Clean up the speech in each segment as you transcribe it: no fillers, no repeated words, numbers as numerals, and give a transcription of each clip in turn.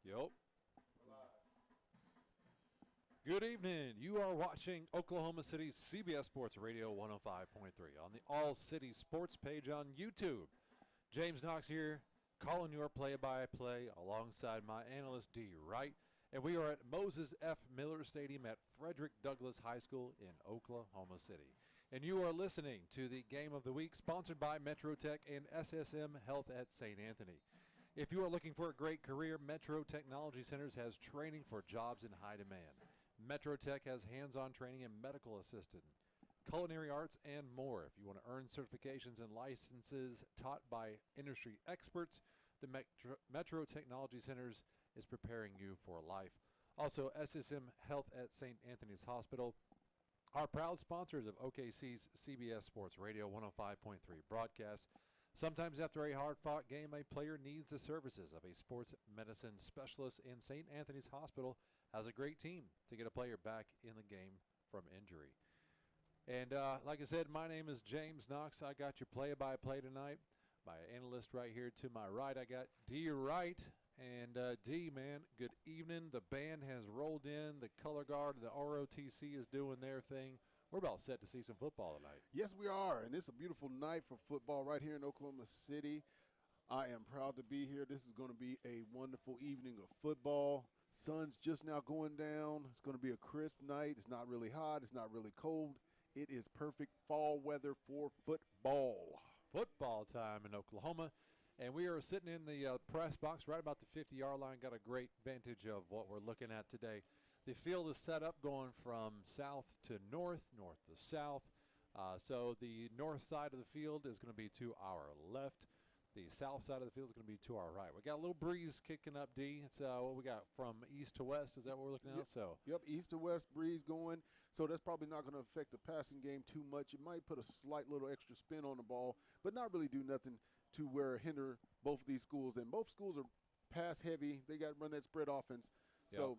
Yup. Good evening. You are watching Oklahoma City's CBS Sports Radio 105.3 on the All City Sports page on YouTube. James Knox here, calling your play-by-play alongside my analyst D. Wright, and we are at Moses F. Miller Stadium at Frederick Douglass High School in Oklahoma City. And you are listening to the Game of the Week, sponsored by Metro Tech and SSM Health at St. Anthony. If you are looking for a great career, Metro Technology Centers has training for jobs in high demand. Metro Tech has hands-on training in medical assistant, culinary arts, and more. If you want to earn certifications and licenses taught by industry experts, the Metro Technology Centers is preparing you for life. Also, SSM Health at St. Anthony's Hospital are proud sponsors of OKC's CBS Sports Radio 105.3 broadcast. Sometimes after a hard-fought game, a player needs the services of a sports medicine specialist, and St. Anthony's Hospital has a great team to get a player back in the game from injury. And like I said, my name is James Knox. I got your play-by-play tonight. My analyst right here to my right, I got D. Wright. And D, man, good evening. The band has rolled in. The color guard, the ROTC is doing their thing. We're about set to see some football tonight. Yes, we are, and it's a beautiful night for football right here in Oklahoma City. I am proud to be here. This is going to be a wonderful evening of football. Sun's just now going down. It's going to be a crisp night. It's not really hot. It's not really cold. It is perfect fall weather for football. Football time in Oklahoma. And we are sitting in the press box right about the 50-yard line. Got a great vantage of what we're looking at today. The field is set up going from south to north, north to south. So the north side of the field is going to be to our left. The south side of the field is going to be to our right. We got a little breeze kicking up, D. It's what we got from east to west. Is that what we're looking at? Yep, east to west breeze going. So that's probably not going to affect the passing game too much. It might put a slight little extra spin on the ball, but not really do nothing to where hinder both of these schools. And both schools are pass heavy. They got to run that spread offense. Yep. So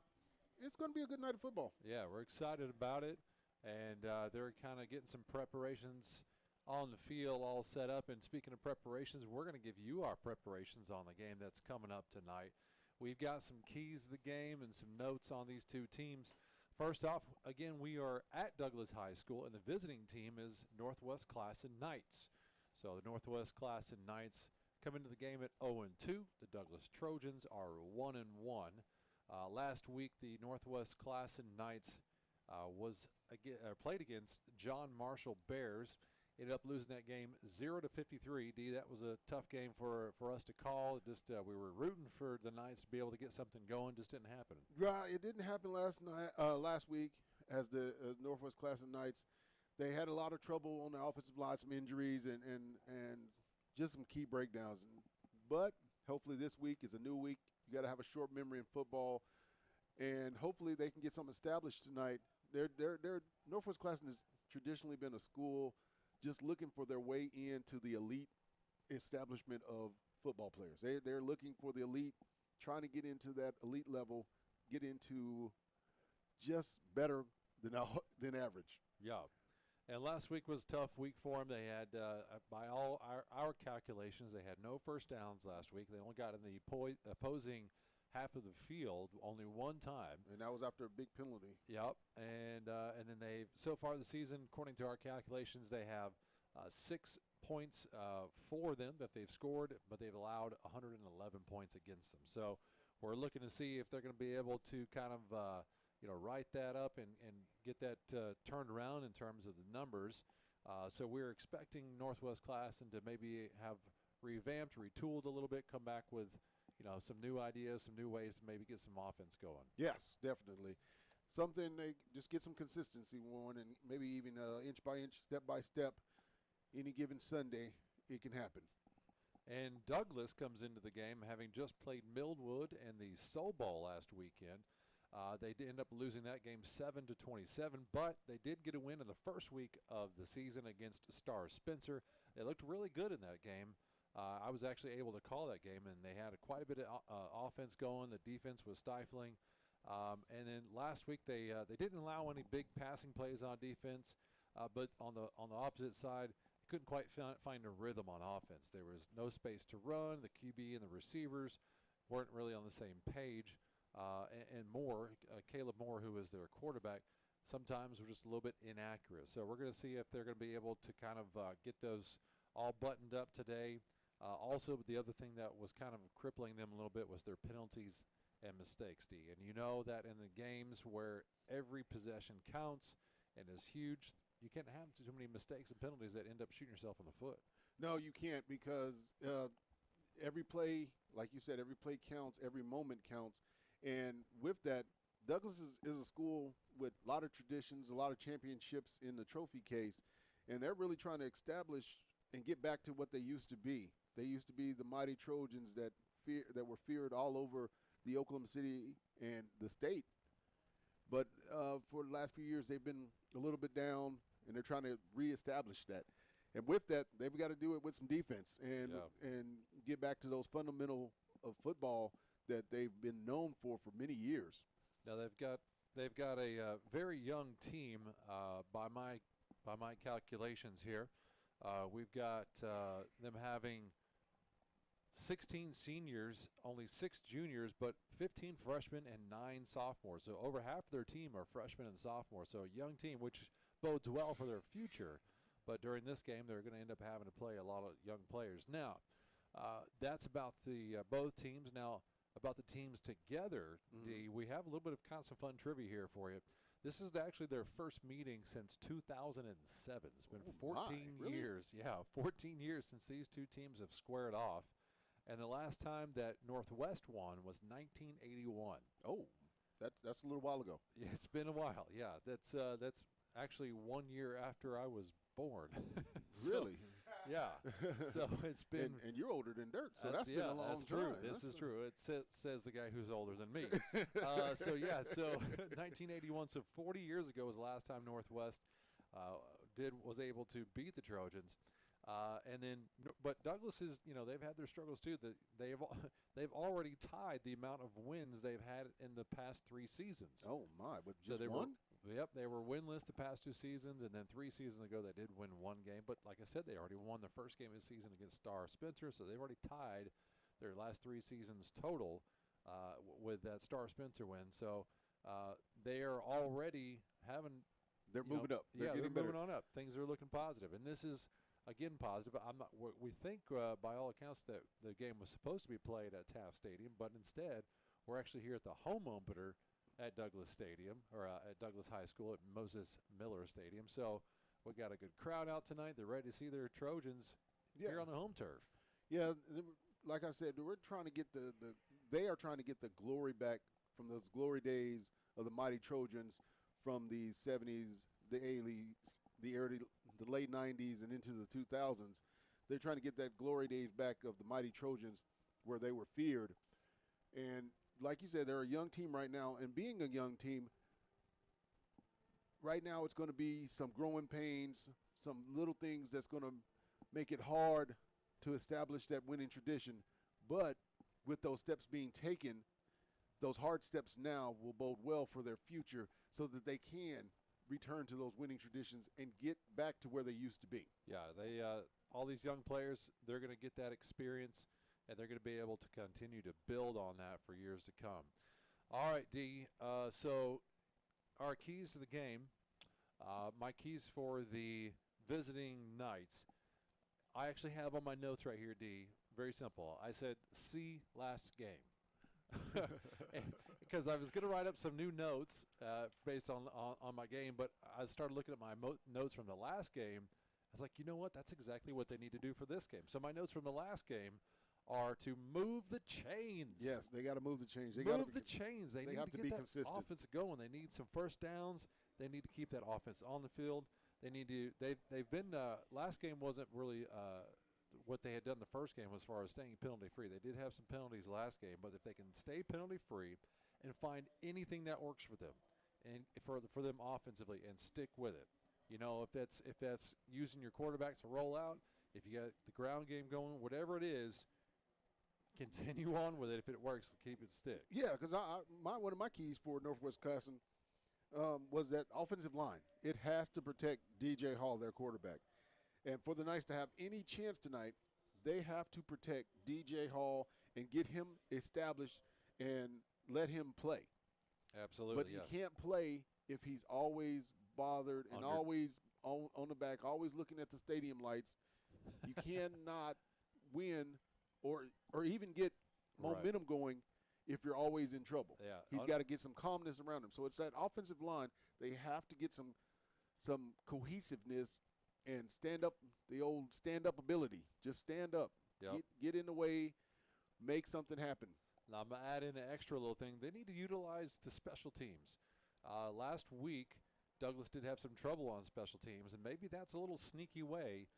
it's going to be a good night of football. Yeah, we're excited about it. And they're kind of getting some preparations on the field all set up. And speaking of preparations, we're going to give you our preparations on the game that's coming up tonight. We've got some keys to the game and some notes on these two teams. First off, again, we are at Douglass High School, and the visiting team is Northwest Classen Knights. So the Northwest Classen Knights come into the game at 0-2. The Douglass Trojans are 1-1. Last week, the Northwest Classen Knights played against John Marshall Bears. Ended up losing that game 0-53. D, that was a tough game for us to call. Just we were rooting for the Knights to be able to get something going. Just didn't happen. Right, it didn't happen last week as the Northwest Classen Knights. They had a lot of trouble on the offensive line, some injuries, and just some key breakdowns. But hopefully this week is a new week. You got to have a short memory in football, and hopefully they can get something established tonight. Northwest Classen has traditionally been a school just looking for their way into the elite establishment of football players. They're looking for the elite, trying to get into that elite level, get into just better than average. Yeah. And last week was a tough week for them. They had, by all our calculations, they had no first downs last week. They only got in the opposing half of the field only one time. And that was after a big penalty. Yep. And then they, so far this season, according to our calculations, they have 6 points for them that they've scored, but they've allowed 111 points against them. So we're looking to see if they're going to be able to kind of write that up and get that turned around in terms of the numbers. So we're expecting Northwest Classen to maybe have revamped, retooled a little bit, come back with some new ideas, some new ways to maybe get some offense going. Yes, definitely. Something they just get some consistency on, and maybe even inch by inch, step by step, any given Sunday, it can happen. And Douglass comes into the game having just played Millwood in the Soul Bowl last weekend. They did end up losing that game 7-27, but they did get a win in the first week of the season against Star Spencer. They looked really good in that game. I was actually able to call that game, and they had quite a bit of offense going. The defense was stifling. And then last week they didn't allow any big passing plays on defense, but on the opposite side, they couldn't quite find a rhythm on offense. There was no space to run. The QB and the receivers weren't really on the same page. And Moore, Caleb Moore, who is their quarterback, sometimes were just a little bit inaccurate. So we're going to see if they're going to be able to kind of get those all buttoned up today. Also, the other thing that was kind of crippling them a little bit was their penalties and mistakes, D. And you know that in the games where every possession counts and is huge, you can't have too many mistakes and penalties that end up shooting yourself in the foot. No, you can't, because every play, like you said, every play counts, every moment counts. And with that, Douglas is a school with a lot of traditions, a lot of championships in the trophy case, and they're really trying to establish and get back to what they used to be. They used to be the mighty Trojans that were feared all over the Oklahoma City and the state. But for the last few years, they've been a little bit down, and they're trying to reestablish that. And with that, they've got to do it with some defense and get back to those fundamental of football that they've been known for many years. Now they've got a very young team by my calculations here. We've got them having 16 seniors, only 6 juniors, but 15 freshmen and 9 sophomores. So over half of their team are freshmen and sophomores. So a young team, which bodes well for their future. But during this game, they're going to end up having to play a lot of young players. Now, that's about the both teams. Now, about the teams together, D, we have a little bit of kind of some fun trivia here for you. This is actually their first meeting since 2007. It's been 14 years. Yeah, 14 years since these two teams have squared off. And the last time that Northwest won was 1981. Oh, that's a little while ago. Yeah, it's been a while. Yeah, that's actually 1 year after I was born. Really? Yeah. So it's been. And you're older than Dirk, so that's been a long that's true. time. This is true. It says the guy who's older than me. So 1981. So 40 years ago was the last time Northwest was able to beat the Trojans. But Douglas is, they've had their struggles too. They've already tied the amount of wins they've had in the past 3 seasons. Oh my! With just one? They were winless the past 2 seasons, and then 3 seasons ago they did win 1 game. But like I said, they already won the first game of the season against Star Spencer, so they've already tied their last 3 seasons total with that Star Spencer win. So they are already having. They're moving up. They're moving on up. Things are looking positive, and this is. Again, positive. We think, by all accounts, that the game was supposed to be played at Taft Stadium, but instead, we're actually here at the home opener at Douglas Stadium, or at Douglas High School at Moses Miller Stadium. So we got a good crowd out tonight. They're ready to see their Trojans here on the home turf. Yeah, like I said, we're trying to get they are trying to get the glory back from those glory days of the mighty Trojans from the 70s, the A-Leagues, the late 90s and into the 2000s. They're trying to get that glory days back of the mighty Trojans where they were feared. And like you said, they're a young team right now. And being a young team, right now it's going to be some growing pains, some little things that's going to make it hard to establish that winning tradition. But with those steps being taken, those hard steps now will bode well for their future so that they can return to those winning traditions and get back to where they used to be. Yeah, they all these young players, they're going to get that experience, and they're going to be able to continue to build on that for years to come. All right, D, so our keys to the game, my keys for the visiting Knights, I actually have on my notes right here, D, very simple. I said, see last game. Because I was going to write up some new notes based on my game, but I started looking at my notes from the last game. I was like, you know what? That's exactly what they need to do for this game. So my notes from the last game are to move the chains. Yes, they got to move the chains. They move the chains. They need have to be get that consistent. offense going. They need some first downs. They need to keep that offense on the field. They need to. They've been. Last game wasn't really. What they had done the first game as far as staying penalty free. They did have some penalties last game, but if they can stay penalty free and find anything that works for them and for them offensively and stick with it. If that's using your quarterback to roll out, if you got the ground game going, whatever it is, continue on with it. If it works, keep it stick. Yeah, because one of my keys for Northwest Classen was that offensive line. It has to protect DJ Hall, their quarterback. And for the Knights to have any chance tonight, they have to protect DJ Hall and get him established and let him play. Absolutely, But he can't play if he's always bothered and always on the back, always looking at the stadium lights. You cannot win or even get momentum going if you're always in trouble. Yeah. He's got to get some calmness around him. So it's that offensive line. They have to get some cohesiveness and the old stand-up ability. Just stand up. Yep. Get in the way, make something happen. Now, I'm going to add in an extra little thing. They need to utilize the special teams. Last week, Douglas did have some trouble on special teams, and maybe that's a little sneaky way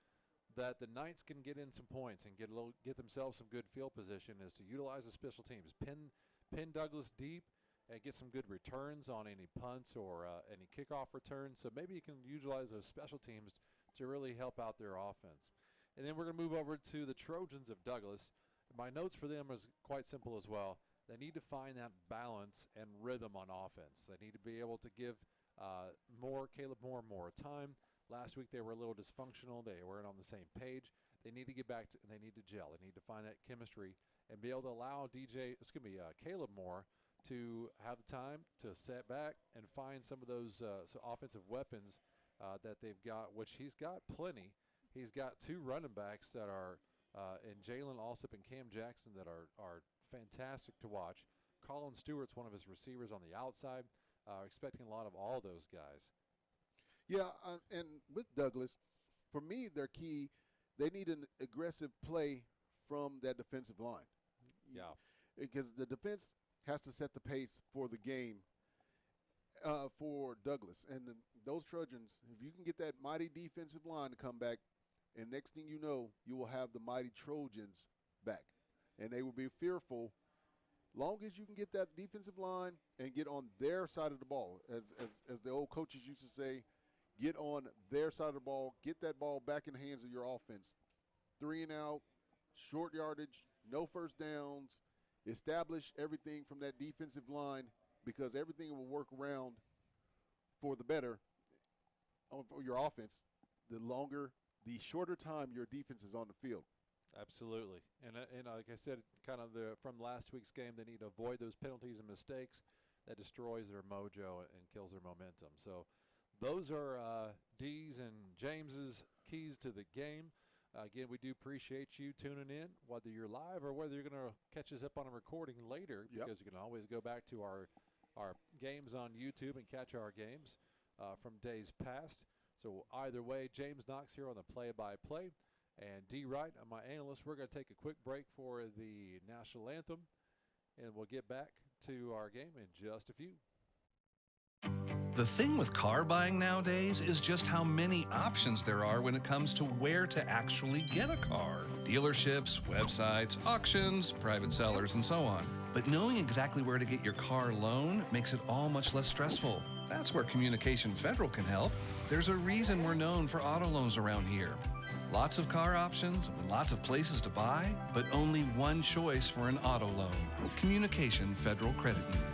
that the Knights can get in some points and get themselves some good field position, is to utilize the special teams. Pin Douglas deep and get some good returns on any punts or any kickoff returns. So maybe you can utilize those special teams to really help out their offense. And then we're going to move over to the Trojans of Douglas. My notes for them is quite simple as well. They need to find that balance and rhythm on offense. They need to be able to give Caleb Moore more time. Last week they were a little dysfunctional. They weren't on the same page. They need to get back to, and they need to gel. They need to find that chemistry and be able to allow Caleb Moore to have the time to set back and find some of those offensive weapons that they've got, which he's got plenty. He's got two running backs that are in Jalen Alsop and Cam Jackson that are fantastic to watch. Colin Stewart's one of his receivers on the outside. Expecting a lot of all those guys. Yeah, and with Douglas, for me, their key, they need an aggressive play from that defensive line. Yeah. Because the defense has to set the pace for the game for Douglas. And those Trojans, if you can get that mighty defensive line to come back, and next thing you know, you will have the mighty Trojans back. And they will be fearful long as you can get that defensive line and get on their side of the ball. As the old coaches used to say, get on their side of the ball, get that ball back in the hands of your offense. 3 and out, short yardage, no first downs, establish everything from that defensive line, because everything will work around for the better for your offense the shorter time your defense is on the field. Absolutely. And like I said, kind of from last week's game, they need to avoid those penalties and mistakes. That destroys their mojo and kills their momentum. So those are D's and James's keys to the game. Again, we do appreciate you tuning in, whether you're live or whether you're going to catch us up on a recording later, because you can always go back to our games on YouTube and catch our games from days past. So either way, James Knox here on the play-by-play. And D. Wright, my analyst. We're going to take a quick break for the national anthem, and we'll get back to our game in just a few. The thing with car buying nowadays is just how many options there are when it comes to where to actually get a car. Dealerships, websites, auctions, private sellers, and so on. But knowing exactly where to get your car loan makes it all much less stressful. That's where Communication Federal can help. There's a reason we're known for auto loans around here. Lots of car options, lots of places to buy, but only one choice for an auto loan. Communication Federal Credit Union.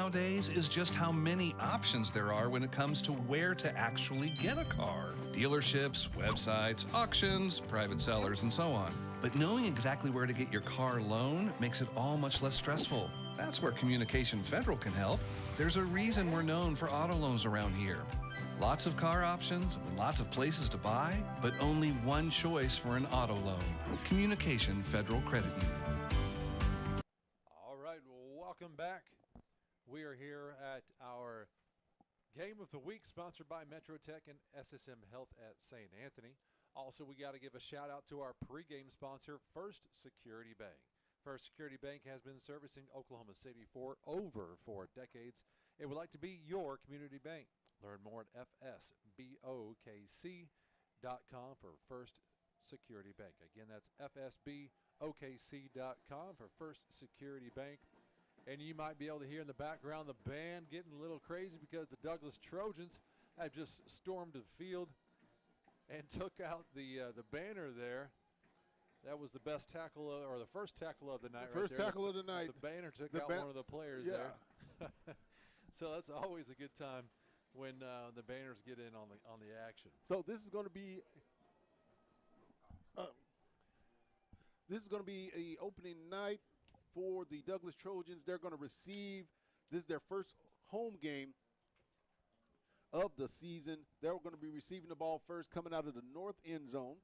nowadays is just how many options there are when it comes to where to actually get a car. Dealerships, websites, auctions, private sellers, and so on. But knowing exactly where to get your car loan makes it all much less stressful. That's where Communication Federal can help. There's a reason we're known for auto loans around here. Lots of car options, lots of places to buy, but only one choice for an auto loan. Communication Federal Credit Union. All right, well, welcome back. We are here at our Game of the Week, sponsored by Metro Tech and SSM Health at St. Anthony. Also, we got to give a shout out to our pregame sponsor, First Security Bank. First Security Bank has been servicing Oklahoma City for over 4 decades. It would like to be your community bank. Learn more at fsbokc.com for First Security Bank. Again, that's fsbokc.com for First Security Bank. And you might be able to hear in the background the band getting a little crazy because the Douglas Trojans have just stormed the field and took out the banner there. That was the best tackle or the first tackle of the night. First tackle of the night. The banner took out one of the players there. So that's always a good time when the banners get in on the action. So this is going to be a opening night for the Douglas Trojans. They're going to receive. This is their first home game of the season. They're going to be receiving the ball first, coming out of the north end zone.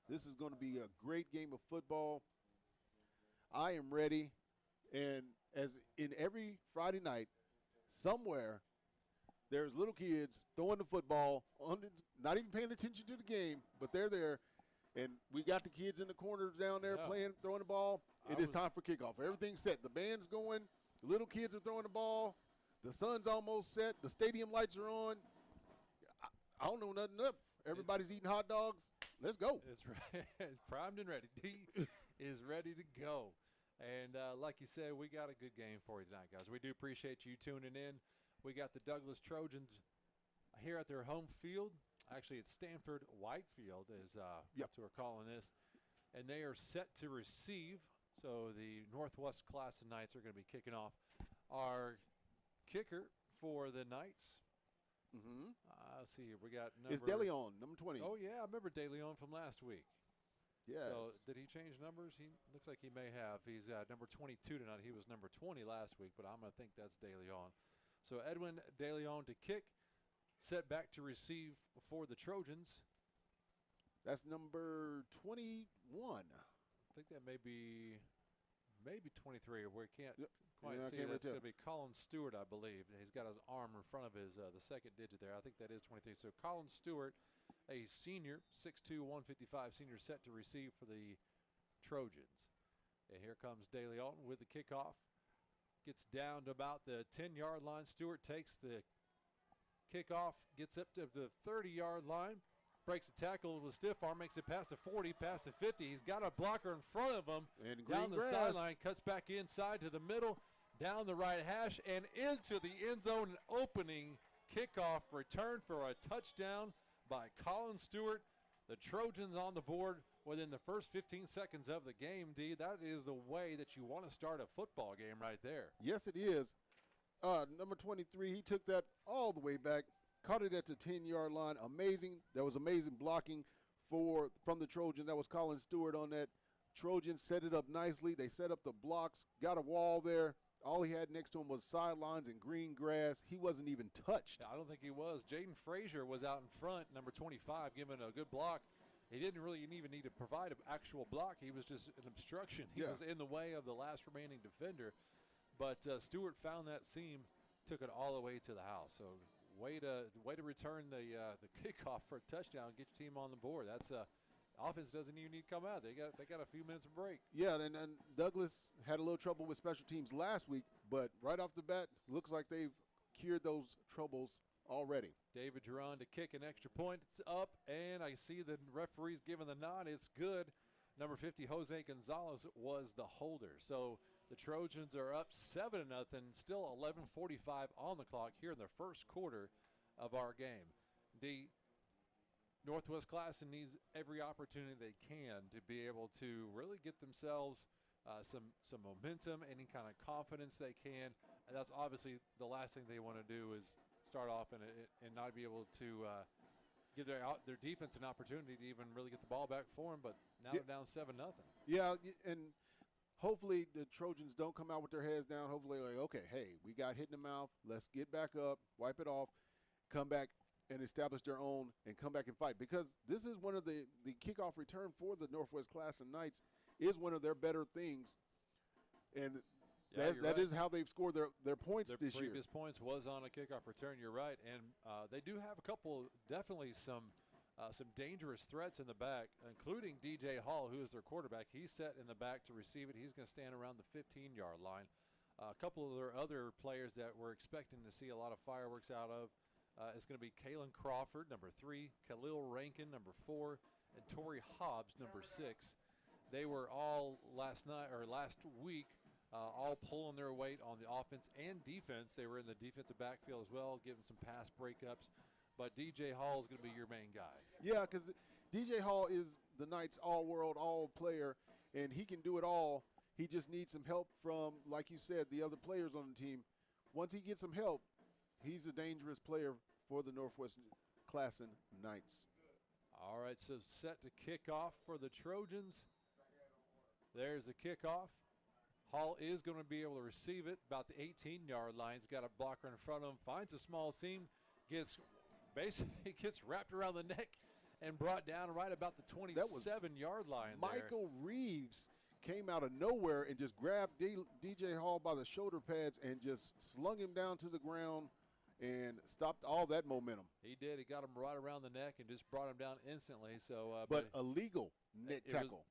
This is going to be a great game of football. I am ready, and as in every Friday night, somewhere there's little kids throwing the football, not even paying attention to the game, but they're there. And we got the kids in the corners down there throwing the ball. It is time for kickoff. Everything's set. The band's going. The little kids are throwing the ball. The sun's almost set. The stadium lights are on. I don't know nothing up. Everybody's eating hot dogs. Let's go. It's right. It's primed and ready. D is ready to go. And like you said, we got a good game for you tonight, guys. We do appreciate you tuning in. We got the Douglas Trojans here at their home field. Actually, it's Stanford Whitefield is what we're calling this. And they are set to receive. So the Northwest Classen Knights are going to be kicking off. Our kicker for the Knights. Let's see here. We got number. It's DeLeon, number 20. Oh, yeah. I remember DeLeon from last week. Yes. So did he change numbers? He looks like he may have. He's number 22 tonight. He was number 20 last week, but I'm going to think that's DeLeon. So Edwin DeLeon to kick. Set back to receive for the Trojans. That's number 21. I think that may be 23, or we can't quite see. That's going to be Colin Stewart, I believe. He's got his arm in front of his the second digit there. I think that is 23. So Colin Stewart, a senior, 6'2", 155 senior, set to receive for the Trojans. And here comes DeLeon with the kickoff. Gets down to about the 10-yard line. Stewart takes the kickoff, gets up to the 30-yard line, breaks the tackle with a stiff arm, makes it past the 40, past the 50. He's got a blocker in front of him. And down the sideline, cuts back inside to the middle, down the right hash, and into the end zone. An opening kickoff return for a touchdown by Colin Stewart. The Trojans on the board within the first 15 seconds of the game, D. That is the way that you want to start a football game right there. Yes, it is. Number 23, he took that all the way back, caught it at the 10-yard line. Amazing. That was amazing blocking from the Trojans. That was Colin Stewart on that. Trojans set it up nicely. They set up the blocks, got a wall there. All he had next to him was sidelines and green grass. He wasn't even touched. I don't think he was. Jaden Frazier was out in front, number 25, giving a good block. He didn't really even need to provide an actual block. He was just an obstruction. He was in the way of the last remaining defender. But Stewart found that seam, took it all the way to the house. So way to return the kickoff for a touchdown, get your team on the board. That's offense doesn't even need to come out. They got a few minutes of break. Yeah, and Douglas had a little trouble with special teams last week, but right off the bat, looks like they've cured those troubles already. David Duran to kick an extra point. It's up, and I see the referee's giving the nod. It's good. Number 50, Jose Gonzalez, was the holder. So the Trojans are up 7-0, still 11:45 on the clock here in the first quarter of our game. The Northwest Classen needs every opportunity they can to be able to really get themselves some momentum, any kind of confidence they can. And that's obviously the last thing they want to do is start off and not be able to give their defense an opportunity to even really get the ball back for them. But now they're down 7-0. Yeah, and hopefully the Trojans don't come out with their heads down. Hopefully, like, okay, hey, we got hit in the mouth. Let's get back up, wipe it off, come back and establish their own and come back and fight. Because this is one of the kickoff return for the Northwest Classen Knights is one of their better things. And that is how they've scored their points this year. Their previous points was on a kickoff return, you're right. And they do have a couple, definitely some dangerous threats in the back, including DJ Hall, who is their quarterback. He's set in the back to receive it. He's going to stand around the 15-yard line. A couple of their other players that we're expecting to see a lot of fireworks out of is going to be Kalen Crawford, number 3, Khalil Rankin, number 4, and Torrey Hobbs, number 6. They were all last week all pulling their weight on the offense and defense. They were in the defensive backfield as well, giving some pass breakups. But DJ Hall is going to be your main guy. Yeah, because DJ Hall is the Knights' all-world, all-player, and he can do it all. He just needs some help from, like you said, the other players on the team. Once he gets some help, he's a dangerous player for the Northwest Classen Knights. All right, so set to kick off for the Trojans. There's the kickoff. Hall is going to be able to receive it about the 18-yard line. He's got a blocker in front of him, finds a small seam, gets wrapped around the neck and brought down right about the 27-yard line. Michael Reeves came out of nowhere and just grabbed DJ Hall by the shoulder pads and just slung him down to the ground and stopped all that momentum. He did. He got him right around the neck and just brought him down instantly. So, but illegal neck tackle.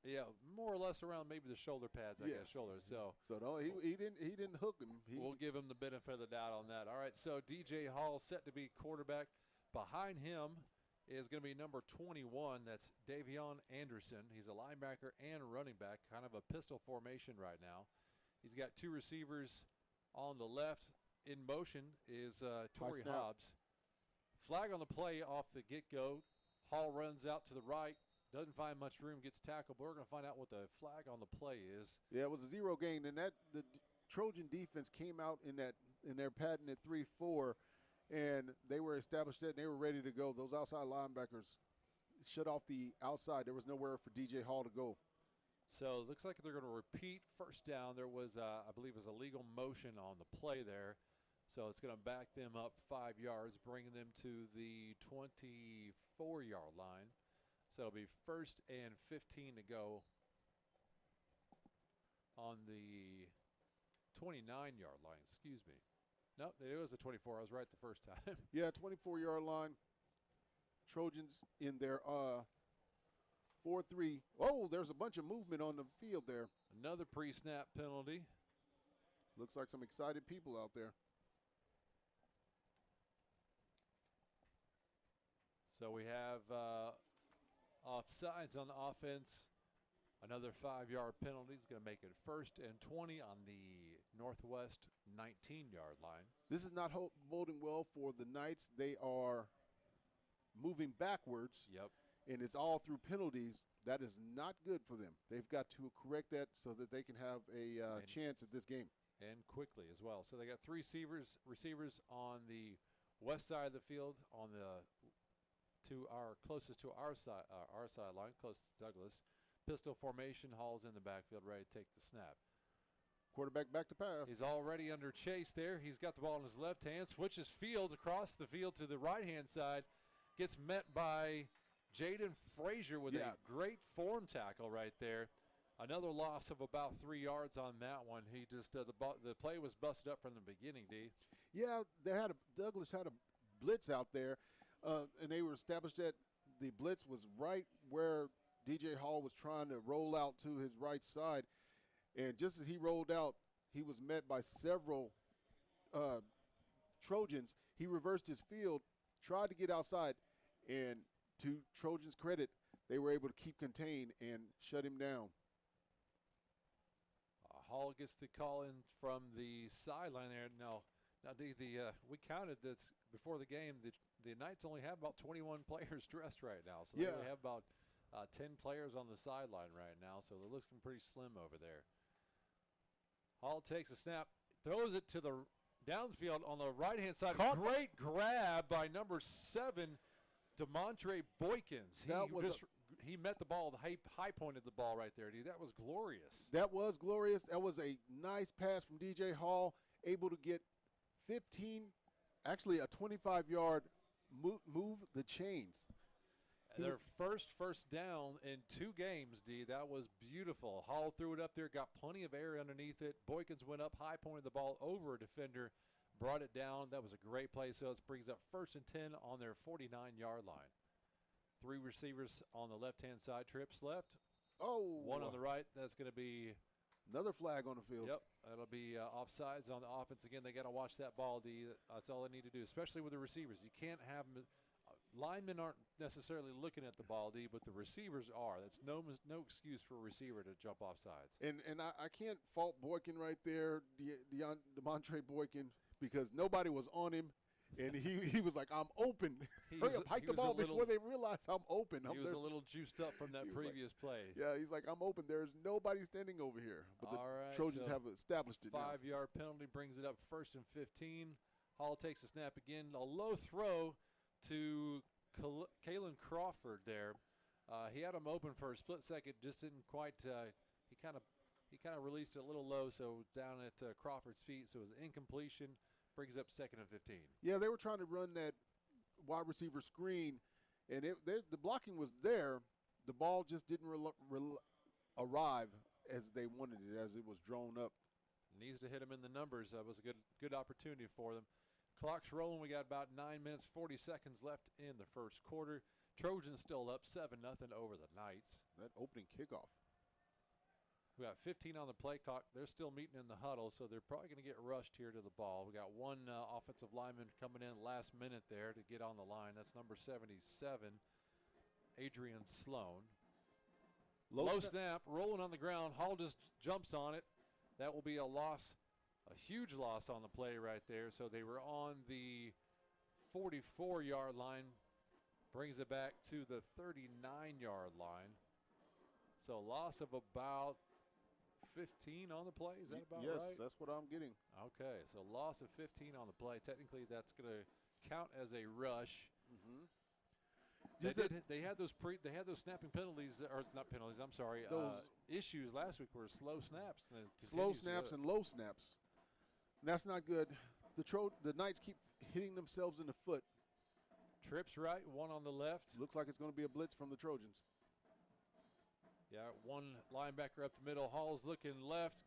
More or less around maybe the shoulder pads, I guess, shoulders. So no, he didn't hook him. We'll give him the benefit of the doubt on that. All right, so DJ Hall set to be quarterback. Behind him is going to be number 21. That's Davion Anderson. He's a linebacker and running back, kind of a pistol formation right now. He's got 2 receivers on the left. In motion is Torrey Hobbs. Flag on the play off the get-go. Hall runs out to the right, doesn't find much room, gets tackled. But we're going to find out what the flag on the play is. Yeah, it was a 0 gain, and the Trojan defense came out in their pattern at 3-4, and they were established that and they were ready to go. Those outside linebackers shut off the outside. There was nowhere for DJ Hall to go. So it looks like they're going to repeat first down. There was, I believe, was a legal motion on the play there. So it's going to back them up 5 yards, bringing them to the 24-yard line. So it'll be 1st and 15 to go on the 29-yard line, excuse me. No, it was the 24. I was right the first time. Yeah, 24-yard line. Trojans in their 4-3. Oh, there's a bunch of movement on the field there. Another pre-snap penalty. Looks like some excited people out there. So we have offsides on the offense. Another 5-yard penalty is going to make it 1st and 20 on the Northwest 19-yard line. This is not boding well for the Knights. They are moving backwards. Yep. And it's all through penalties. That is not good for them. They've got to correct that so that they can have a chance at this game. And quickly as well. So they got 3 receivers on the west side of the field, on the closest to our sideline, close to Douglas. Pistol formation. Hall's in the backfield, ready to take the snap. Quarterback back to pass. He's already under chase there. He's got the ball in his left hand, switches fields across the field to the right-hand side, gets met by Jaden Frazier with a great form tackle right there. Another loss of about 3 yards on that one. He just the play was busted up from the beginning, D. Yeah, Douglas had a blitz out there, and they were established that the blitz was right where DJ Hall was trying to roll out to his right side. And just as he rolled out, he was met by several Trojans. He reversed his field, tried to get outside, and to Trojans' credit, they were able to keep contained and shut him down. Hall gets the call in from the sideline there. Now we counted this before the game. The Knights only have about 21 players dressed right now, so they only have about 10 players on the sideline right now. So they're looking pretty slim over there. Hall takes a snap, throws it to the downfield on the right-hand side. Caught. Great grab by number 7, DeMontre Boykins. He met the ball, high pointed the ball right there, dude. That was glorious. That was glorious. That was a nice pass from DJ Hall, able to get 15, actually a 25-yard move the chains. Their first down in 2 games, D. That was beautiful. Hall threw it up there, got plenty of air underneath it. Boykins went up, high pointed the ball over a defender, brought it down. That was a great play. So it brings up 1st and 10 on their 49-yard line. 3 receivers on the left-hand side. Trips left. Oh. 1 on the right. That's going to be another flag on the field. Yep. That'll be offsides on the offense. Again, they got to watch that ball, D. That's all they need to do, especially with the receivers. You can't have them. Linemen aren't necessarily looking at the ball, D, but the receivers are. That's no excuse for a receiver to jump off sides. And I can't fault Boykin right there, DeMontre Boykin, because nobody was on him, and he was like, I'm open. Hurry up, hike the ball before they realize I'm open. He was a little juiced up from that previous play. Yeah, he's like, I'm open. There's nobody standing over here. But the Trojans have established it now. 5-yard penalty brings it up 1st and 15. Hall takes a snap again. A low throw to Kalen Crawford there. He had him open for a split second, just didn't quite he kind of released it a little low, so down at Crawford's feet, so it was an incompletion. Brings up 2nd and 15. Yeah, they were trying to run that wide receiver screen, and the blocking was there. The ball just didn't arrive as they wanted it, as it was drawn up. Needs to hit him in the numbers. That was a good opportunity for them. Clock's rolling. We got about 9 minutes, 40 seconds left in the first quarter. Trojans still up 7-0 over the Knights. That opening kickoff. We got 15 on the play clock. They're still meeting in the huddle, so they're probably going to get rushed here to the ball. We got 1 offensive lineman coming in last minute there to get on the line. That's number 77, Adrian Sloan. Low snap, rolling on the ground. Hall just jumps on it. That will be a loss. A huge loss on the play right there. So they were on the 44-yard line. Brings it back to the 39-yard line. So loss of about 15 on the play. Is that about right? Yes, that's what I'm getting. Okay, so loss of 15 on the play. Technically, that's going to count as a rush. Mm-hmm. They had those snapping penalties, or not penalties. I'm sorry. Issues last week were slow snaps. Slow snaps and low snaps. That's not good. The Knights keep hitting themselves in the foot. Trips right, 1 on the left. Looks like it's going to be a blitz from the Trojans. Yeah, 1 linebacker up the middle. Hall's looking left.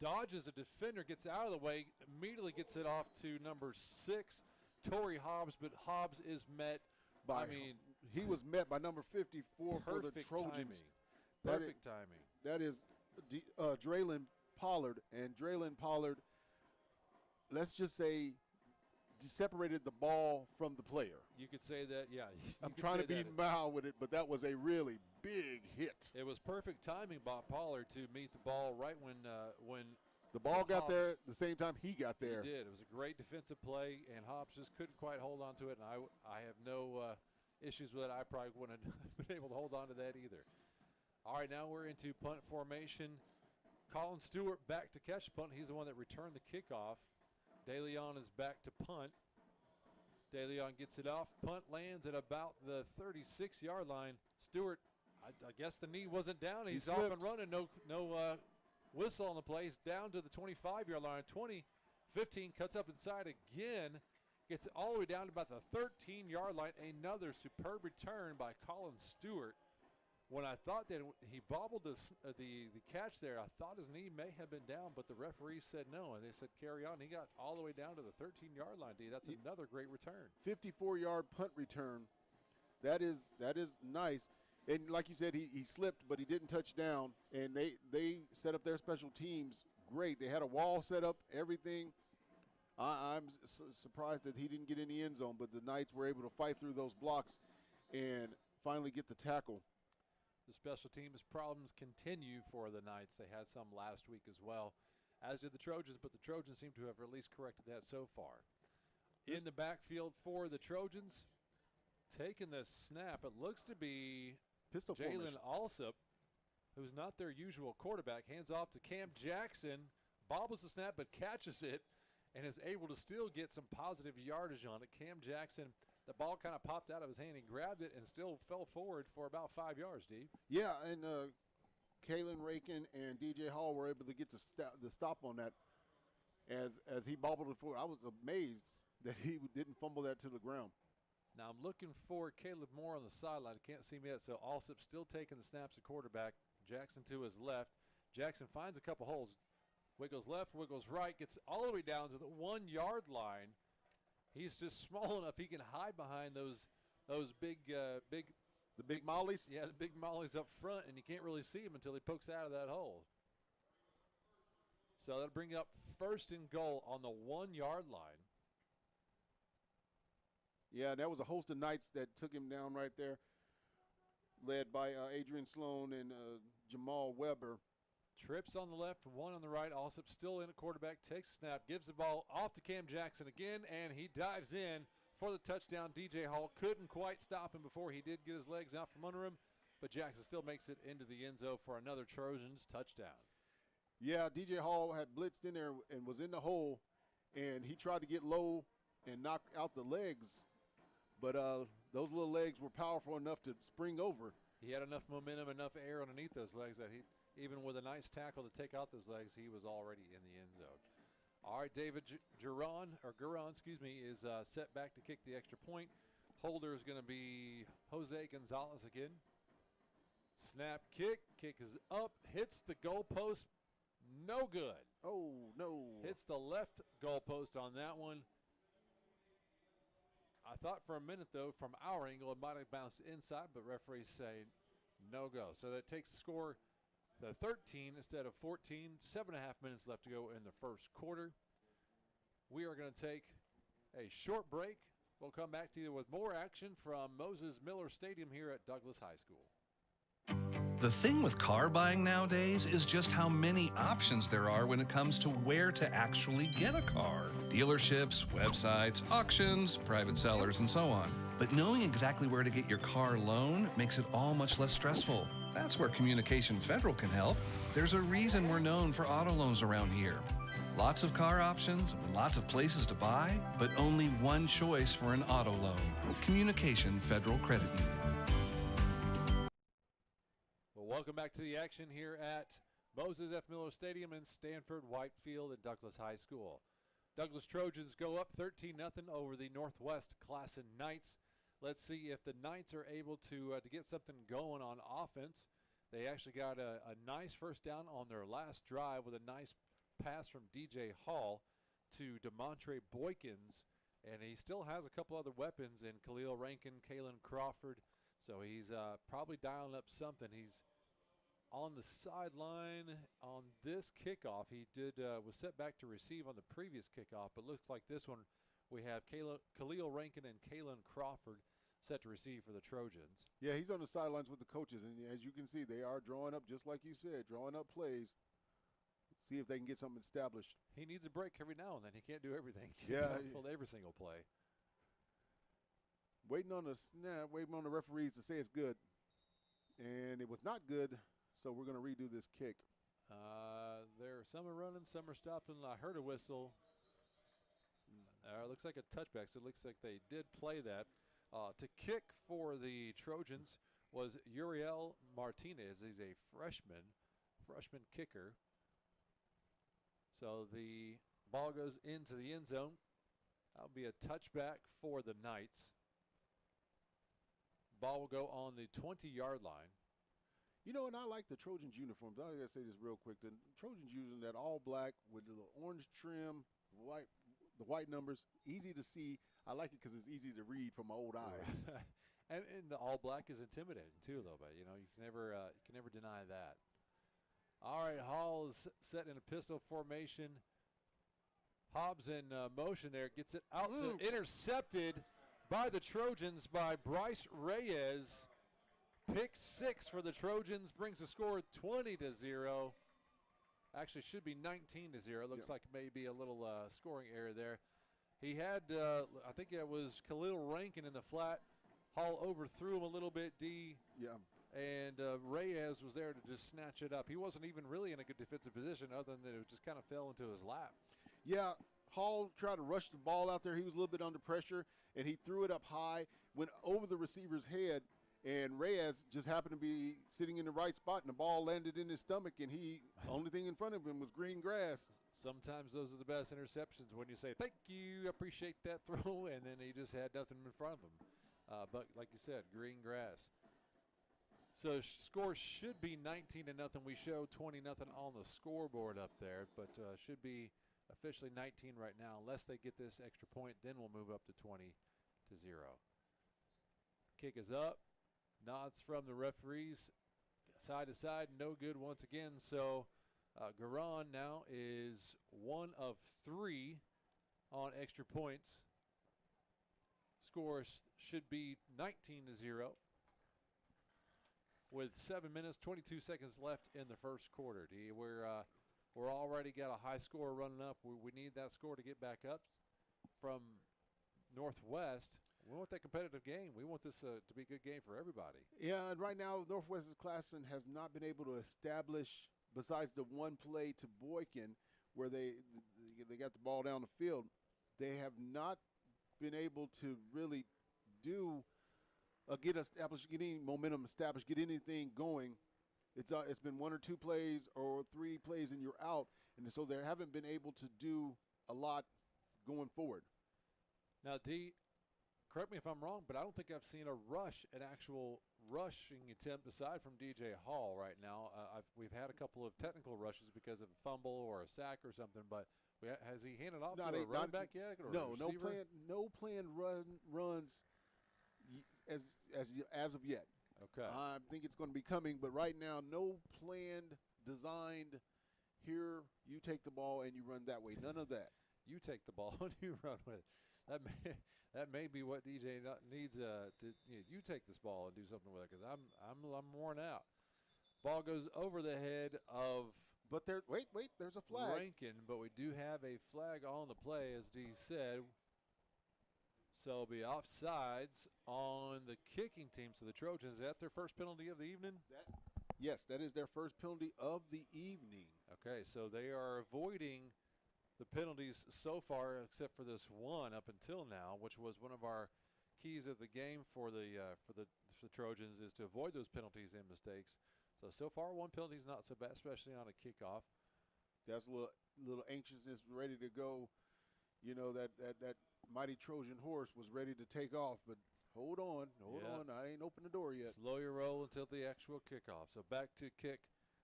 Dodges a defender, gets out of the way, immediately gets it off to number 6, Torrey Hobbs, but Hobbs is met by, he was met by number 54 for the Trojans. Perfect timing. That is Draylon Pollard. And Draylon Pollard, let's just say, separated the ball from the player. You could say that, yeah. I'm trying to be mild with it, but that was a really big hit. It was perfect timing by Pollard to meet the ball right when the ball got there at the same time he got there. He did. It was a great defensive play, and Hobbs just couldn't quite hold on to it, and I have no issues with it. I probably wouldn't have been able to hold on to that either. All right, now we're into punt formation. Colin Stewart back to catch punt. He's the one that returned the kickoff. DeLeon is back to punt. DeLeon gets it off. Punt lands at about the 36-yard line. Stewart, I guess the knee wasn't down. He's off and running. No whistle on the play. He's down to the 25-yard line. 20-15, cuts up inside again. Gets it all the way down to about the 13-yard line. Another superb return by Colin Stewart. When I thought that he bobbled the catch there, I thought his knee may have been down, but the referee said no, and they said carry on. He got all the way down to the 13-yard line, D. That's another great return. 54-yard punt return. That is nice. And like you said, he slipped, but he didn't touch down, and they set up their special teams great. They had a wall set up, everything. I'm surprised that he didn't get in the end zone, but the Knights were able to fight through those blocks and finally get the tackle. The special teams problems continue for the Knights. They had some last week as well, as did the Trojans, but the Trojans seem to have at least corrected that so far. In the backfield for the Trojans, taking the snap, it looks to be Jalen Alsop, who's not their usual quarterback. Hands off to Cam Jackson. bobbles the snap but catches it and is able to still get some positive yardage on it. Cam Jackson, the ball kind of popped out of his hand. He grabbed it and still fell forward for about 5 yards, D. Yeah, and Kalen Rakin and DJ Hall were able to get the stop on that as he bobbled it forward. I was amazed that he didn't fumble that to the ground. Now I'm looking for Caleb Moore on the sideline. I can't see him yet, so Alsop still taking the snaps at quarterback. Jackson to his left. Jackson finds a couple holes. Wiggles left, wiggles right, gets all the way down to the 1 yard line. He's just small enough he can hide behind those big The big mollies? Yeah, the big mollies up front, and you can't really see him until he pokes out of that hole. So that'll bring up 1st and goal on the 1 yard line. Yeah, that was a host of Knights that took him down right there, led by Adrian Sloan and Jamal Weber. Trips on the left, 1 on the right. Alsop still in at quarterback, takes a snap, gives the ball off to Cam Jackson again, and he dives in for the touchdown. DJ Hall couldn't quite stop him before he did get his legs out from under him, but Jackson still makes it into the end zone for another Trojans touchdown. Yeah, DJ Hall had blitzed in there and was in the hole, and he tried to get low and knock out the legs, but those little legs were powerful enough to spring over. He had enough momentum, enough air underneath those legs that he, even with a nice tackle to take out those legs, he was already in the end zone. All right, David Guron, is set back to kick the extra point. Holder is going to be Jose Gonzalez again. Snap, kick is up, hits the goalpost, no good. Oh, no. Hits the left goalpost on that one. I thought for a minute, though, from our angle, it might have bounced inside, but referees say no go. So that takes the score to 13 instead of 14. 7.5 minutes left to go in the first quarter. We are going to take a short break. We'll come back to you with more action from Moses Miller Stadium here at Douglas High School. The thing with car buying nowadays is just how many options there are when it comes to where to actually get a car. Dealerships, websites, auctions, private sellers, and so on. But knowing exactly where to get your car loan makes it all much less stressful. That's where Communication Federal can help. There's a reason we're known for auto loans around here. Lots of car options and lots of places to buy, but only one choice for an auto loan. Communication Federal Credit Union. Welcome back to the action here at Moses F. Miller Stadium in Stanford Whitefield at Douglas High School. Douglas Trojans go up 13-0 over the Northwest Classen Knights. Let's see if the Knights are able to get something going on offense. They actually got a nice first down on their last drive with a nice pass from DJ Hall to DeMontre Boykins, and he still has a couple other weapons in Khalil Rankin, Kalen Crawford, so he's probably dialing up something. He's on the sideline on this kickoff. He was set back to receive on the previous kickoff, but looks like this one we have Khalil Rankin and Kalen Crawford set to receive for the Trojans. Yeah, he's on the sidelines with the coaches, and as you can see, they are drawing up, just like you said, drawing up plays. See if they can get something established. He needs a break every now and then. He can't do everything. Yeah. Hold every single play. Waiting on the snap, waiting on the referees to say it's good. And it was not good, so we're going to redo this kick. Some are running, some are stopping. I heard a whistle. Looks like a touchback, so it looks like they did play that. To kick for the Trojans was Uriel Martinez. He's a freshman kicker. So the ball goes into the end zone. That'll be a touchback for the Knights. Ball will go on the 20-yard line. You know, and I like the Trojans uniforms. I got to say this real quick. The Trojans using that all black with the orange trim, the white numbers, easy to see. I like it because it's easy to read from my old eyes. and the all black is intimidating too, though. But you know, you can never deny that. All right, Hall is set in a pistol formation. Hobbs in motion there, gets it out to intercepted by the Trojans by Bryce Reyes. Pick 6 for the Trojans, brings the score 20-0. Actually, should be 19-0. Looks like maybe a little scoring error there. He had, I think it was Khalil Rankin in the flat. Hall overthrew him a little bit, D. Yeah. and Reyes was there to just snatch it up. He wasn't even really in a good defensive position other than that it just kind of fell into his lap. Yeah, Hall tried to rush the ball out there. He was a little bit under pressure, and he threw it up high, went over the receiver's head, and Reyes just happened to be sitting in the right spot, and the ball landed in his stomach, and only thing in front of him was green grass. Sometimes those are the best interceptions when you say, thank you, appreciate that throw, and then he just had nothing in front of him. But like you said, green grass. So score should be 19-0. We show 20-0 on the scoreboard up there, but should be officially 19 right now. Unless they get this extra point, then we'll move up to 20-0. Kick is up. Nods from the referees side to side. No good once again. So Garan now is 1 of 3 on extra points. Score should be 19-0 with 7 minutes, 22 seconds left in the first quarter. We're already got a high score running up. We need that score to get back up from Northwest. We want that competitive game. We want this to be a good game for everybody. Yeah, and right now Northwest's Classen has not been able to establish, besides the one play to Boykin where they got the ball down the field, they have not been able to really get any momentum established, get anything going. It's been 1 or 2 plays or 3 plays and you're out, and so they haven't been able to do a lot going forward. Now, D, correct me if I'm wrong, but I don't think I've seen an actual rushing attempt aside from DJ Hall right now. We've had a couple of technical rushes because of a fumble or a sack or something, but has he handed off to a running back yet? Or no planned runs as of yet. Okay. I think it's going to be coming, but right now, no planned, designed, here, you take the ball and you run that way. None of that. You take the ball and you run with it. That may be what DJ needs you take this ball and do something with it, because I'm worn out. Ball goes over the head of But there's a flag. Rankin, but we do have a flag on the play, as D said. So it'll be offsides on the kicking team. So the Trojans, is that their first penalty of the evening? Yes, that is their first penalty of the evening. Okay, so they are avoiding the penalties so far, except for this one up until now, which was one of our keys of the game for the Trojans, is to avoid those penalties and mistakes. So far, one penalty is not so bad, especially on a kickoff. That's a little anxiousness, ready to go. You know, that mighty Trojan horse was ready to take off, but hold on, I ain't opened the door yet. Slow your roll until the actual kickoff. So back to kick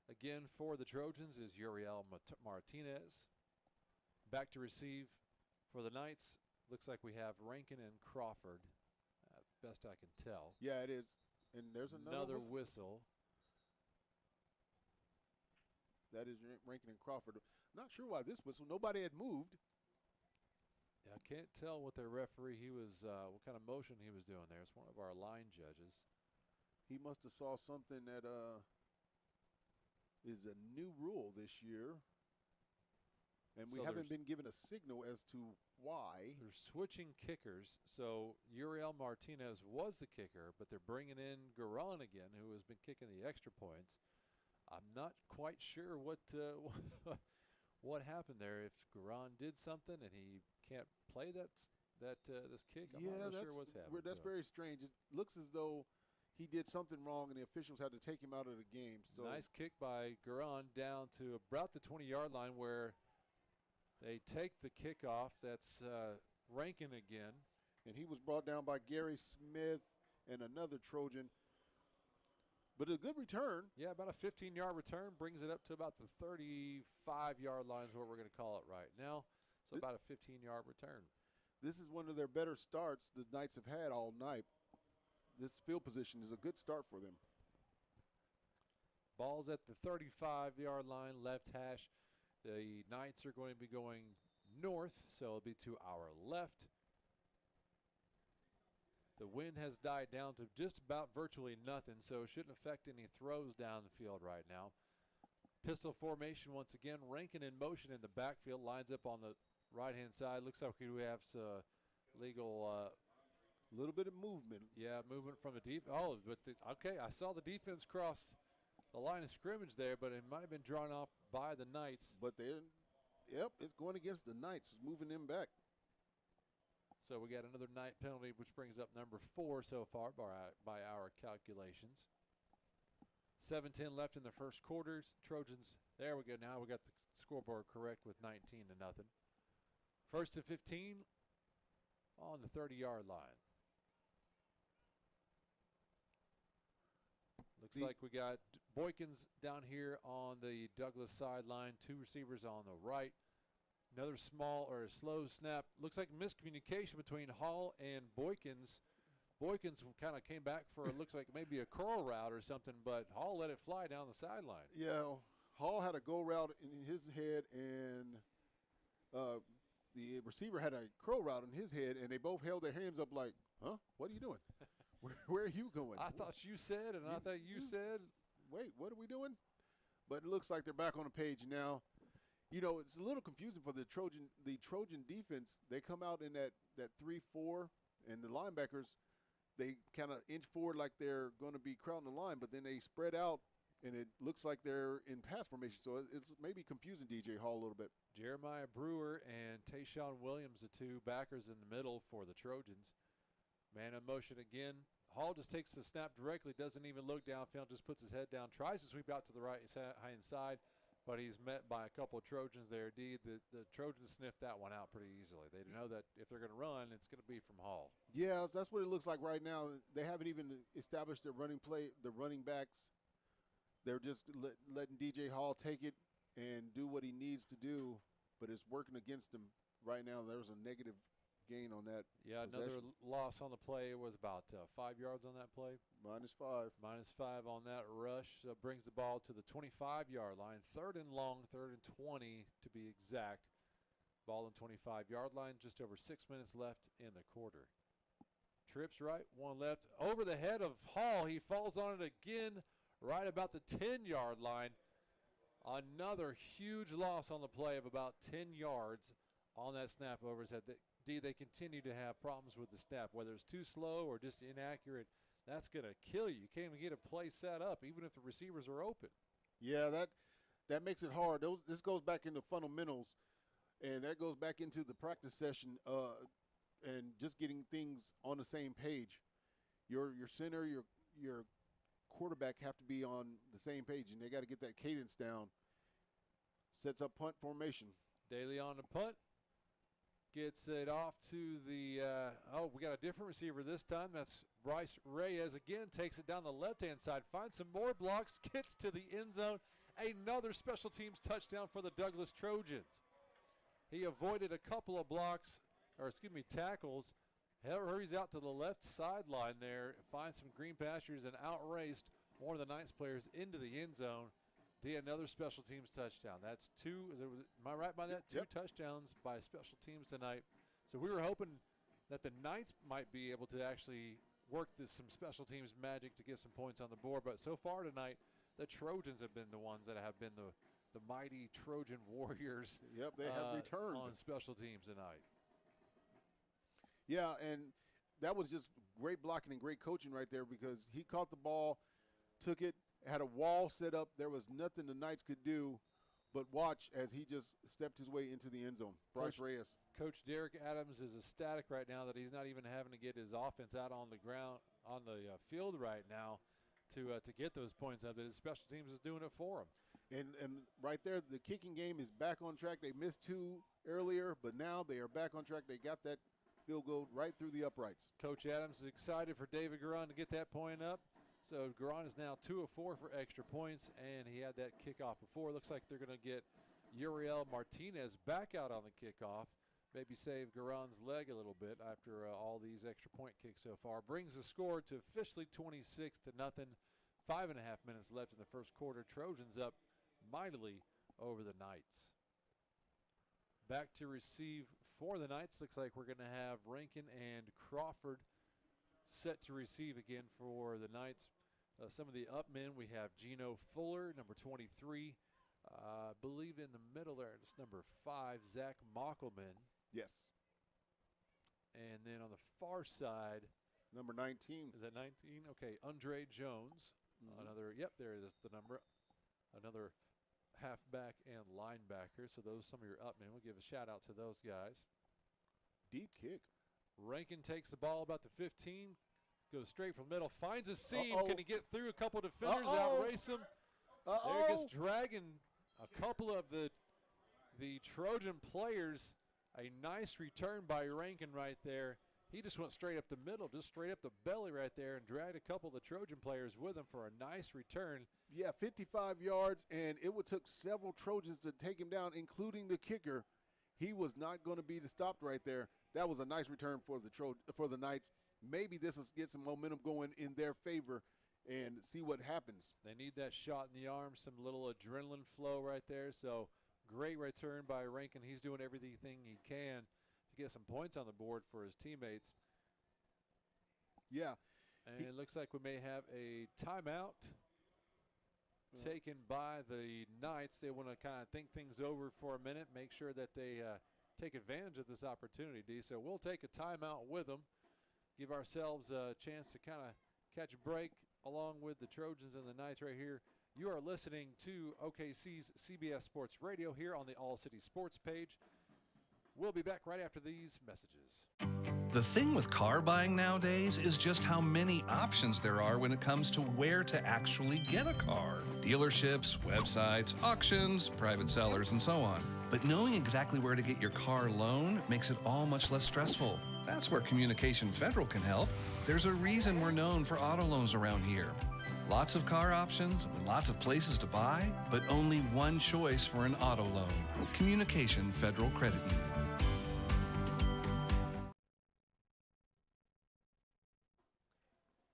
again for the Trojans is Uriel Martinez. Back to receive for the Knights. Looks like we have Rankin and Crawford, best I can tell. Yeah, it is. And there's another whistle. That is Rankin and Crawford. Not sure why this whistle. Nobody had moved. Yeah, I can't tell what their referee, what kind of motion he was doing there. It's one of our line judges. He must have saw something that is a new rule this year. And we haven't been given a signal as to why. They're switching kickers. So Uriel Martinez was the kicker, but they're bringing in Garan again, who has been kicking the extra points. I'm not quite sure what happened there. If Garan did something and he can't play this kick, I'm not sure what's happening. That's very strange. It looks as though he did something wrong and the officials had to take him out of the game. So nice kick by Garan down to about the 20-yard line, where they take the kickoff. That's Rankin again. And he was brought down by Gary Smith and another Trojan. But a good return. Yeah, about a 15-yard return, brings it up to about the 35-yard line is what we're going to call it right now. So about a 15-yard return. This is one of their better starts the Knights have had all night. This field position is a good start for them. Ball's at the 35-yard line, left hash. The Knights are going to be going north, so it'll be to our left. The wind has died down to just about virtually nothing, so it shouldn't affect any throws down the field right now. Pistol formation once again. Rankin in motion in the backfield, lines up on the right-hand side. Looks like we have legal A little bit of movement. Yeah, movement from the deep. Oh, but okay, I saw the defense cross the line of scrimmage there, but it might have been drawn off by the Knights. But it's going against the Knights, moving them back. So we got another Knight penalty, which brings up number 4 so far by our calculations. 7:10 left in the first quarters. Trojans, there we go. Now we got the scoreboard correct with 19-0. First and 15 on the 30-yard line. Looks like we got Boykins down here on the Douglas sideline. 2 receivers on the right. Another small or a slow snap. Looks like miscommunication between Hall and Boykins. Boykins kind of came back for it looks like maybe a curl route or something, but Hall let it fly down the sideline. Yeah, Hall had a go route in his head, and the receiver had a curl route in his head, and they both held their hands up like, huh, what are you doing? Where are you going? I thought you said, and I thought you said. Wait, what are we doing? But it looks like they're back on the page now. You know, it's a little confusing for the Trojan defense. They come out in that 3-4, and the linebackers, they kind of inch forward like they're going to be crowding the line, but then they spread out, and it looks like they're in pass formation. So it's maybe confusing DJ Hall a little bit. Jeremiah Brewer and Tayshawn Williams, the 2 backers in the middle for the Trojans. Man in motion again. Hall just takes the snap directly, doesn't even look downfield, just puts his head down, tries to sweep out to the right-hand side, but he's met by a couple of Trojans there. The Trojans sniffed that one out pretty easily. They know that if they're going to run, it's going to be from Hall. Yeah, that's what it looks like right now. They haven't even established their running play, the running backs. They're just letting DJ Hall take it and do what he needs to do, but it's working against him right now. There's a negative gain on that. Yeah, possession. another loss on the play. It was about 5 yards on that play. -5. -5 on that rush. So brings the ball to the 25-yard line. 3rd and long, 3rd and 20 to be exact. Ball on 25-yard line. Just over 6 minutes left in the quarter. Trips right, 1 left. Over the head of Hall. He falls on it again right about the 10-yard line. Another huge loss on the play of about 10 yards on that snap over his head. They continue to have problems with the snap, whether it's too slow or just inaccurate. That's going to kill you. You can't even get a play set up, even if the receivers are open. Yeah, that makes it hard. This goes back into fundamentals, and that goes back into the practice session and just getting things on the same page. Your center, your quarterback have to be on the same page, and they got to get that cadence down. Sets up punt formation. Daly on the punt. Gets it off to the, we got a different receiver this time. That's Bryce Reyes again. Takes it down the left-hand side. Finds some more blocks. Gets to the end zone. Another special teams touchdown for the Douglas Trojans. He avoided a couple of tackles. Hurries out to the left sideline there. Finds some green pastures and outraced one of the Knights players into the end zone. Another special teams touchdown. That's 2. Am I right by that? 2 touchdowns by special teams tonight. So we were hoping that the Knights might be able to actually work some special teams magic to get some points on the board. But so far tonight, the Trojans have been the ones that have been the mighty Trojan Warriors. Yep, they have returned on special teams tonight. Yeah, and that was just great blocking and great coaching right there, because he caught the ball, took it, had a wall set up. There was nothing the Knights could do but watch as he just stepped his way into the end zone. Bryce Reyes. Coach Derek Adams is ecstatic right now that he's not even having to get his offense out on the ground, on the field right now to get those points up. His special teams is doing it for him. And right there, the kicking game is back on track. They missed 2 earlier, but now they are back on track. They got that field goal right through the uprights. Coach Adams is excited for David Garon to get that point up. So Garon is now 2 of 4 for extra points, and he had that kickoff before. Looks like they're going to get Uriel Martinez back out on the kickoff. Maybe save Garon's leg a little bit after all these extra point kicks so far. Brings the score to officially 26-0. 5.5 minutes left in the first quarter. Trojans up mightily over the Knights. Back to receive for the Knights. Looks like we're going to have Rankin and Crawford set to receive again for the Knights. Some of the up men, we have Gino Fuller, number 23. I believe in the middle there, it's number 5, Zach Mockelman. Yes. And then on the far side, Number 19. Is that 19? Okay, Andre Jones. Another, yep, there it is, the number. Another halfback and linebacker. So those some of your up men. We'll give a shout out to those guys. Deep kick. Rankin takes the ball about the 15, goes straight from the middle, finds a seam. Can he get through a couple defenders, outrace him? There gets dragging a couple of the Trojan players. A nice return by Rankin right there. He just went straight up the middle, just straight up the belly right there, and dragged a couple of the Trojan players with him for a nice return. Yeah, 55 yards, and it took several Trojans to take him down, including the kicker. He was not going to be stopped right there. That was a nice return for the Knights. Maybe this will get some momentum going in their favor and see what happens. They need that shot in the arm, some little adrenaline flow right there. So great return by Rankin. He's doing everything he can to get some points on the board for his teammates. Yeah. And it looks like we may have a timeout taken by the Knights. They want to kind of think things over for a minute, make sure that they take advantage of this opportunity, D. So we'll take a timeout with them, give ourselves a chance to kind of catch a break along with the Trojans and the Knights right here. You are listening to OKC's CBS Sports Radio here on the All City Sports page. We'll be back right after these messages. The thing with car buying nowadays is just how many options there are when it comes to where to actually get a car. Dealerships, websites, auctions, private sellers, and so on. But knowing exactly where to get your car loan makes it all much less stressful. That's where Communication Federal can help. There's a reason we're known for auto loans around here. Lots of car options, lots of places to buy, but only one choice for an auto loan. Communication Federal Credit Union.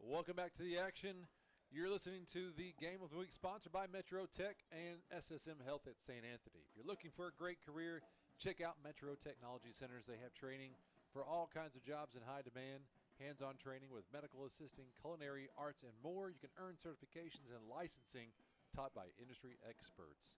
Welcome back to the action. You're listening to the Game of the Week, sponsored by Metro Tech and SSM Health at St. Anthony. If you're looking for a great career, check out Metro Technology Centers. They have training for all kinds of jobs in high demand, hands-on training with medical assisting, culinary arts, and more. You can earn certifications and licensing taught by industry experts.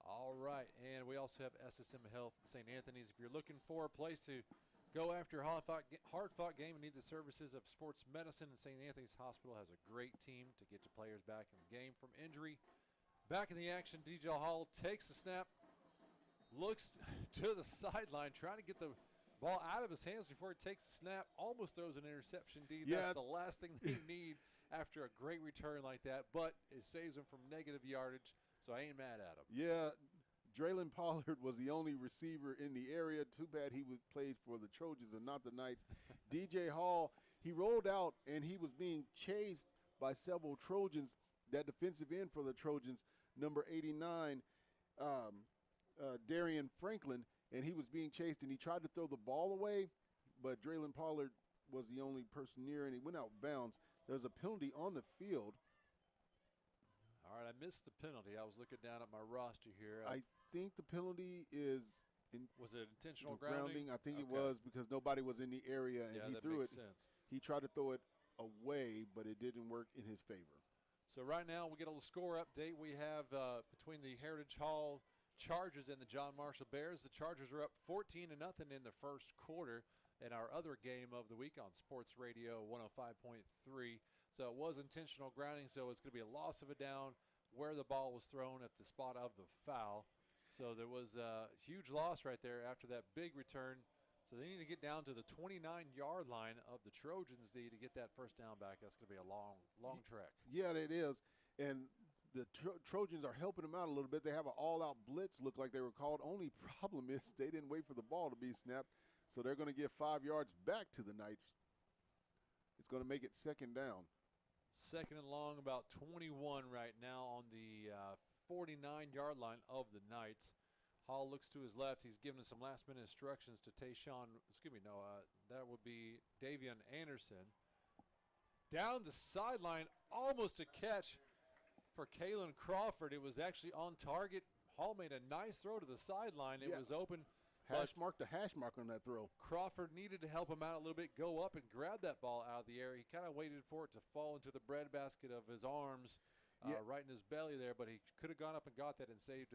All right, and we also have SSM Health St. Anthony's. If you're looking for a place to go after a hard-fought game and need the services of sports medicine, St. Anthony's Hospital has a great team to get your players back in the game from injury. Back in the action, DJ Hall takes the snap, looks to the sideline, trying to get the ball out of his hands before he takes the snap, almost throws an interception, D. Yeah. That's the last thing they need after a great return like that, but it saves them from negative yardage, so I ain't mad at him. Yeah. Draylon Pollard was the only receiver in the area. Too bad he played for the Trojans and not the Knights. DJ Hall, he rolled out, and he was being chased by several Trojans. That defensive end for the Trojans, number 89, Darian Franklin, and he was being chased, and he tried to throw the ball away, but Draylon Pollard was the only person near, and he went out of bounds. There's a penalty on the field. All right, I missed the penalty. I was looking down at my roster here. I think the penalty is was it intentional grounding? I think it was, because nobody was in the area, and he that threw makes it. sense. He tried to throw it away, but it didn't work in his favor. So right now we get a little score update. We have between the Heritage Hall Chargers and the John Marshall Bears. The Chargers are up 14-0 in the first quarter in our other game of the week on Sports Radio 105.3. So it was intentional grounding, so it's going to be a loss of a down where the ball was thrown at the spot of the foul. So there was a huge loss right there after that big return. So they need to get down to the 29-yard line of the Trojans, D, to get that first down back. That's going to be a long trek. Yeah, it is. And the Trojans are helping them out a little bit. They have an all-out blitz, look like they were called. Only problem is they didn't wait for the ball to be snapped, so they're going to give 5 yards back to the Knights. It's going to make it second down. Second and long, about 21 right now on the 49-yard line of the Knights. Hall looks to his left. He's giving some last-minute instructions to that would be Davion Anderson. Down the sideline, almost a catch for Kalen Crawford. It was actually on target. Hall made a nice throw to the sideline. It was open. The hash mark on that throw. Crawford needed to help him out a little bit, go up and grab that ball out of the air. He kind of waited for it to fall into the breadbasket of his arms, right in his belly there, but he could have gone up and got that and saved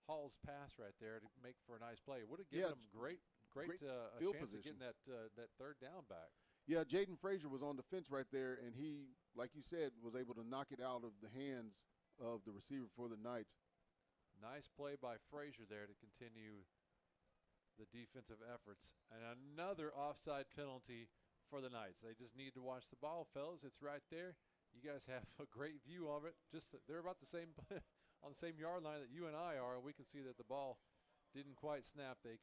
Hall's pass right there to make for a nice play. Would have given him great field chance position. of getting that third down back. Yeah, Jaden Frazier was on the fence right there, and he, like you said, was able to knock it out of the hands of the receiver for the Knights. Nice play by Frazier there to continue the defensive efforts. And another offside penalty for the Knights. They just need to watch the ball, fellas. It's right there. You guys have a great view of it. Just they're about the same on the same yard line that you and I are. We can see that the ball didn't quite snap. They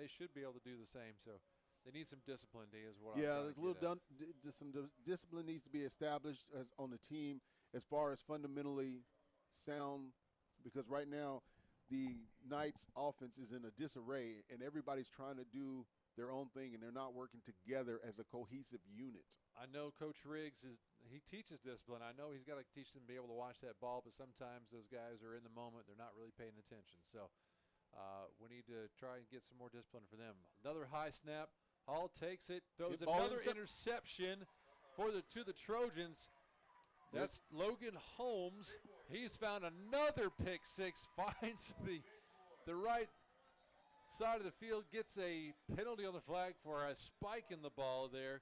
should be able to do the same. So they need some discipline, D, is what I'm trying there's to get at. just some discipline needs to be established on the team as far as fundamentally sound, because right now the Knights offense is in a disarray and everybody's trying to do their own thing and they're not working together as a cohesive unit. I know Coach Riggs he teaches discipline. I know he's got to teach them to be able to watch that ball, but sometimes those guys are in the moment. They're not really paying attention. So we need to try and get some more discipline for them. Another high snap. Hall takes it, throws another interception to the Trojans. That's Logan Holmes. He's found another pick six, finds the right side of the field, gets a penalty on the flag for a spike in the ball there.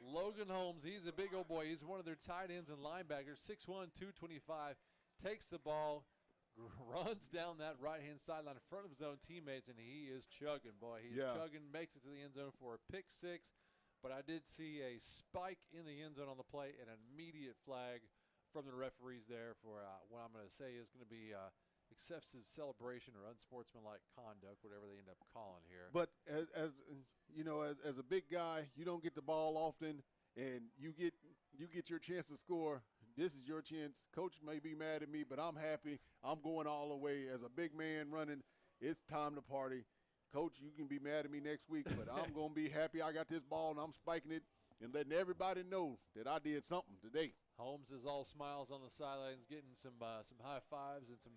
Logan Holmes, he's a big old boy. He's one of their tight ends and linebackers, 6'1", 225, takes the ball, runs down that right-hand sideline in front of his own teammates, and he is chugging, boy. He's chugging, makes it to the end zone for a pick six. But I did see a spike in the end zone on the play and an immediate flag from the referees there for what I'm going to say is going to be excessive celebration or unsportsmanlike conduct, whatever they end up calling here. But as you know, as a big guy, you don't get the ball often, and you get your chance to score. This is your chance. Coach may be mad at me, but I'm happy. I'm going all the way. As a big man running, it's time to party. Coach, you can be mad at me next week, but I'm going to be happy I got this ball and I'm spiking it and letting everybody know that I did something today. Holmes is all smiles on the sidelines, getting some high fives and some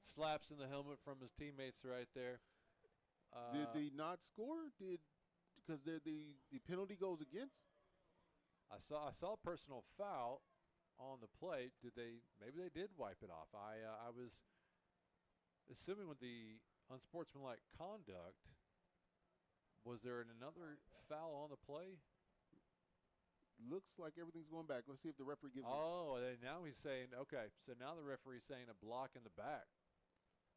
slaps in the helmet from his teammates right there. Did they not score? Because the penalty goes against? I saw a personal foul on the plate. Maybe they did wipe it off. I was assuming with the unsportsmanlike conduct, was there another foul on the play? Looks like everything's going back. Let's see if the referee gives Now he's saying, okay, so now the referee's saying a block in the back.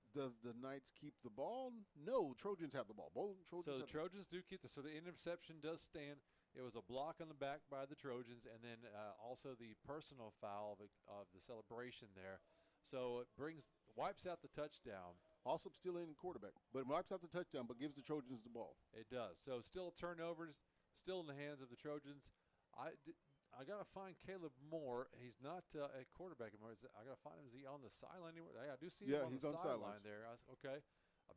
Does the Knights keep the ball? No, Trojans have the ball. The Trojans do keep so the interception does stand. It was a block on the back by the Trojans, and then also the personal foul of the celebration there. So it wipes out the touchdown. Also still in quarterback, but wipes out the touchdown, but gives the Trojans the ball. It does. So still turnovers, still in the hands of the Trojans. I got to find Caleb Moore. He's not a quarterback anymore. I got to find him. Is he on the sideline anymore? I do see him on the sideline there. Okay.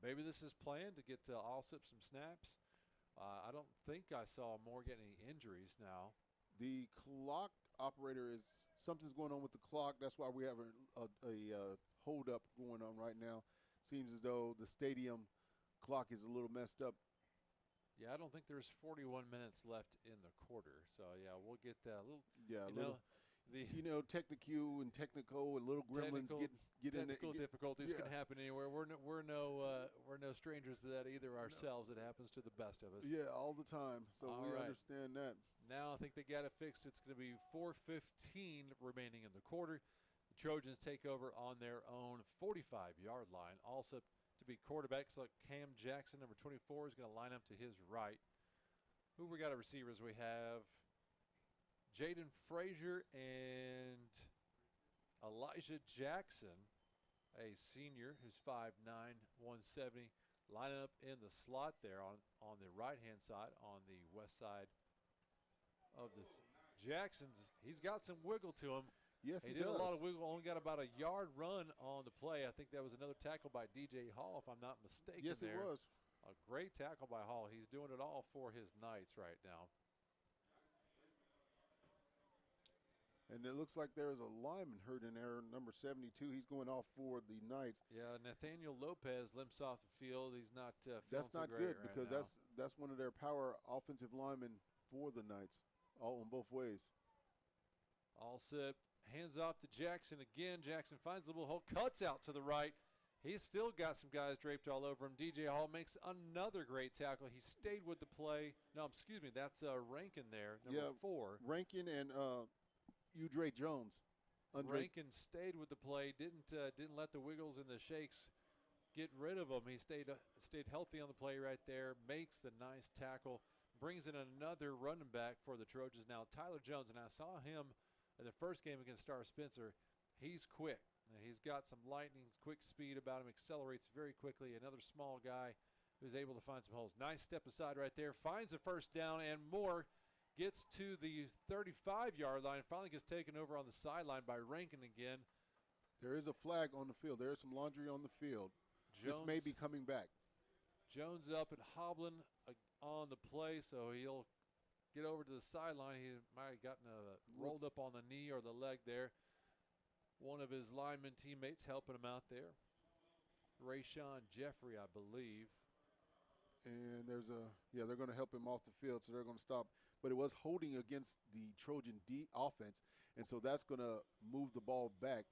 Maybe this is planned to get Allsup some snaps. I don't think I saw Moore get any injuries now. The clock operator something's going on with the clock. That's why we have a hold up going on right now. Seems as though the stadium clock is a little messed up. Yeah, I don't think there's 41 minutes left in the quarter. So, yeah, we'll get a little – Technique and technical and little gremlins get in there. Technical difficulties can happen anywhere. We're no strangers to that either ourselves. It happens to the best of us. Yeah, all the time. So we understand that. Now I think they got it fixed. It's going to be 4:15 remaining in the quarter. The Trojans take over on their own 45-yard line. Also to be quarterback, so Cam Jackson, number 24, is going to line up to his right. Who we got at receivers? We have Jaden Frazier and Elijah Jackson, a senior who's 5'9", 170, lining up in the slot there on the right-hand side, on the west side of this. He's got some wiggle to him. Yes, he did does. A lot of wiggle, only got about a yard run on the play. I think that was another tackle by DJ Hall, if I'm not mistaken. Yes, it was. A great tackle by Hall. He's doing it all for his Knights right now. And it looks like there's a lineman hurt in there, number 72. He's going off for the Knights. Yeah, Nathaniel Lopez limps off the field. He's not That's not so good right because now. that's one of their power offensive linemen for the Knights, all in both ways. All set. Hands off to Jackson again. Jackson finds the little hole, cuts out to the right. He's still got some guys draped all over him. DJ Hall makes another great tackle. He stayed with the play. No, excuse me, that's Rankin there, number 4. Rankin and Udre Jones. Rankin stayed with the play, didn't let the wiggles and the shakes get rid of him. He stayed healthy on the play right there, makes the nice tackle, brings in another running back for the Trojans now, Tyler Jones. And I saw him in the first game against Star Spencer. He's quick. And he's got some lightning quick speed about him, accelerates very quickly. Another small guy who's able to find some holes. Nice step aside right there, finds the first down and more. Gets to the 35-yard line, finally gets taken over on the sideline by Rankin again. There is a flag on the field. There is some laundry on the field. This may be coming back. Jones up and hobbling on the play, so he'll get over to the sideline. He might have gotten rolled up on the knee or the leg there. One of his lineman teammates helping him out there. Rayshawn Jeffrey, I believe. And they're going to help him off the field, so they're going to stop. But it was holding against the Trojan D offense, and so that's going to move the ball back,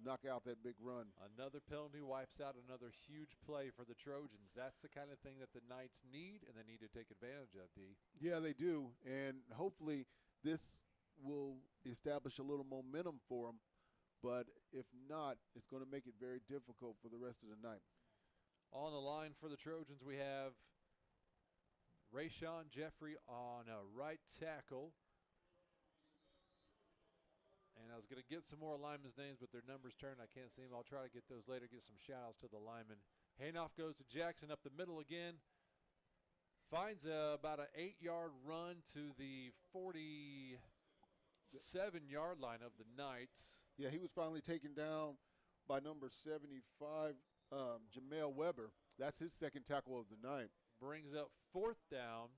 knock out that big run. Another penalty wipes out another huge play for the Trojans. That's the kind of thing that the Knights need, and they need to take advantage of, D. Yeah, they do, and hopefully this will establish a little momentum for them. But if not, it's going to make it very difficult for the rest of the night. On the line for the Trojans, we have Rayshawn Jeffrey on a right tackle. And I was going to get some more linemen's names, but their numbers turned. I can't see them. I'll try to get those later, get some shout-outs to the linemen. Handoff goes to Jackson up the middle again. Finds about an 8-yard run to the 47-yard line of the Knights. Yeah, he was finally taken down by number 75, Jamel Weber. That's his second tackle of the night. Brings up 4th down.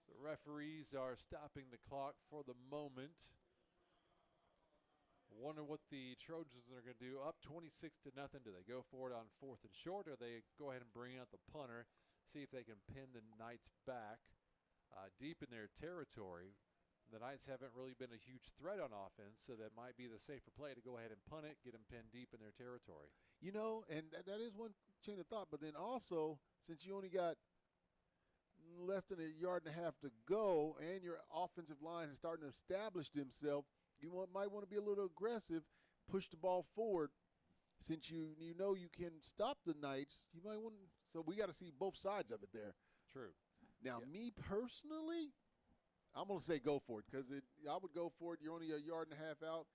The referees are stopping the clock for the moment. Wonder what the Trojans are going to do. Up 26-0. Do they go for it on 4th and short, or they go ahead and bring out the punter, see if they can pin the Knights back deep in their territory? The Knights haven't really been a huge threat on offense, so that might be the safer play to go ahead and punt it, get them pinned deep in their territory. You know, and that is one chain of thought. But then also, since you only got less than a yard and a half to go and your offensive line is starting to establish themselves, you might want to be a little aggressive, push the ball forward. Since you know you can stop the Knights, you might want to. So we got to see both sides of it there. True. Now, me personally, I'm going to say go for it because I would go for it. You're only a yard and a half out,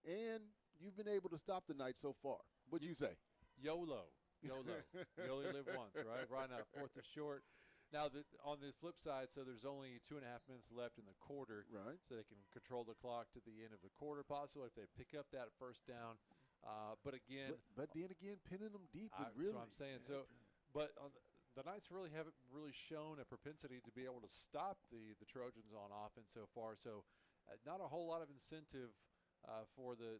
and you've been able to stop the Knights so far. What'd you say? YOLO. YOLO. You only live once, right? Right now, 4th and short. Now, on the flip side, so there's only 2.5 minutes left in the quarter. Right. So they can control the clock to the end of the quarter, possibly, if they pick up that first down. But again. But then again, pinning them deep. That's what I'm saying. So, but the Knights really haven't really shown a propensity to be able to stop the Trojans on offense so far. So not a whole lot of incentive for the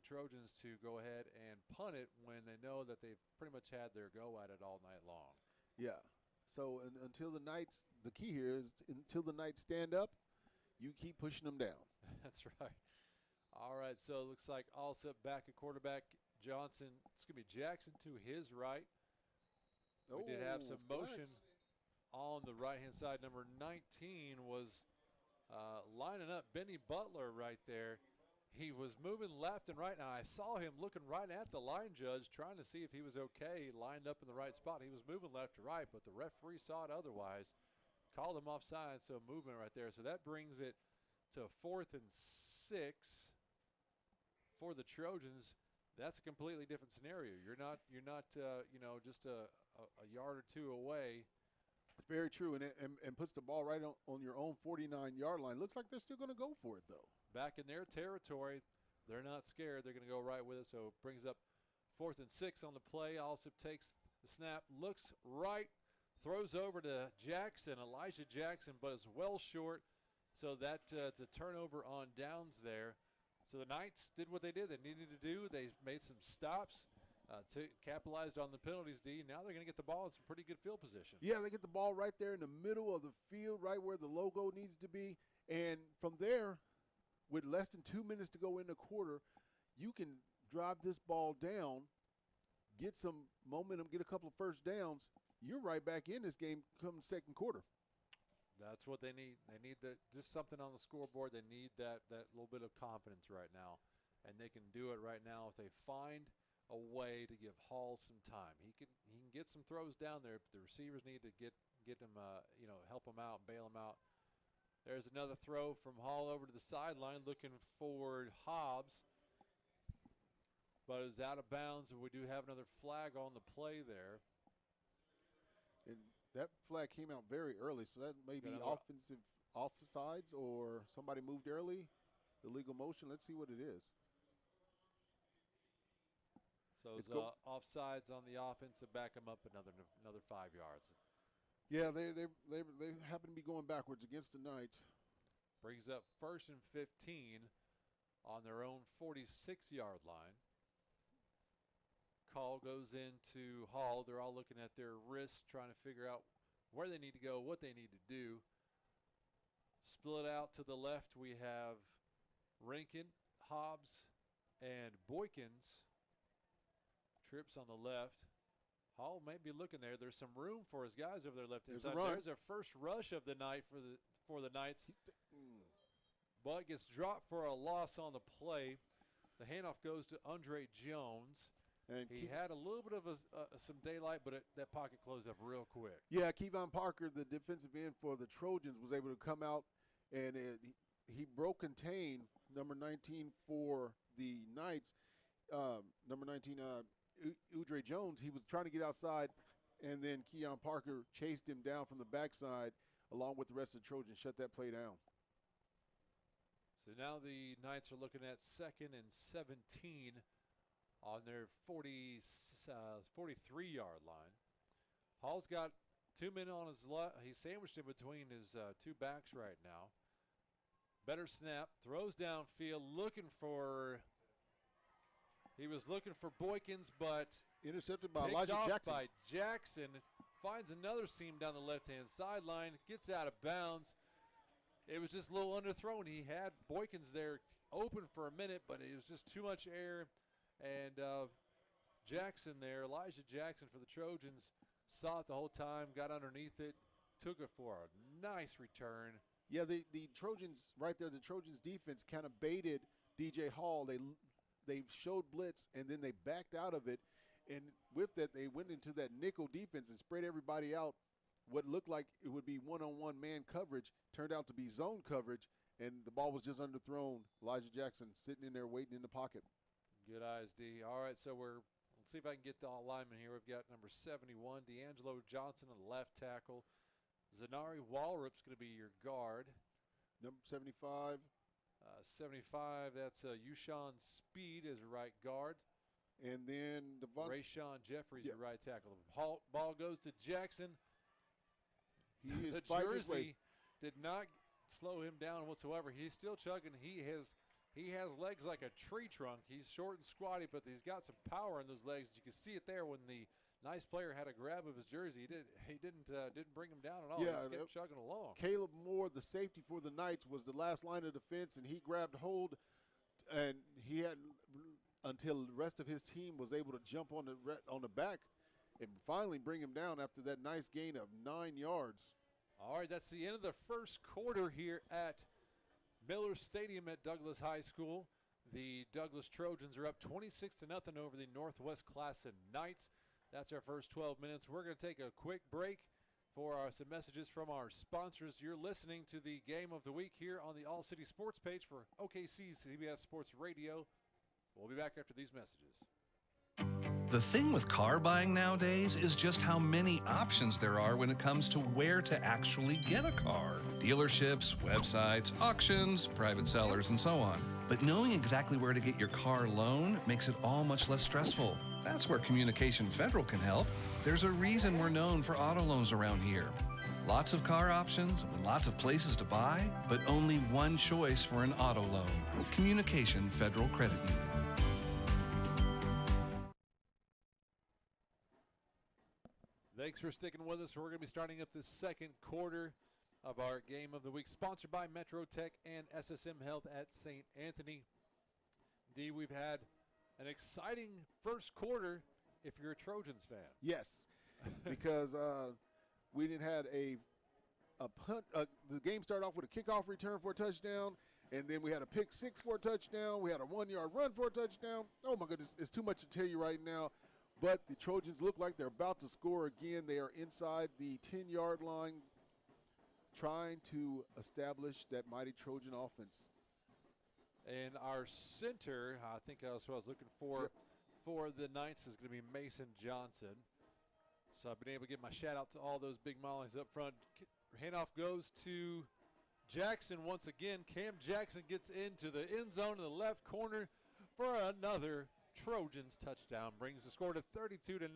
Trojans to go ahead and punt it when they know that they've pretty much had their go at it all night long. Yeah. So until the Knights, the key here is until the Knights stand up, you keep pushing them down. That's right. All right, so it looks like all set back at quarterback. Jackson to his right. We did have some motion on the right-hand side. Number 19 was lining up Benny Butler right there. He was moving left and right. Now, I saw him looking right at the line judge, trying to see if he was okay, lined up in the right spot. He was moving left to right, but the referee saw it otherwise, called him offside, so movement right there. So that brings it to 4th and 6 for the Trojans. That's a completely different scenario. You're not just a yard or two away. Very true, and puts the ball right on your own 49-yard line. Looks like they're still going to go for it, though. Back in their territory, they're not scared. They're going to go right with it, so it brings up 4th and 6 on the play. Alsip takes the snap, looks right, throws over to Jackson, Elijah Jackson, but is well short, so it's a turnover on downs there. So the Knights did what they did. They needed to do. They made some stops. Capitalized on the penalties, D. Now they're going to get the ball in some pretty good field position. Yeah, they get the ball right there in the middle of the field, right where the logo needs to be. And from there, with less than 2 minutes to go in the quarter, you can drive this ball down get some momentum, get a couple of first downs, you're right back in this game come second quarter. That's what they need. They need just something on the scoreboard. They need that little bit of confidence right now, and they can do it right now if they find a way to give Hall some time. He can get some throws down there, but the receivers need to get him, help him out, bail him out. There's another throw from Hall over to the sideline, looking for Hobbs, but it's out of bounds, and we do have another flag on the play there. And that flag came out very early, so that may be offensive offsides or somebody moved early. Illegal motion. Let's see what it is. So it's offsides on the offense to back them up another 5 yards. Yeah, they happen to be going backwards against the Knights. Brings up 1st and 15 on their own 46-yard line. Call goes into Hall. They're all looking at their wrists, trying to figure out where they need to go, what they need to do. Split out to the left, we have Rankin, Hobbs, and Boykins. Trips on the left. Hall may be looking there. There's some room for his guys over there left inside. There's a first rush of the night for the Knights. But gets dropped for a loss on the play. The handoff goes to Andre Jones. And he had a little bit of some daylight, but that pocket closed up real quick. Yeah, Kevon Parker, the defensive end for the Trojans, was able to come out, and he broke contain, number 19 for the Knights, number 19, Andre Jones. He was trying to get outside, and then Kevon Parker chased him down from the backside along with the rest of the Trojans, shut that play down. So now the Knights are looking at 2nd and 17 on their 43-yard line. Hall's got 2 men on his left. He's sandwiched in between his 2 backs right now. Better snap, throws downfield, he was looking for Boykins, but intercepted by Elijah Jackson. By Jackson, finds another seam down the left-hand sideline, gets out of bounds. It was just a little underthrown. He had Boykins there open for a minute, but it was just too much air. And Jackson there, Elijah Jackson for the Trojans, saw it the whole time, got underneath it, took it for a nice return. Yeah, the Trojans right there, the Trojans defense kind of baited DJ Hall. They showed blitz, and then they backed out of it. And with that, they went into that nickel defense and spread everybody out. What looked like it would be one-on-one man coverage turned out to be zone coverage, and the ball was just underthrown. Elijah Jackson sitting in there waiting in the pocket. Good eyes, D. All right, so let's see if I can get the lineman here. We've got number 71, D'Angelo Johnson, on the left tackle. Zanari Walrup's going to be your guard. Number 75. 75, that's Yushan Speed as a right guard. And then Rayshawn Jeffries, your right tackle. Ball goes to Jackson. The jersey did not slow him down whatsoever. He's still chugging. He has legs like a tree trunk. He's short and squatty, but he's got some power in those legs. You can see it there when the nice player had a grab of his jersey. He didn't bring him down at all. Yeah, he just kept chugging along. Caleb Moore, the safety for the Knights, was the last line of defense, and he grabbed hold, and he had until the rest of his team was able to jump on the back and finally bring him down after that nice gain of 9 yards. All right, that's the end of the first quarter here at Miller Stadium at Douglas High School. The Douglas Trojans are up 26-0 over the Northwest Classen Knights. That's our first 12 minutes. We're going to take a quick break for some messages from our sponsors. You're listening to the Game of the Week here on the All City Sports page for OKC CBS Sports Radio. We'll be back after these messages. The thing with car buying nowadays is just how many options there are when it comes to where to actually get a car. Dealerships, websites, auctions, private sellers, and so on. But knowing exactly where to get your car loan makes it all much less stressful. That's where Communication Federal can help. There's a reason we're known for auto loans around here. Lots of car options, lots of places to buy, but only one choice for an auto loan. Communication Federal Credit Union. Thanks for sticking with us. We're going to be starting up this second quarter of our Game of the Week, sponsored by Metro Tech and SSM Health at St. Anthony. D, we've had an exciting first quarter if you're a Trojans fan. Yes, because we didn't had a punt. The game started off with a kickoff return for a touchdown, and then we had a pick six for a touchdown. We had a 1-yard run for a touchdown. Oh, my goodness. It's too much to tell you right now. But the Trojans look like they're about to score again. They are inside the 10-yard line trying to establish that mighty Trojan offense. And our center, I think that's what I was looking for, for the Knights is going to be Mason Johnson. So I've been able to give my shout out to all those big mollies up front. Handoff goes to Jackson once again. Cam Jackson gets into the end zone in the left corner for another Trojans touchdown. Brings the score to 32-0.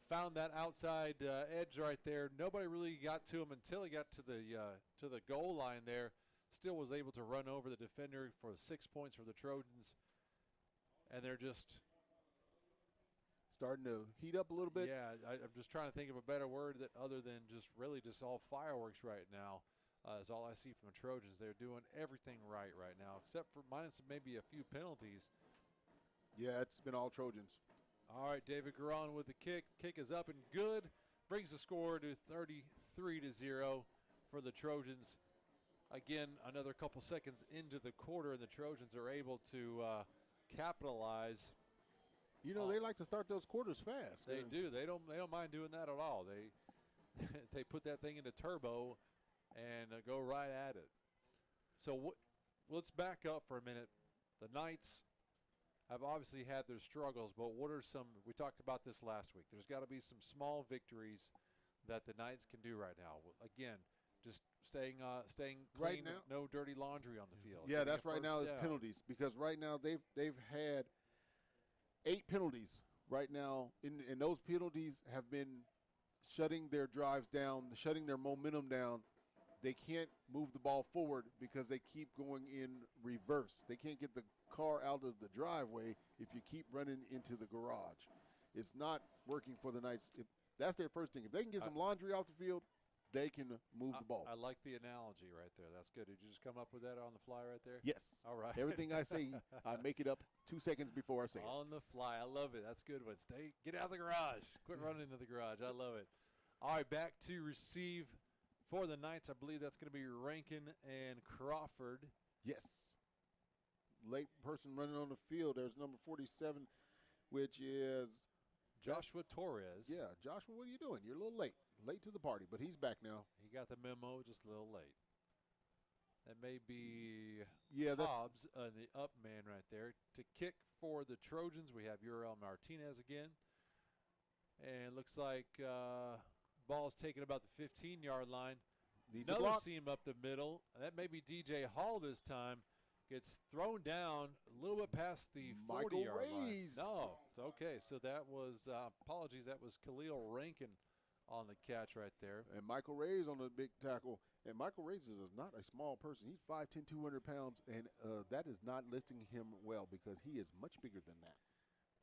Found that outside edge right there. Nobody really got to him until he got to the goal line there. Still was able to run over the defender for 6 points for the Trojans. And they're just starting to heat up a little bit. Yeah, I'm just trying to think of a better word that other than just really just all fireworks right now. Is all I see from the Trojans. They're doing everything right now, except for minus maybe a few penalties. Yeah, it's been all Trojans. All right, David Garan with the kick. Kick is up and good. Brings the score to 33-0 for the Trojans. Again, another couple seconds into the quarter, and the Trojans are able to capitalize. You know, they like to start those quarters fast. They do. They don't mind doing that at all. They put that thing into turbo and go right at it. So let's back up for a minute. The Knights have obviously had their struggles, but what are some – we talked about this last week. There's got to be some small victories that the Knights can do right now. Again, just staying clean, right now, no dirty laundry on the field. Yeah, that's right now is penalties, because right now they've had 8 penalties right now, and those penalties have been shutting their drives down, shutting their momentum down. They can't move the ball forward because they keep going in reverse. They can't get the car out of the driveway if you keep running into the garage. It's not working for the Knights. That's their first thing. If they can get some laundry off the field, they can move the ball. I like the analogy right there. That's good. Did you just come up with that on the fly right there? Yes. All right. Everything I say, I make it up 2 seconds before I say it. On the fly. I love it. That's a good one. Get out of the garage. Quit running into the garage. I love it. All right, back to receive for the Knights. I believe that's going to be Rankin and Crawford. Yes. Late person running on the field. There's number 47, which is Joshua Torres. Yeah, Joshua, what are you doing? You're a little late. Late to the party, but he's back now. He got the memo, just a little late. That may be Hobbs, the up man right there. To kick for the Trojans, we have Uriel Martinez again. And looks like ball's taken about the 15-yard line. Needs another a block. seam up the middle. That may be DJ Hall this time. Gets thrown down a little bit past the 40-yard line. No, it's okay. So that was, apologies, that was Khalil Rankin on the catch right there. And Michael Reyes on the big tackle. And Michael Reyes is not a small person. He's 5'10", 200 pounds, and that is not listing him well because he is much bigger than that.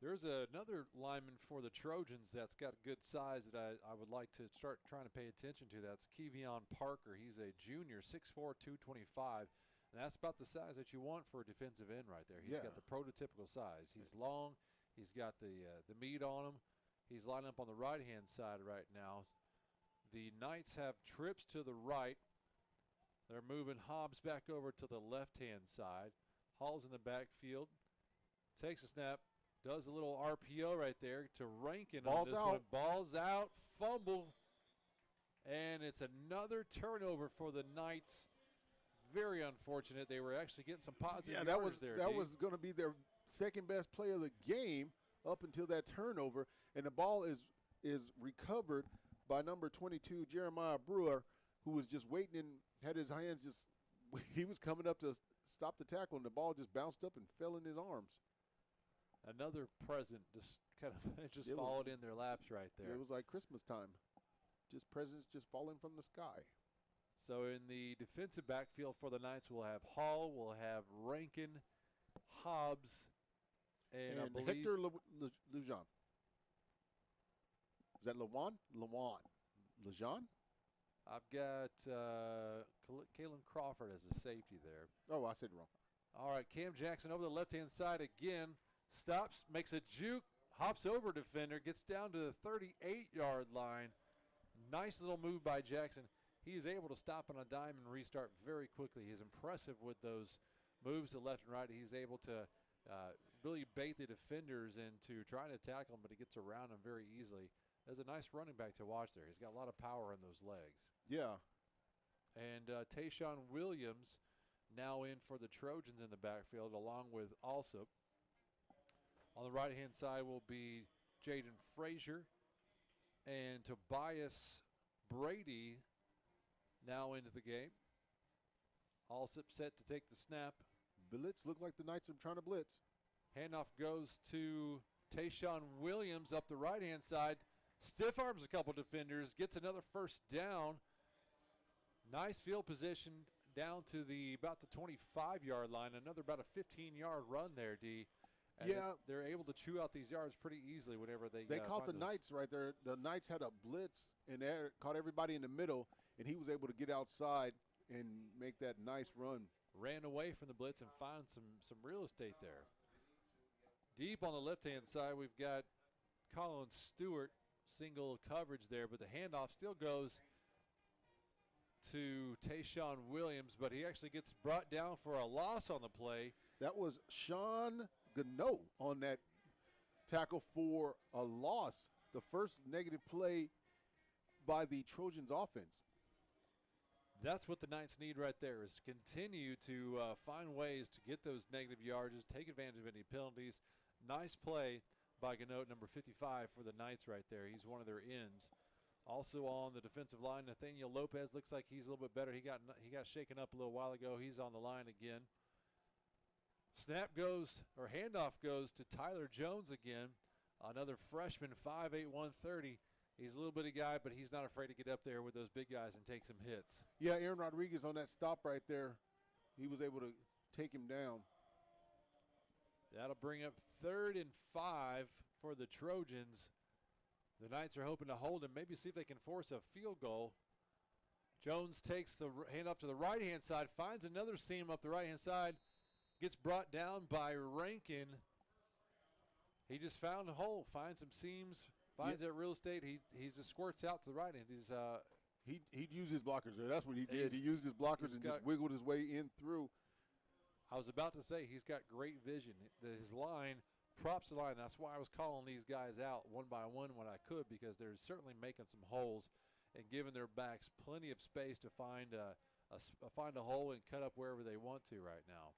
There's another lineman for the Trojans that's got good size that I would like to start trying to pay attention to. That's Kevion Parker. He's a junior, 6'4", 225. And that's about the size that you want for a defensive end right there. He's got the prototypical size. He's long. He's got the meat on him. He's lined up on the right-hand side right now. The Knights have trips to the right. They're moving Hobbs back over to the left-hand side. Hall's in the backfield. Takes a snap. Does a little RPO right there to Rankin on this one. Ball's out. Fumble. And it's another turnover for the Knights. Very unfortunate. They were actually getting some positive yards there. That was going to be their second best play of the game up until that turnover. And the ball is recovered by number 22, Jeremiah Brewer, who was just waiting and had his hands just – he was coming up to stop the tackle, and the ball just bounced up and fell in his arms. Another present just kind of just followed in their laps right there. It was like Christmas time. Just presents just falling from the sky. So in the defensive backfield for the Knights, we'll have Hall, we'll have Rankin, Hobbs, and I believe Hector Lujan. Is that Lewan? Lejean? I've got Kalen Crawford as a safety there. Oh, I said wrong. All right, Cam Jackson over the left-hand side again. Stops, makes a juke. hops over defender, gets down to the 38-yard line. Nice little move by Jackson. He is able to stop on a dime and restart very quickly. He's impressive with those moves to left and right. He's able to really bait the defenders into trying to tackle him, but he gets around them very easily. There's a nice running back to watch there. He's got a lot of power in those legs. Yeah. And Tayshawn Williams now in for the Trojans in the backfield, along with Alsop. On the right-hand side will be Jaden Frazier and Tobias Brady now into the game. Alsop set to take the snap. Blitz, look like the Knights are trying to blitz. Handoff goes to Tayshawn Williams up the right-hand side. Stiff arms a couple defenders, gets another first down. Nice field position down to about the 25-yard line. Another about a 15-yard run there, D. And yeah. They're able to chew out these yards pretty easily whenever they caught the Knights right there. The Knights had a blitz and caught everybody in the middle, and he was able to get outside and make that nice run. Ran away from the blitz and found some real estate there. Deep on the left-hand side, we've got Colin Stewart, single coverage there, but the handoff still goes to Tayshawn Williams, but he actually gets brought down for a loss on the play. That was Sean Gano on that tackle for a loss. The first negative play by the Trojans offense. That's what the Knights need right there, is to continue to find ways to get those negative yards, take advantage of any penalties. Nice play by Gano, number 55 for the Knights right there. He's one of their ends. Also on the defensive line, Nathaniel Lopez looks like he's a little bit better. He got shaken up a little while ago. He's on the line again. Snap goes, or handoff goes to Tyler Jones again, another freshman, 5'8", 130. He's a little bitty guy, but he's not afraid to get up there with those big guys and take some hits. Yeah, Aaron Rodriguez on that stop right there, he was able to take him down. That'll bring up 3rd and 5 for the Trojans. The Knights are hoping to hold him, maybe see if they can force a field goal. Jones takes the handoff to the right-hand side, finds another seam up the right-hand side, gets brought down by Rankin. He just found a hole, finds some seams, finds that real estate. He just squirts out to the right end. He'd use his blockers there. That's what he did. He used his blockers and just wiggled his way in through. I was about to say he's got great vision. His line props the line. That's why I was calling these guys out one by one when I could, because they're certainly making some holes and giving their backs plenty of space to find a hole and cut up wherever they want to right now.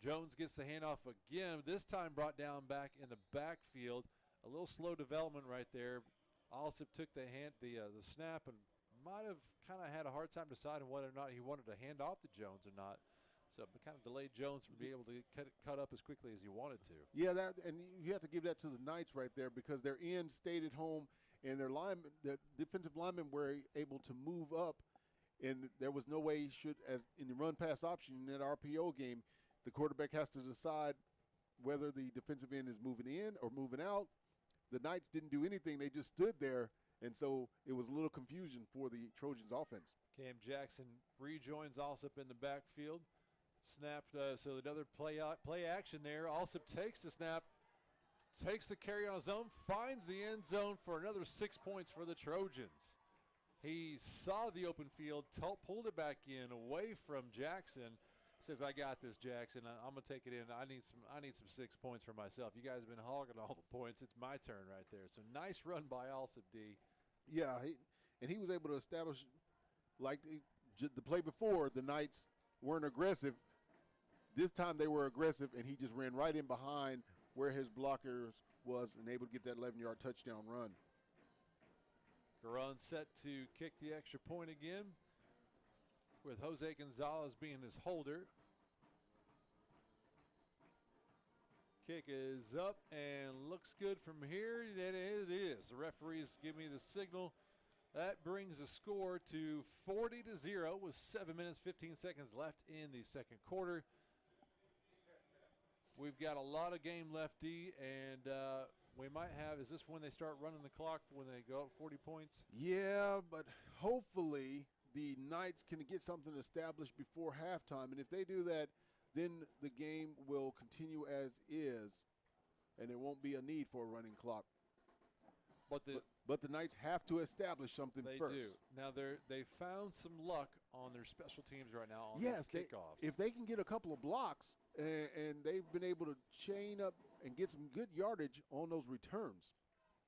Jones gets the handoff again, this time brought down back in the backfield. A little slow development right there. Alsop took the snap and might have kind of had a hard time deciding whether or not he wanted to hand off to Jones or not. So it kind of delayed Jones from being able to cut up as quickly as he wanted to. Yeah, and you have to give that to the Knights right there, because their end stayed at home and their defensive linemen were able to move up, and there was no way he should, as in the run-pass option in that RPO game, the quarterback has to decide whether the defensive end is moving in or moving out. The Knights didn't do anything. They just stood there, and so it was a little confusion for the Trojans offense. Cam Jackson rejoins Alsop in the backfield. Snapped, so another play action there. Alsop takes the snap, takes the carry on his own, finds the end zone for another 6 points for the Trojans. He saw the open field, pulled it back in away from Jackson. Says, "I got this, Jackson. I'm gonna take it in. I need some 6 points for myself. You guys have been hogging all the points. It's my turn right there." So nice run by Alsop, D. Yeah, he was able to establish, like the play before, the Knights weren't aggressive. This time they were aggressive, and he just ran right in behind where his blockers was and able to get that 11-yard touchdown run. Garan set to kick the extra point again, with Jose Gonzalez being his holder. Kick is up and looks good from here. That it is. The referees give me the signal. That brings the score to 40-0 with 7 minutes, 15 seconds left in the second quarter. We've got a lot of game left, D, and we might have, is this when they start running the clock, when they go up 40 points? Yeah, but hopefully the Knights can get something established before halftime, and if they do that, then the game will continue as is. and there won't be a need for a running clock. But the Knights have to establish something they first. do. Now they found some luck on their special teams right now on Yes, these kickoffs. if they can get a couple of blocks and they've been able to chain up and get some good yardage on those returns.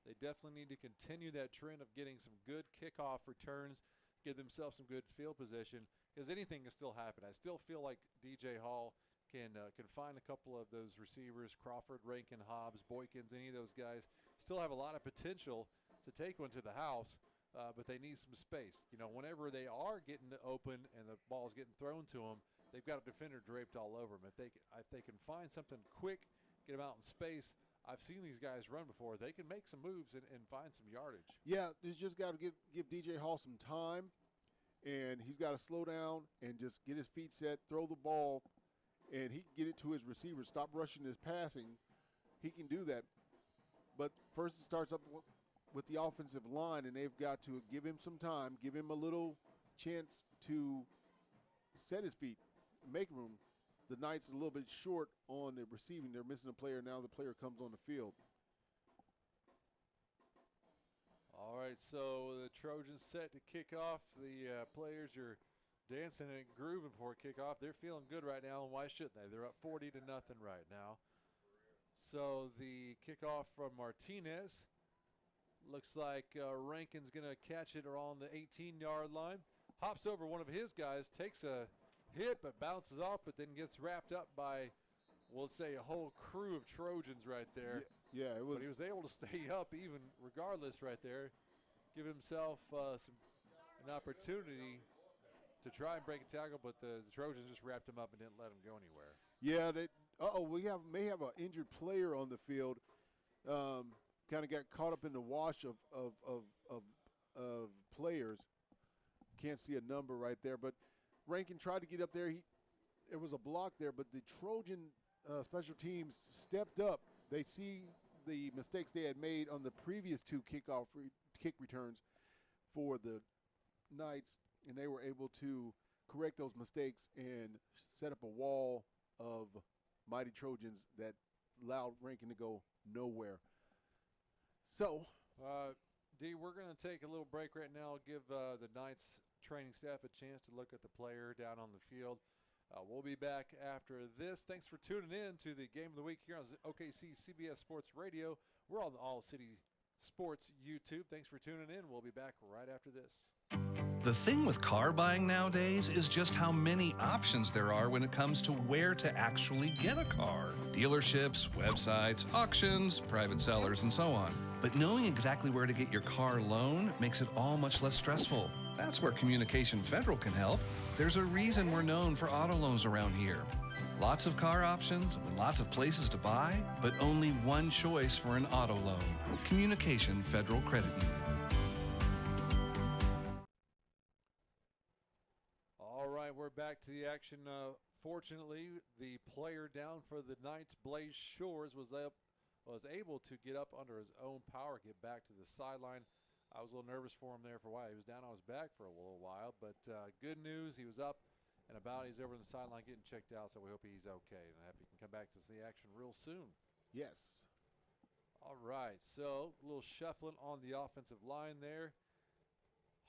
They definitely need to continue that trend of getting some good kickoff returns, give themselves some good field position, because anything can still happen. I still feel like DJ Hall can find a couple of those receivers, Crawford, Rankin, Hobbs, Boykins, any of those guys, still have a lot of potential to take one to the house, but they need some space. You know, whenever they are getting open and the ball's getting thrown to them, they've got a defender draped all over them. If they can find something quick, get them out in space, I've seen these guys run before. They can make some moves and find some yardage. Yeah, he's just got to give DJ Hall some time, and he's got to slow down and just get his feet set, throw the ball, and he can get it to his receivers. Stop rushing his passing. He can do that. But first it starts up with the offensive line, and they've got to give him some time, give him a little chance to set his feet, make room. The Knights are a little bit short on the receiving. They're missing a player. Now the player comes on the field. All right, so the Trojans set to kick off. The players are dancing and grooving before kickoff. They're feeling good right now, and why shouldn't they? They're up 40-0 right now. So the kickoff from Martinez. Looks like Rankin's going to catch it around the 18-yard line. Hops over one of his guys, takes a hit, but bounces off, but then gets wrapped up by, we'll say, a whole crew of Trojans right there. Yeah, it was. But he was able to stay up even regardless right there. Give himself an opportunity to try and break a tackle, but the Trojans just wrapped him up and didn't let him go anywhere. Yeah, we may have an injured player on the field. Kind of got caught up in the wash of players. Can't see a number right there, but Rankin tried to get up there. There was a block there, but the Trojan special teams stepped up. They see the mistakes they had made on the previous two kick returns for the Knights, and they were able to correct those mistakes and set up a wall of mighty Trojans that allowed Rankin to go nowhere. So, D, we're going to take a little break right now, give the Knights training staff a chance to look at the player down on the field. We'll be back after this. Thanks for tuning in to the Game of the Week here on OKC CBS Sports Radio. We're on the All City Sports YouTube. Thanks for tuning in. We'll be back right after this. The thing with car buying nowadays is just how many options there are when it comes to where to actually get a car. Dealerships, websites, auctions, private sellers, and so on. But knowing exactly where to get your car loan makes it all much less stressful. That's where Communication Federal can help. There's a reason we're known for auto loans around here. Lots of car options, lots of places to buy, but only one choice for an auto loan. Communication Federal Credit Union. All right, we're back to the action. Fortunately, the player down for the Knights, Blaze Shores, was able to get up under his own power, get back to the sideline. I was a little nervous for him there for a while. He was down on his back for a little while, but good news, he was up and about. He's over on the sideline getting checked out, so we hope he's okay, and I hope he can come back to the action real soon. yes. All right, so a little shuffling on the offensive line there.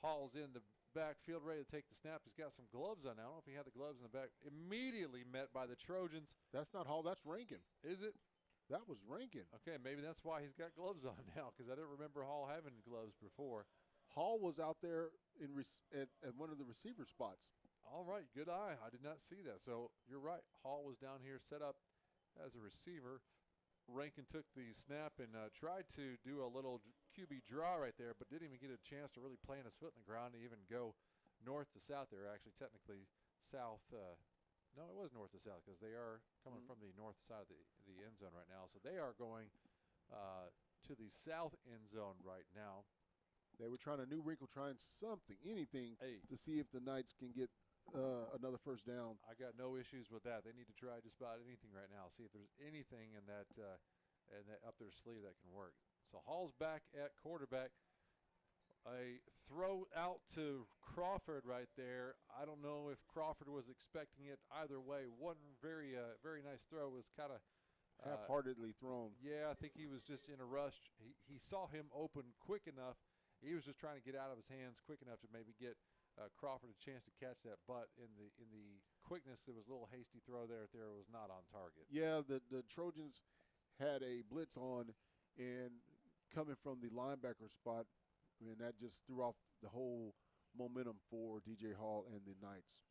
Hall's in the backfield, ready to take the snap. He's got some gloves on. I don't know if he had the gloves in the back. Immediately met by the Trojans. That's not Hall. That's Rankin. Is it? That was Rankin. Okay, maybe that's why he's got gloves on now, because I didn't remember Hall having gloves before. Hall was out there at one of the receiver spots. All right, good eye. I did not see that. So you're right. Hall was down here set up as a receiver. Rankin took the snap and tried to do a little QB draw right there, but didn't even get a chance to really plant his foot in the ground to even go north to south there. Actually, technically south. No, it was north to south because they are coming from the north side of the end zone right now. So they are going to the south end zone right now. They were trying a new wrinkle, trying something, anything, Hey. to see if the Knights can get another first down. I got no issues with that. They need to try just about anything right now. See if there's anything in that up their sleeve that can work. So Hall's back at quarterback. A throw out to Crawford right there. I don't know if Crawford was expecting it either way. One very nice throw was kind of half-heartedly thrown. Yeah, I think he was just in a rush. He saw him open quick enough. He was just trying to get out of his hands quick enough to maybe get Crawford a chance to catch that. But in the quickness, there was a little hasty throw there. It was not on target. Yeah, the Trojans had a blitz on, and coming from the linebacker spot, and that just threw off the whole momentum for DJ Hall and the Knights.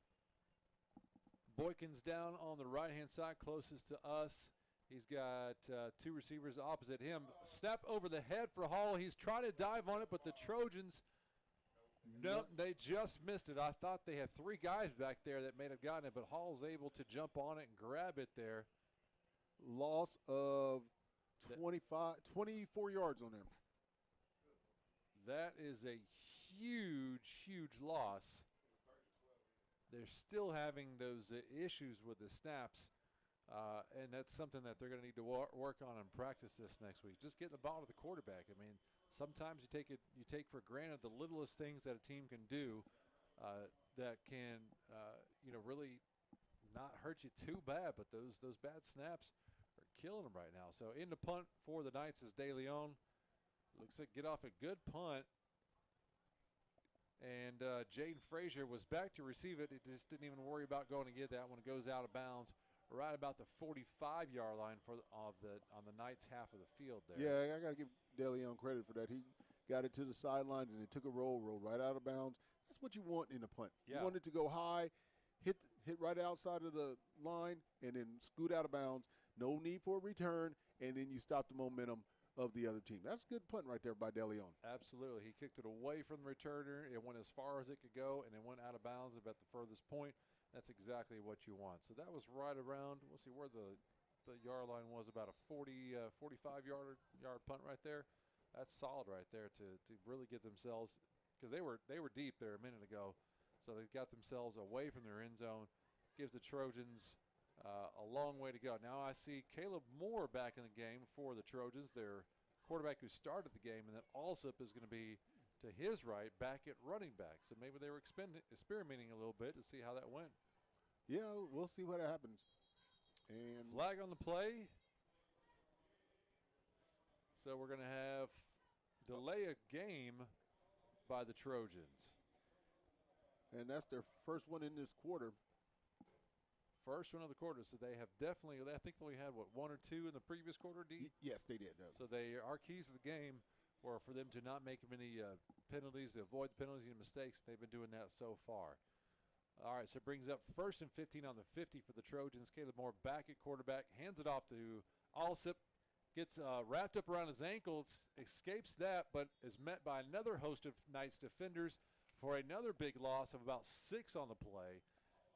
Boykins down on the right-hand side, closest to us. He's got two receivers opposite him. Snap over the head for Hall. He's trying to dive on it, but the Trojans, nope, they just missed it. I thought they had three guys back there that may have gotten it, but Hall's able to jump on it and grab it there. Loss of 24 yards on him. That is a huge, huge loss. They're still having those issues with the snaps, and that's something that they're going to need to work on and practice this next week. Just getting the ball to the quarterback. I mean, sometimes you take for granted the littlest things that a team can do that can really not hurt you too bad. But those bad snaps are killing them right now. So in the punt for the Knights is De Leon. Looks like get off a good punt. And Jaden Frazier was back to receive it. He just didn't even worry about going to get that one. It goes out of bounds right about the 45-yard line on the Knights' half of the field there. Yeah, I got to give De Leon credit for that. He got it to the sidelines, and it took a rolled right out of bounds. That's what you want in a punt. Yeah. You want it to go high, hit right outside of the line, and then scoot out of bounds. No need for a return, and then you stop the momentum of the other team. That's a good punt right there by De Leon. Absolutely. He kicked it away from the returner. It went as far as it could go, and it went out of bounds about the furthest point. That's exactly what you want. So that was right around, we'll see where the yard line was, about a 45-yard punt right there. That's solid right there to really get themselves, because they were deep there a minute ago. So they got themselves away from their end zone. Gives the Trojans a long way to go. Now I see Caleb Moore back in the game for the Trojans, their quarterback who started the game, and then Alsop is going to be to his right back at running back. So maybe they were experimenting a little bit to see how that went. Yeah, we'll see what happens. And flag on the play. So we're going to have delay a game by the Trojans. And that's their first one in this quarter. First one of the quarter, so they have definitely, I think they only had, one or two in the previous quarter, D? Yes, they did. So our keys to the game were for them to not make many penalties, to avoid the penalties and mistakes. They've been doing that so far. All right, so it brings up 1st and 15 on the 50 for the Trojans. Caleb Moore back at quarterback, hands it off to Alsop, gets wrapped up around his ankles, escapes that, but is met by another host of Knights defenders for another big loss of about 6 on the play.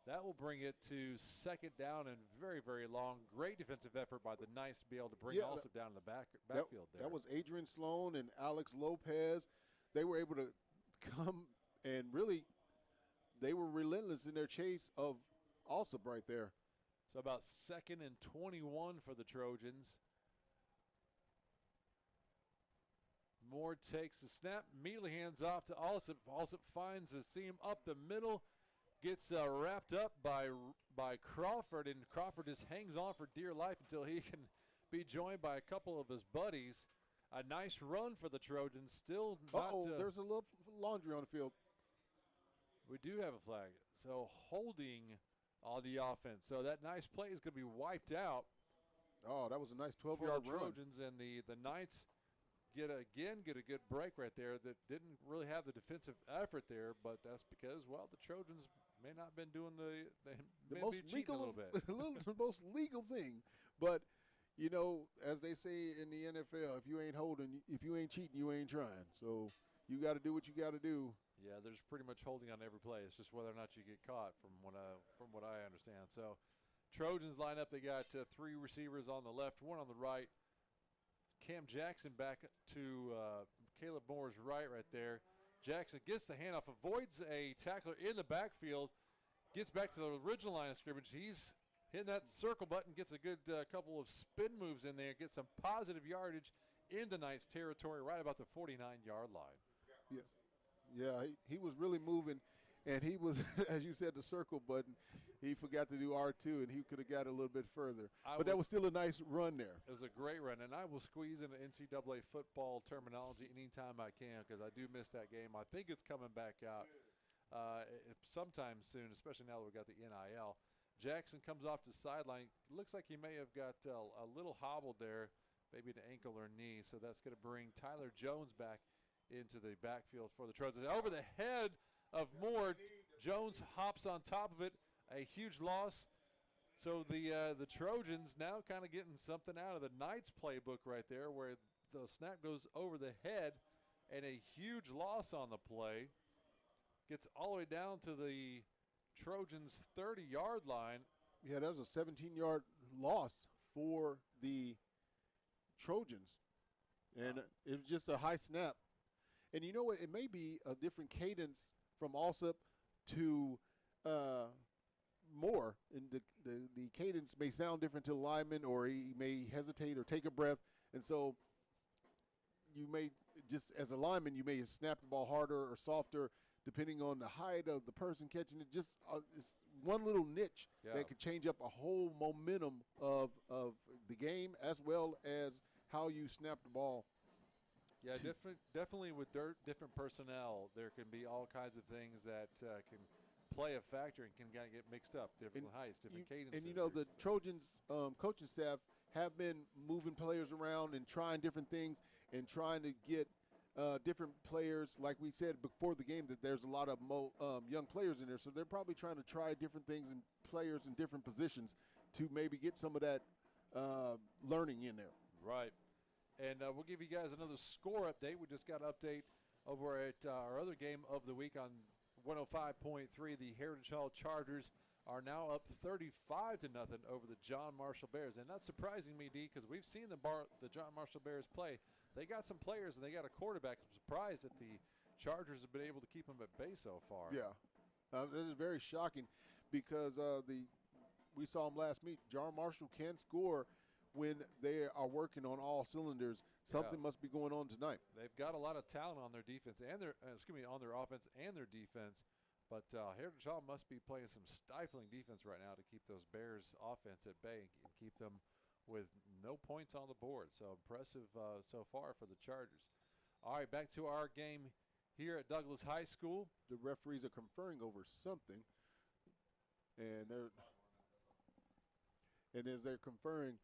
That will bring it to 2nd down and very, very long. Great defensive effort by the Knights to be able to bring Alsop down in the backfield there. That was Adrian Sloan and Alex Lopez. They were able to come and really, they were relentless in their chase of Alsop right there. So about 2nd and 21 for the Trojans. Moore takes the snap, immediately hands off to Alsop. Alsop finds a seam up the middle. Gets wrapped up by Crawford, and Crawford just hangs on for dear life until he can be joined by a couple of his buddies. A nice run for the Trojans. Still not. There's a little laundry on the field. We do have a flag. So holding on the offense. So that nice play is going to be wiped out. Oh, that was a nice 12-yard run. Trojans, and the Knights get a good break right there that didn't really have the defensive effort there, but that's because, well, the Trojans may not have been doing the most legal, a little bit. the most legal thing. But, you know, as they say in the NFL, if you ain't holding, if you ain't cheating, you ain't trying. So you got to do what you got to do. Yeah, there's pretty much holding on every play. It's just whether or not you get caught from what I understand. So Trojans line up. They got 3 receivers on the left, 1 on the right. Cam Jackson back to Caleb Moore's right there. Jackson gets the handoff, avoids a tackler in the backfield, gets back to the original line of scrimmage. He's hitting that circle button, gets a good couple of spin moves in there, gets some positive yardage in the Knights' territory right about the 49-yard line. Yeah, he was really moving. And he was, as you said, the circle button. He forgot to do R2, and he could have got a little bit further. But that was still a nice run there. It was a great run, and I will squeeze in NCAA football terminology anytime I can because I do miss that game. I think it's coming back out sometime soon, especially now that we've got the NIL. Jackson comes off the sideline. Looks like he may have got a little hobbled there, maybe an ankle or knee, so that's going to bring Tyler Jones back into the backfield for the Trojans. Over the head of Moore, Jones hops on top of it. A huge loss. So the Trojans now kind of getting something out of the Knights playbook right there where the snap goes over the head and a huge loss on the play. Gets all the way down to the Trojans' 30-yard line. Yeah, that was a 17-yard loss for the Trojans. And it was just a high snap. And you know what? It may be a different cadence from Alsop to Moore, and the cadence may sound different to the lineman, or he may hesitate or take a breath, and so you may just, as a lineman, you may snap the ball harder or softer depending on the height of the person catching it. Just it's one little niche that could change up a whole momentum of the game as well as how you snap the ball. Yeah, definitely with different personnel, there can be all kinds of things that can play a factor and can kind of get mixed up, different heights, different cadences. And, you know, the Trojans coaching staff have been moving players around and trying different things and trying to get different players. Like we said before the game, that there's a lot of young players in there, so they're probably trying to try different things and players in different positions to maybe get some of that learning in there. Right. And we'll give you guys another score update. We just got an update over at our other game of the week on 105.3. The Heritage Hall Chargers are now up 35-0 over the John Marshall Bears. And that's surprising me, D, because we've seen the John Marshall Bears play. They got some players and they got a quarterback. I'm surprised that the Chargers have been able to keep them at bay so far. Yeah, this is very shocking because we saw them last week. John Marshall can score when they are working on all cylinders. Something must be going on tonight. They've got a lot of talent on their defense and on their offense and their defense. But Heritage Hall must be playing some stifling defense right now to keep those Bears offense at bay and keep them with no points on the board. So impressive so far for the Chargers. All right, back to our game here at Douglas High School. The referees are conferring over something, and as they're conferring,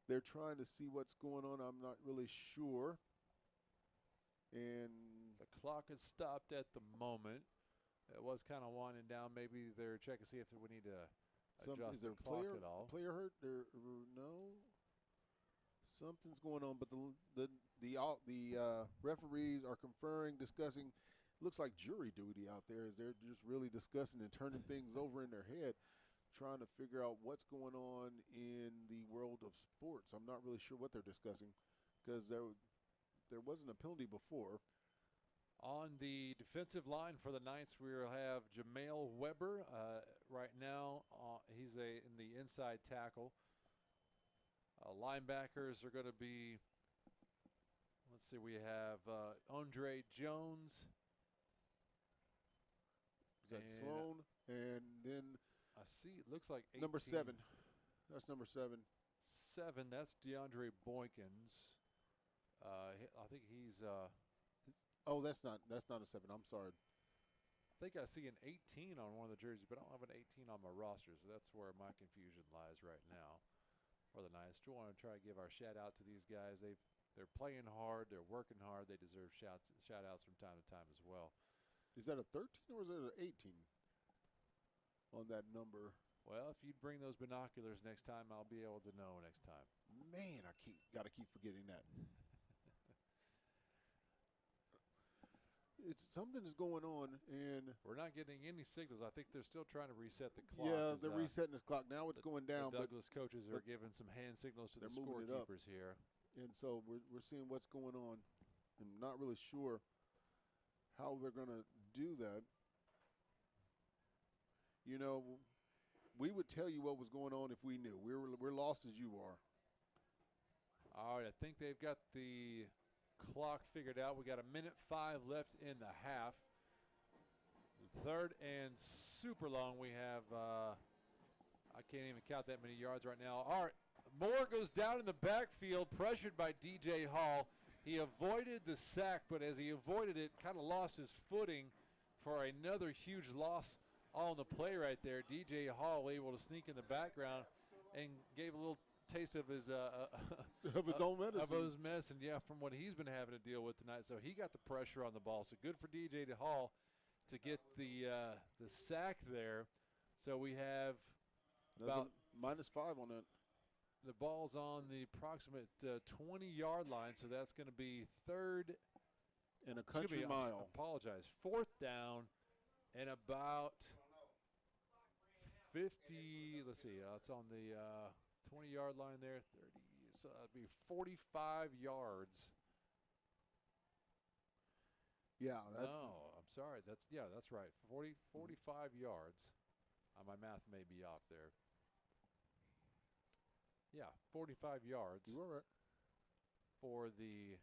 they're trying to see what's going on. I'm not really sure. And the clock is stopped at the moment. It was kind of winding down. Maybe they're checking to see if we need to adjust the clock at all. Player hurt? No. Something's going on, but the referees are conferring, discussing. Looks like jury duty out there as they're just really discussing and turning things over in their head, trying to figure out what's going on in the world of sports. I'm not really sure what they're discussing because there wasn't a penalty before. On the defensive line for the Knights, we'll have Jamel Weber. Right now, he's in the inside tackle. Linebackers are going to be, let's see, we have Andre Jones. Is that Sloan? And then I see, it looks like 18. Number 7. That's number 7. 7, that's DeAndre Boykins. I think he's oh, that's not a 7. I'm sorry. I think I see an 18 on one of the jerseys, but I don't have an 18 on my roster, so that's where my confusion lies right now for the Knights. Still want to try to give our shout-out to these guys. They're playing hard. They're working hard. They deserve shout-outs from time to time as well. Is that a 13 or is it an 18 on that number? Well, if you'd bring those binoculars next time, I'll be able to know next time. Man, I got to keep forgetting that. Something is going on, and we're not getting any signals. I think they're still trying to reset the clock. Yeah, they're resetting the clock. Now it's going down. The Douglas coaches are giving some hand signals to the scorekeepers here. And so we're seeing what's going on. I'm not really sure how they're going to do that. You know, we would tell you what was going on if we knew. We're lost as you are. All right, I think they've got the clock figured out. We got 1:05 left in the half. Third and super long. We have, I can't even count that many yards right now. All right, Moore goes down in the backfield, pressured by D.J. Hall. He avoided the sack, but as he avoided it, kind of lost his footing for another huge loss on the play right there. D.J. Hall able to sneak in the background and gave a little taste of his of his own medicine. Of his medicine, yeah, from what he's been having to deal with tonight. So he got the pressure on the ball. So good for D.J. Hall to get the sack there. So we have about -5 on that. The ball's on the approximate 20-yard line, so that's going to be third and a country mile. Apologize. Fourth down and about 50. Let's see. It's on the 20-yard line there. 30. So that'd be 45 yards. Yeah. No, I'm sorry. That's right. 45 yards. My math may be off there. Yeah, 45 yards. You were right. For the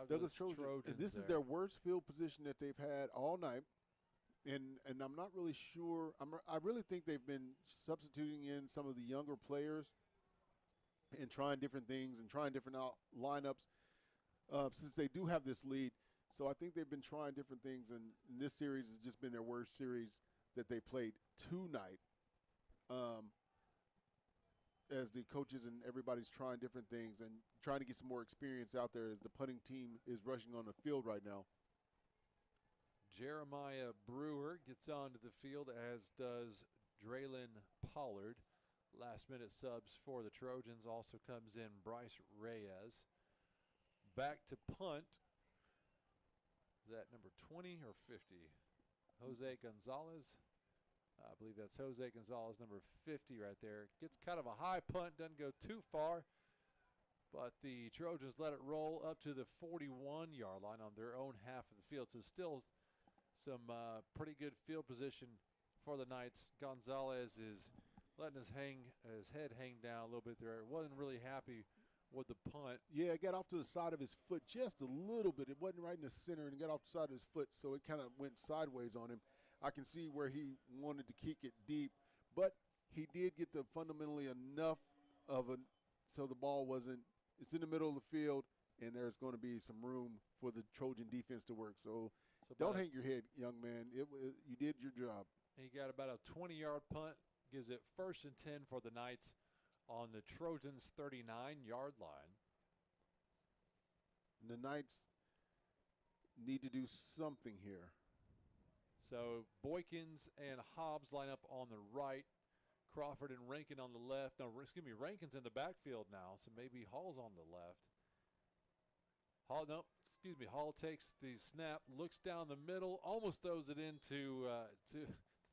Douglas Trojans. And this is their worst field position that they've had all night. And I'm not really sure. I really think they've been substituting in some of the younger players and trying different things and trying different lineups since they do have this lead. So I think they've been trying different things, and this series has just been their worst series that they played tonight. As the coaches and everybody's trying different things and trying to get some more experience out there as the punting team is rushing on the field right now. Jeremiah Brewer gets onto the field, as does Draylon Pollard. Last-minute subs for the Trojans. Also comes in Bryce Reyes. Back to punt. Is that number 20 or 50? Jose Gonzalez. I believe that's Jose Gonzalez, number 50 right there. Gets kind of a high punt, doesn't go too far. But the Trojans let it roll up to the 41-yard line on their own half of the field. So still some pretty good field position for the Knights. Gonzalez is letting his head hang down a little bit there. Wasn't really happy with the punt. Yeah, it got off to the side of his foot just a little bit. It wasn't right in the center, and it got off the side of his foot, so it kind of went sideways on him. I can see where he wanted to kick it deep, but he did get the fundamentally enough of a so the ball wasn't – it's in the middle of the field, and there's going to be some room for the Trojan defense to work. So don't hang your head, young man. You did your job. He got about a 20-yard punt, gives it 1st and 10 for the Knights on the Trojans' 39-yard line. And the Knights need to do something here. So Boykins and Hobbs line up on the right. Crawford and Rankin on the left. No, excuse me, Rankin's in the backfield now, so maybe Hall's on the left. Hall takes the snap, looks down the middle, almost throws it into to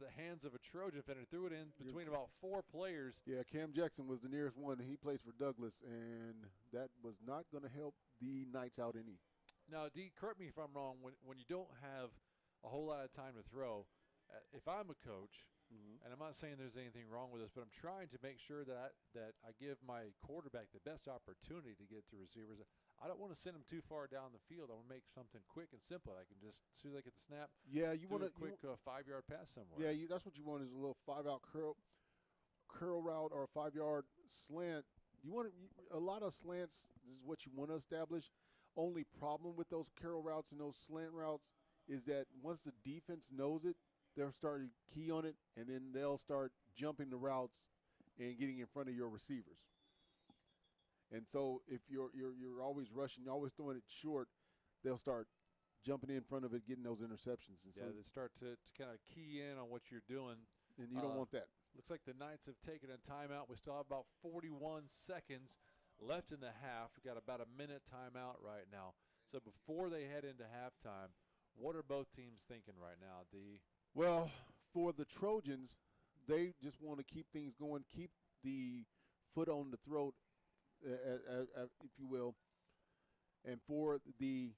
the hands of a Trojan defender. Threw it in between about 4 players. Yeah, Cam Jackson was the nearest one. He plays for Douglas, and that was not going to help the Knights out any. Now, D, correct me if I'm wrong. When you don't have a whole lot of time to throw, if I'm a coach, and I'm not saying there's anything wrong with this, but I'm trying to make sure that I give my quarterback the best opportunity to get to receivers. I don't want to send them too far down the field. I want to make something quick and simple. I can just, as soon as I get the snap, you want a quick 5-yard pass somewhere. Yeah, that's what you want is a little 5-out curl route or a 5-yard slant. You want a lot of slants. This is what you want to establish. Only problem with those curl routes and those slant routes is that once the defense knows it, they'll start to key on it, and then they'll start jumping the routes and getting in front of your receivers. And so if you're always rushing, you're always throwing it short, they'll start jumping in front of it, getting those interceptions. And so they start to kind of key in on what you're doing. And you don't want that. Looks like the Knights have taken a timeout. We still have about 41 seconds left in the half. We've got about a minute timeout right now. So before they head into halftime, what are both teams thinking right now, D? Well, for the Trojans, they just want to keep things going, keep the foot on the throat, if you will. And for the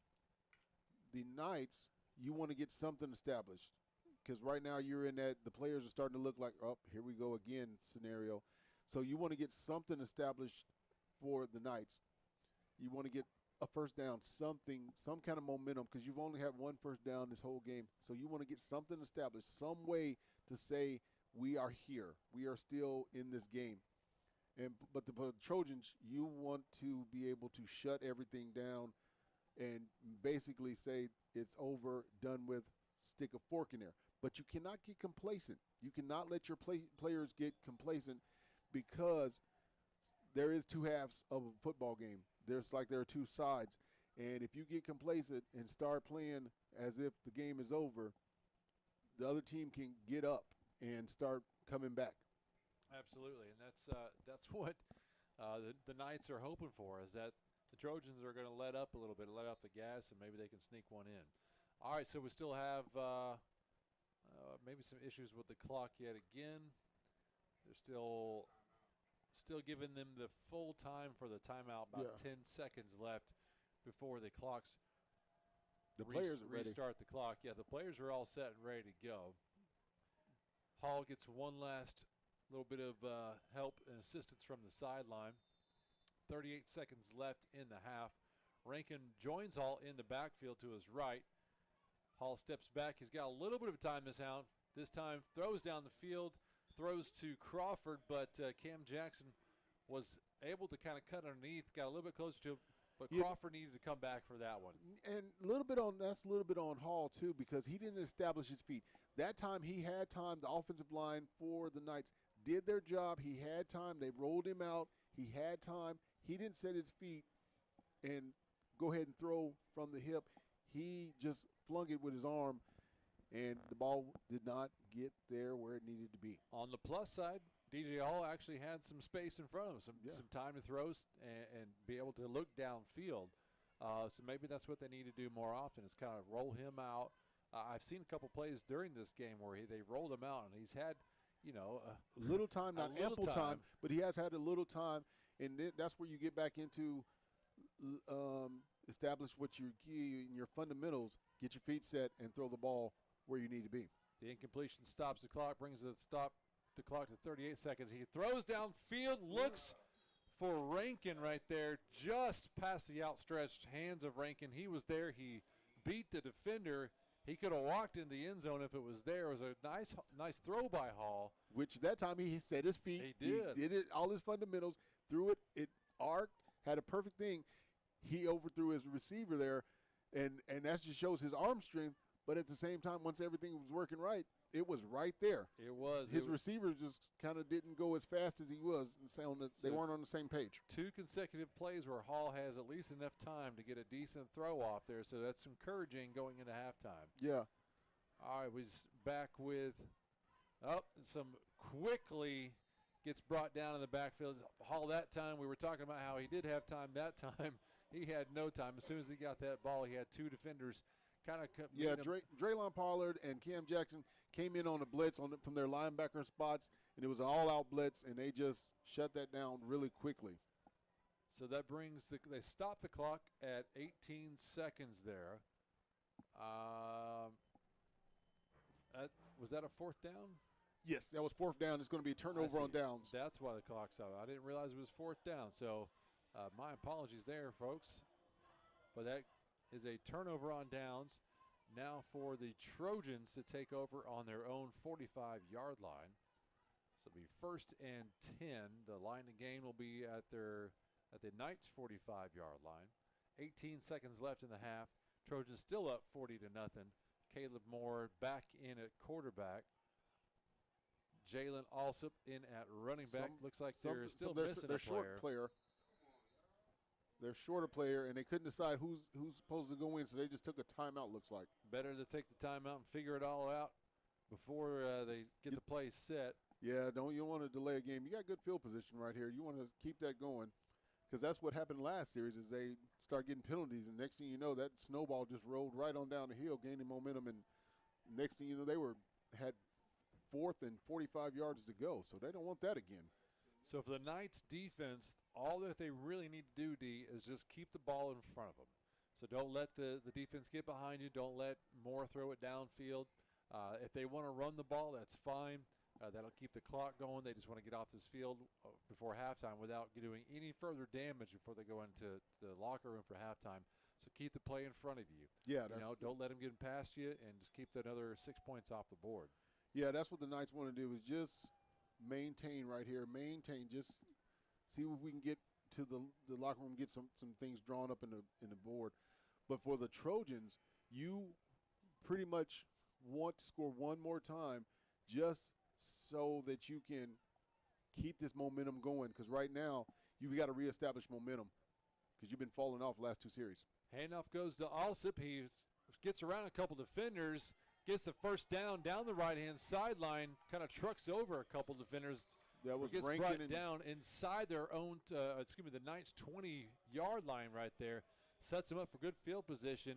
Knights, you want to get something established. Because right now you're in that the players are starting to look like, oh, here we go again scenario. So you want to get something established for the Knights. You want to get a first down, some kind of momentum, because you've only had one first down this whole game. So you want to get something established, some way to say we are here. We are still in this game. But the Trojans, you want to be able to shut everything down and basically say it's over, done with, stick a fork in there. But you cannot get complacent. You cannot let your players get complacent, because there is two halves of a football game. There are two sides. And if you get complacent and start playing as if the game is over, the other team can get up and start coming back. Absolutely, and that's what the Knights are hoping for, is that the Trojans are going to let up a little bit, let off the gas, and maybe they can sneak one in. All right, so we still have maybe some issues with the clock yet again. They're still giving them the full time for the timeout, about 10 seconds left before the clocks players are ready. Restart the clock. Yeah, the players are all set and ready to go. Hall gets one last little bit of help and assistance from the sideline. 38 seconds left in the half. Rankin joins Hall in the backfield to his right. Hall steps back. He's got a little bit of time this time throws down the field, throws to Crawford, but Cam Jackson was able to kind of cut underneath, got a little bit closer to him, but Crawford needed to come back for that one. And that's a little bit on Hall too, because he didn't establish his feet. That time he had time. The offensive line for the Knights did their job. He had time. They rolled him out. He had time. He didn't set his feet and go ahead and throw from the hip. He just flung it with his arm, and the ball did not get there where it needed to be. On the plus side, DJ Hall actually had some space in front of him, some time to throw and be able to look downfield. So maybe that's what they need to do more often, is kind of roll him out. I've seen a couple plays during this game where they rolled him out, and he's had – a little time, not ample time, but he has had a little time, and that's where you get back into establish what your key and your fundamentals, get your feet set, and throw the ball where you need to be. The incompletion stops the clock, brings the clock to 38 seconds. He throws downfield, looks for Rankin right there, just past the outstretched hands of Rankin. He was there. He beat the defender. He could have walked in the end zone if it was there. It was a nice throw by Hall. Which that time he set his feet. He did. He did it, all his fundamentals, threw it, it arced, had a perfect thing. He overthrew his receiver there, and that just shows his arm strength. But at the same time, once everything was working right, it was right there. It was. His receiver just kind of didn't go as fast as he was. They weren't on the same page. 2 consecutive plays where Hall has at least enough time to get a decent throw off there, so that's encouraging going into halftime. Yeah. All right, we're back with some quickly gets brought down in the backfield. Hall that time, we were talking about how he did have time that time. He had no time. As soon as he got that ball, he had 2 defenders kind of – Yeah, Draylon Pollard and Cam Jackson came in on a blitz from their linebacker spots, and it was an all-out blitz, and they just shut that down really quickly. So that brings they stop the clock at 18 seconds there. Was that a 4th down? Yes, that was 4th down. It's going to be a turnover on downs. That's why the clock's out. I didn't realize it was 4th down. So my apologies there, folks. But that is a turnover on downs. Now for the Trojans to take over on their own 45-yard line. So it'll be 1st and 10. The line of gain will be at the Knights' 45-yard line. 18 seconds left in the half. Trojans still up 40-0. Caleb Moore back in at quarterback. Jalen Alsop in at running back. Looks like they're still missing a player. They're short a player, and they couldn't decide who's supposed to go in, so they just took a timeout, looks like. Better to take the timeout and figure it all out before they get the play set. Yeah, you don't want to delay a game. You got good field position right here. You want to keep that going, because that's what happened last series is they start getting penalties, and next thing you know, that snowball just rolled right on down the hill, gaining momentum, and next thing you know, they had 4th and 45 yards to go, so they don't want that again. So for the Knights defense, all that they really need to do, D, is just keep the ball in front of them. So don't let the defense get behind you. Don't let Moore throw it downfield. If they want to run the ball, that's fine. That'll keep the clock going. They just want to get off this field before halftime without doing any further damage before they go into the locker room for halftime. So keep the play in front of you. Yeah, don't let them get past you, and just keep another 6 points off the board. Yeah, that's what the Knights want to do, is just maintain right here. Just see if we can get to the locker room, get some things drawn up in the board. But for the Trojans, you pretty much want to score one more time just so that you can keep this momentum going, because right now you've got to reestablish momentum because you've been falling off the last 2 series. Handoff goes to Alsip. He gets around a couple defenders, gets the first down the right-hand sideline, kind of trucks over a couple defenders. That was gets Rankin brought down inside their own, the Knights' 20-yard line right there. Sets him up for good field position.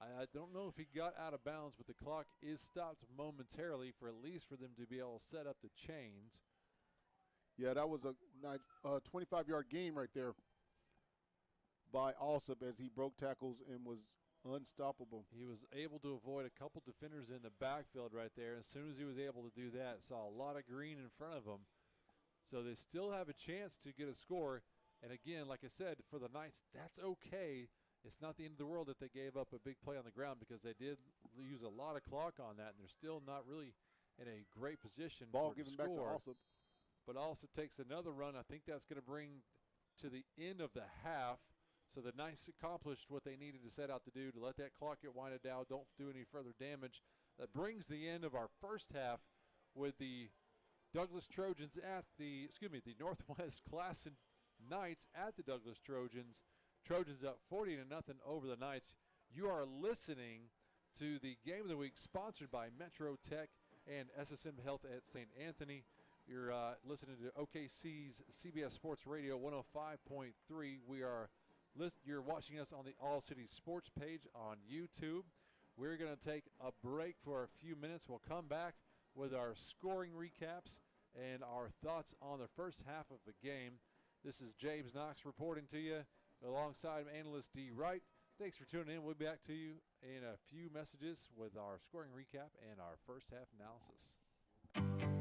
I don't know if he got out of bounds, but the clock is stopped momentarily for at least for them to be able to set up the chains. Yeah, that was a 25-yard gain right there by Alsip as he broke tackles and was unstoppable. He was able to avoid a couple defenders in the backfield right there. As soon as he was able to do that, saw a lot of green in front of him. So they still have a chance to get a score. And again, like I said, for the Knights, that's okay. It's not the end of the world that they gave up a big play on the ground, because they did use a lot of clock on that, and they're still not really in a great position Ball for given the back to score. Alsip. But Alsip takes another run. I think that's going to bring to the end of the half. So the Knights accomplished what they needed to set out to do, to let that clock get winded down, don't do any further damage. That brings the end of our first half with the Douglas Trojans the Northwest Classen Knights at the Douglas Trojans. Trojans up 40-0 over the Knights. You are listening to the Game of the Week, sponsored by Metro Tech and SSM Health at St. Anthony. You're listening to OKC's CBS Sports Radio 105.3. You're watching us on the All City Sports page on YouTube. We're going to take a break for a few minutes. We'll come back with our scoring recaps and our thoughts on the first half of the game. This is James Knox reporting to you alongside analyst D. Wright. Thanks for tuning in. We'll be back to you in a few messages with our scoring recap and our first half analysis.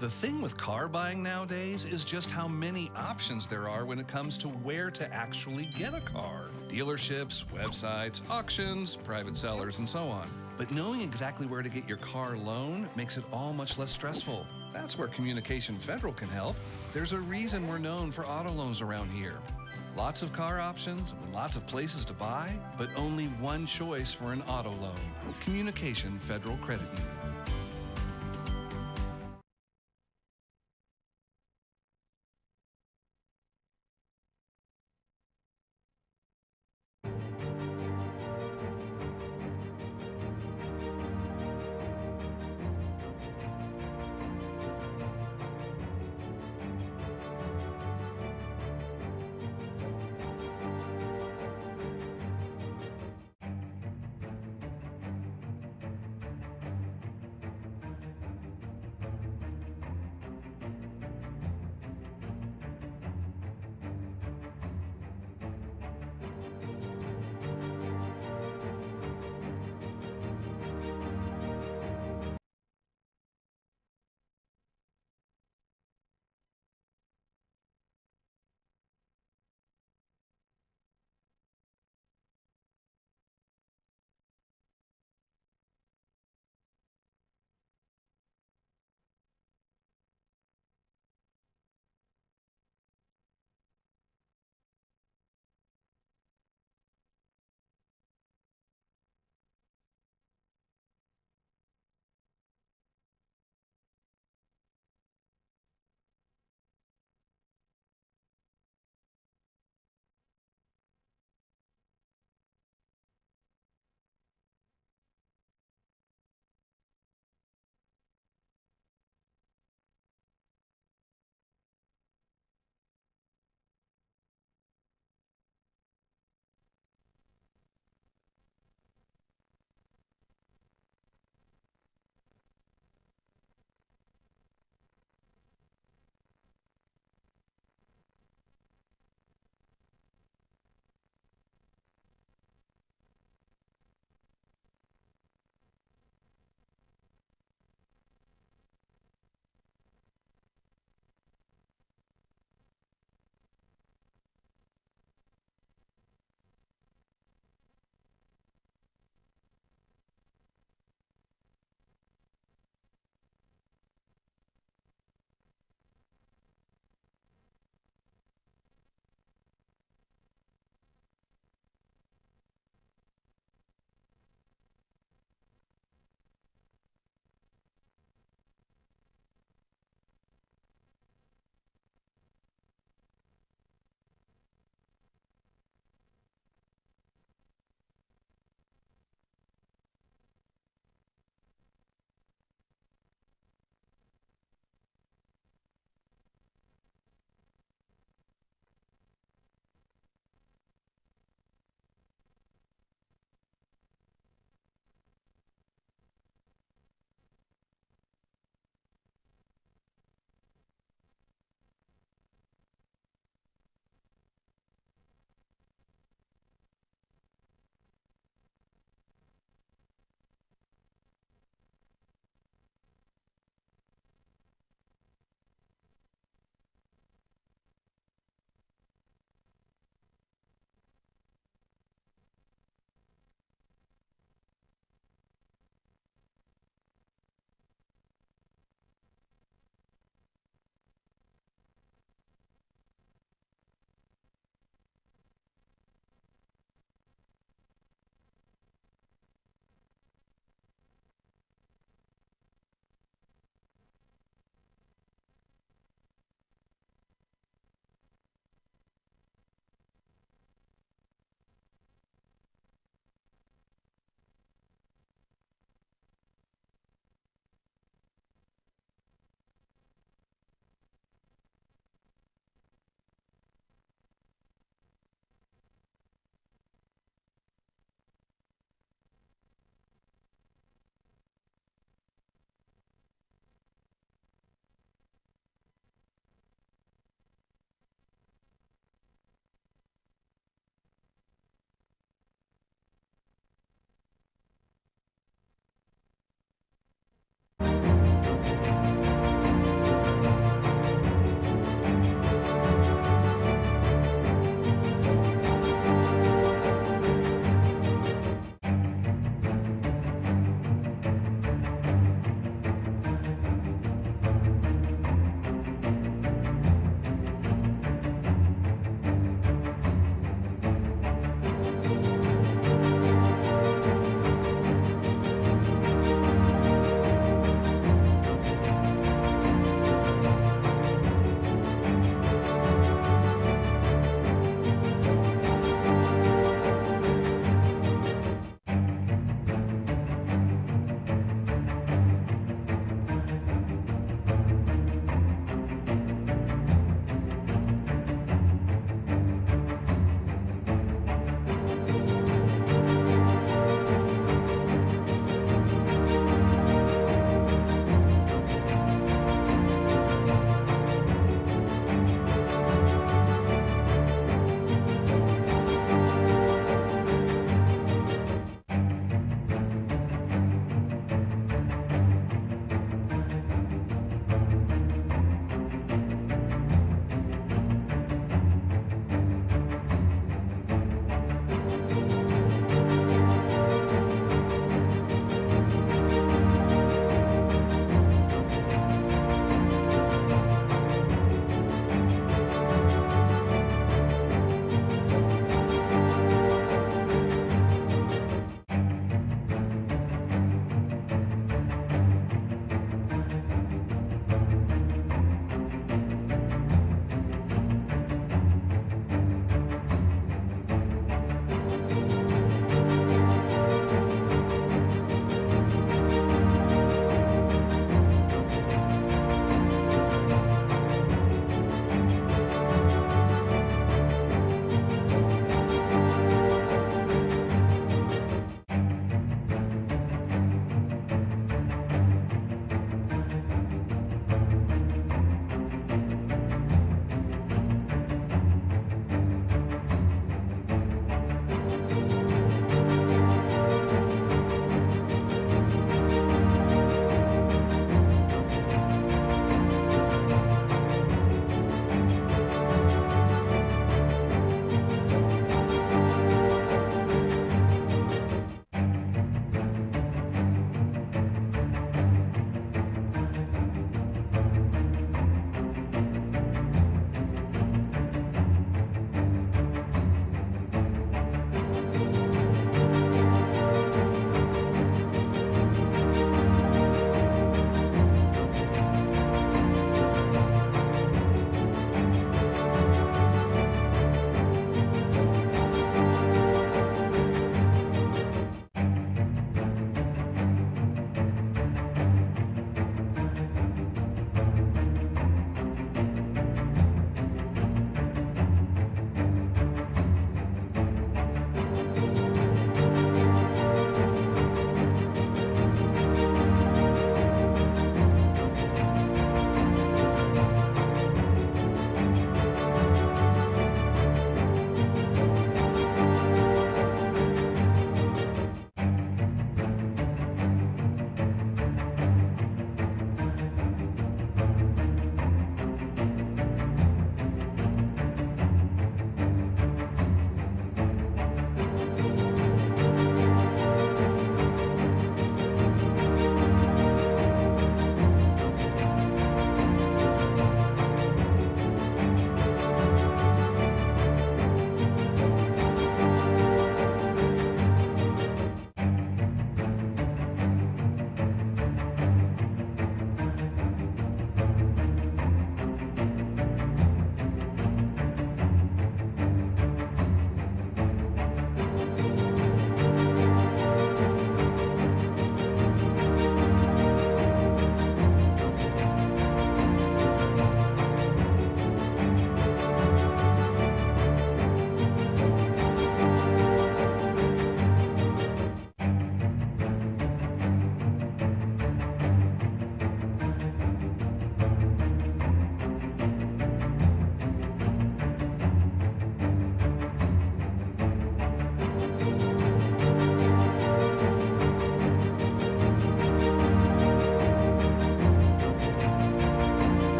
The thing with car buying nowadays is just how many options there are when it comes to where to actually get a car. Dealerships, websites, auctions, private sellers, and so on. But knowing exactly where to get your car loan makes it all much less stressful. That's where Communication Federal can help. There's a reason we're known for auto loans around here. Lots of car options, lots of places to buy, but only one choice for an auto loan. Communication Federal Credit Union.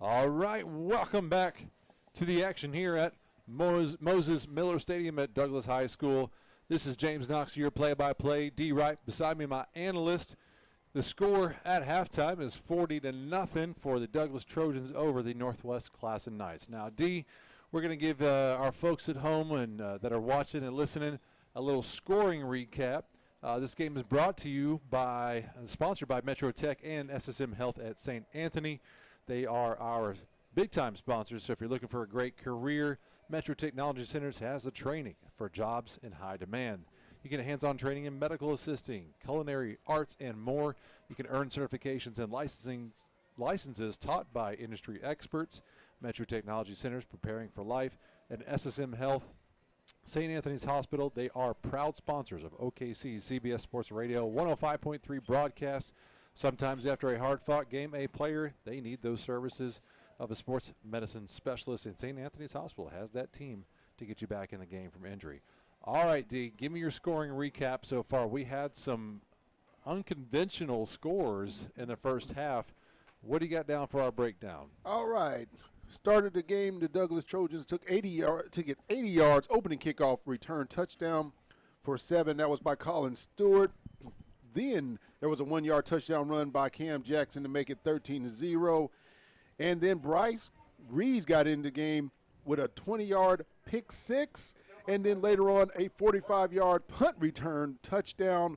All right, welcome back to the action here at Moses Miller Stadium at Douglas High School. This is James Knox, your play-by-play. D. Wright beside me, my analyst. The score at halftime is 40-0 for the Douglas Trojans over the Northwest Classen Knights. Now, D, we're going to give our folks at home and that are watching and listening a little scoring recap. This game is brought to you by, sponsored by Metro Tech and SSM Health at St. Anthony. They are our big-time sponsors, so if you're looking for a great career, Metro Technology Centers has the training for jobs in high demand. You get hands-on training in medical assisting, culinary arts, and more. You can earn certifications and licenses taught by industry experts. Metro Technology Centers, preparing for life. And SSM Health, St. Anthony's Hospital, they are proud sponsors of OKC's CBS Sports Radio 105.3 broadcasts. Sometimes after a hard-fought game, a player, they need those services of a sports medicine specialist, and St. Anthony's Hospital has that team to get you back in the game from injury. All right, D, give me your scoring recap so far. We had some unconventional scores in the first half. What do you got down for our breakdown? All right. Started the game, the Douglas Trojans took 80 yards, opening kickoff, return touchdown for 7. That was by Colin Stewart. Then there was a 1-yard touchdown run by Cam Jackson to make it 13-0. And then Bryce Reeves got in the game with a 20-yard pick six, and then later on a 45-yard punt return touchdown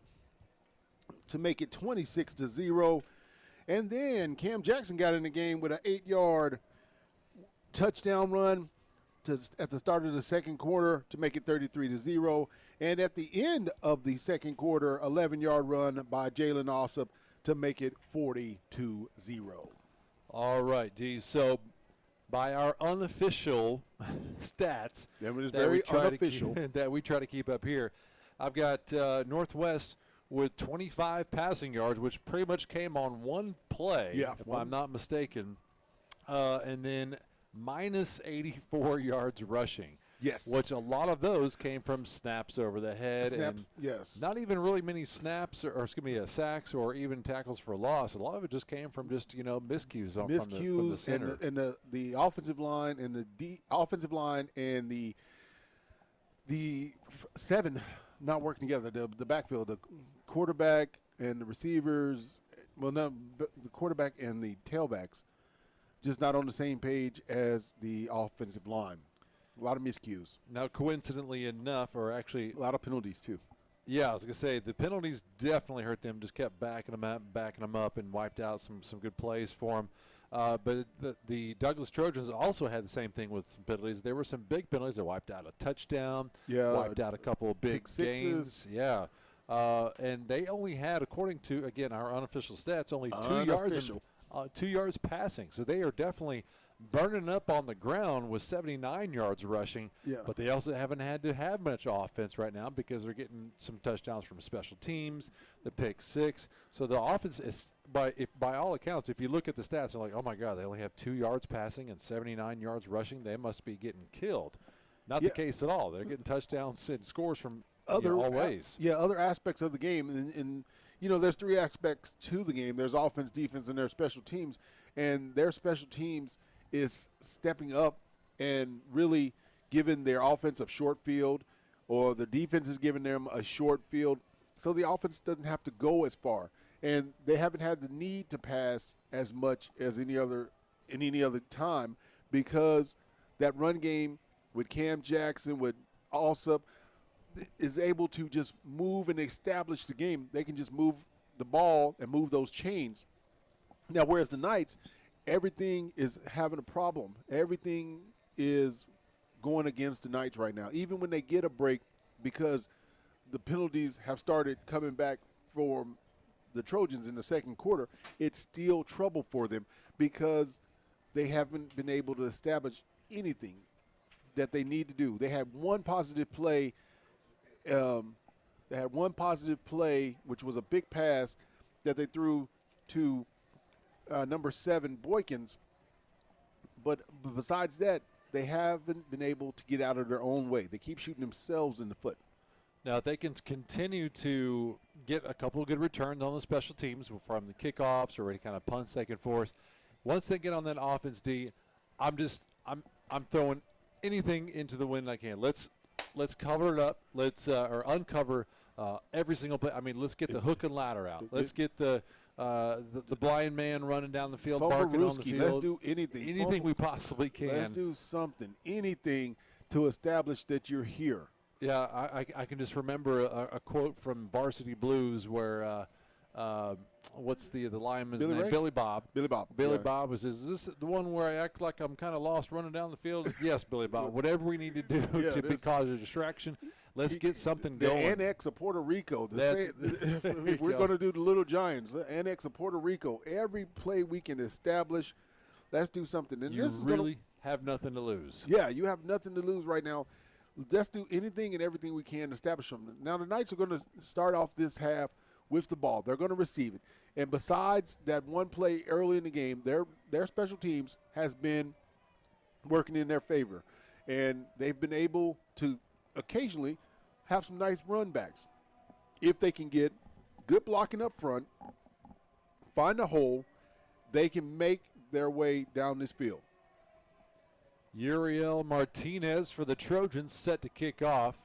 to make it 26-0. And then Cam Jackson got in the game with an 8-yard touchdown run at the start of the second quarter to make it 33-0. And at the end of the second quarter, 11-yard run by Jalen Alsop to make it 40-0. All right, D. So by our unofficial stats that we try to keep up here, I've got Northwest with 25 passing yards, which pretty much came on one play, if I'm not mistaken, and then minus 84 yards rushing. Yes. Which a lot of those came from snaps over the head. And not even really many snaps or sacks or even tackles for loss. A lot of it just came from just, miscues from the center. And the offensive line and the 7 not working together. The backfield, the quarterback and the receivers, the quarterback and the tailbacks just not on the same page as the offensive line. A lot of miscues. Now, coincidentally enough, or actually a lot of penalties too. Yeah, I was going to say, the penalties definitely hurt them, just kept backing them up, and wiped out some good plays for them. But the Douglas Trojans also had the same thing with some penalties. There were some big penalties that wiped out a touchdown, wiped out a couple of big gains. Yeah. And they only had, according to, again, our unofficial stats, only 2 yards passing. So they are definitely burning up on the ground with 79 yards rushing. Yeah. But they also haven't had to have much offense right now because they're getting some touchdowns from special teams, the pick six. So the offense is, by all accounts, if you look at the stats, they're like, oh, my God, they only have 2 yards passing and 79 yards rushing. They must be getting killed. Not the case at all. They're getting touchdowns and scores from all ways. Other aspects of the game. And there's 3 aspects to the game. There's offense, defense, and their special teams. And their special teams is stepping up and really giving their offense a short field, or the defense is giving them a short field, so the offense doesn't have to go as far. And they haven't had the need to pass as much as any other time, because that run game with Cam Jackson, with Alsop, is able to just move and establish the game. They can just move the ball and move those chains. Now, whereas the Knights, everything is having a problem. Everything is going against the Knights right now. Even when they get a break, because the penalties have started coming back for the Trojans in the second quarter, it's still trouble for them because they haven't been able to establish anything that they need to do. They had one positive play. Which was a big pass that they threw to number 7, Boykins. But besides that, they haven't been able to get out of their own way. They keep shooting themselves in the foot. Now, if they can continue to get a couple of good returns on the special teams from the kickoffs or any kind of punts they can force, once they get on that offense, D, I'm throwing anything into the wind I can. Let's cover it up. Let's or uncover every single play. I mean, let's get the hook and ladder out. Let's get the blind man running down the field, barking on the field. Let's do anything. Anything we possibly can. Let's do something. Anything to establish that you're here. Yeah, I can just remember a quote from Varsity Blues where what's the lineman's name? Billy Bob. Billy Bob was, is this the one where I act like I'm kind of lost running down the field? Yes, Billy Bob. Whatever we need to do to cause a distraction, let's get something going. The annex of Puerto Rico. We're going to do the Little Giants. The annex of Puerto Rico. Every play we can establish, let's do something. And you this is really have nothing to lose. Yeah, you have nothing to lose right now. Let's do anything and everything we can to establish something. Now, the Knights are going to start off this half with the ball. They're going to receive it. And besides that one play early in the game, their special teams has been working in their favor. And they've been able to occasionally have some nice run backs. If they can get good blocking up front, find a hole, they can make their way down this field. Uriel Martinez for the Trojans set to kick off.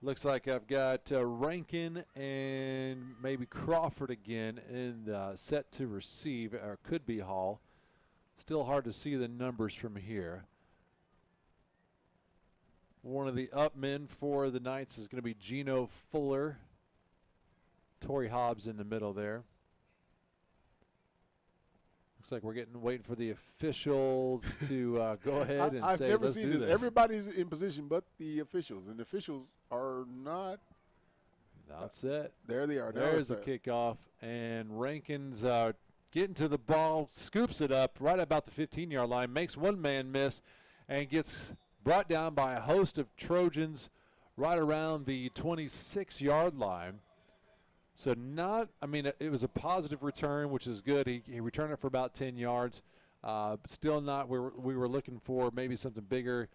Looks like I've got Rankin and maybe Crawford again and set to receive, or could be Hall. Still hard to see the numbers from here. One of the up men for the Knights is going to be Gino Fuller. Torrey Hobbs in the middle there. Looks like we're waiting for the officials to go ahead and I've say, never let's seen do this. Everybody's in position but the officials, and the officials are not set. There they are. There's the kickoff, and Rankin's getting to the ball, scoops it up right about the 15-yard line, makes one man miss, and gets brought down by a host of Trojans right around the 26-yard line. So it was a positive return, which is good. He returned it for about 10 yards. Still not where we were looking for, maybe something bigger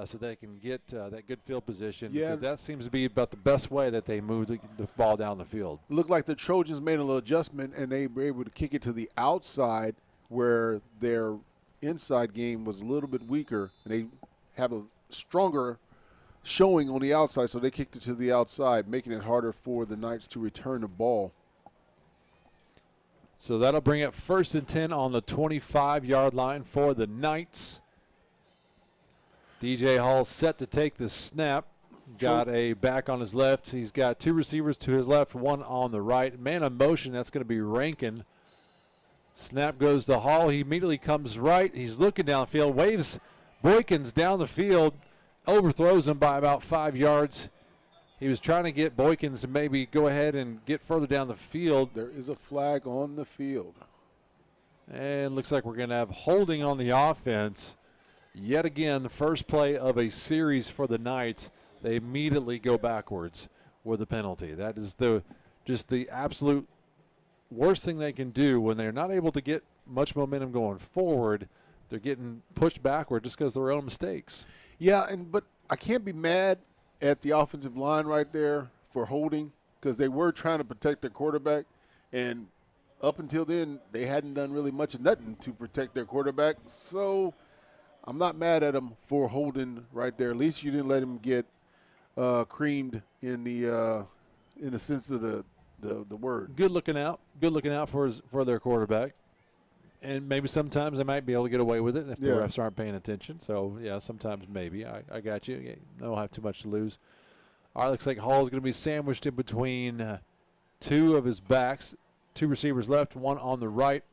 so they can get that good field position. Yeah. Because that seems to be about the best way that they move the ball down the field. Looked like the Trojans made a little adjustment, and they were able to kick it to the outside where their inside game was a little bit weaker, and they have a stronger showing on the outside, so they kicked it to the outside, making it harder for the Knights to return the ball. So that'll bring up 1st and 10 on the 25-yard line for the Knights. DJ Hall set to take the snap. Got a back on his left. He's got two receivers to his left, one on the right. Man of motion, that's going to be Rankin. Snap goes to Hall. He immediately comes right. He's looking downfield, waves Boykins down the field, overthrows him by about 5 yards. He was trying to get Boykins to maybe go ahead and get further down the field. There is a flag on the field. And looks like we're going to have holding on the offense. Yet again, the first play of a series for the Knights, they immediately go backwards with a penalty. That is just the absolute worst thing they can do when they're not able to get much momentum going forward. They're getting pushed backward just because of their own mistakes. Yeah, but I can't be mad at the offensive line right there for holding, because they were trying to protect their quarterback, and up until then they hadn't done really much of nothing to protect their quarterback. So I'm not mad at them for holding right there. At least you didn't let him get creamed in the sense of the word. Good looking out for their quarterback. And maybe sometimes they might be able to get away with it if the refs aren't paying attention. So, yeah, sometimes maybe. I got you. They don't have too much to lose. All right, looks like Hall's going to be sandwiched in between two of his backs, two receivers left, one on the right.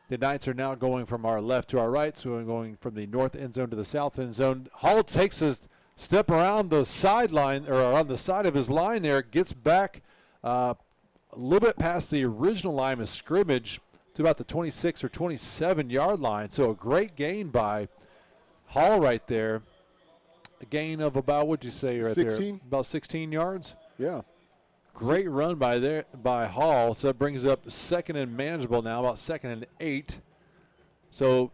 The Knights are now going from our left to our right, so we're going from the north end zone to the south end zone. Hall takes a step around the sideline, or on the side of his line there, gets back a little bit past the original line of scrimmage to about the 26 or 27-yard line. So a great gain by Hall right there. A gain of about, what'd you say right 16? there? About 16 yards? Yeah. Great run by Hall. So it brings up 2nd and manageable now, about 2nd and 8. So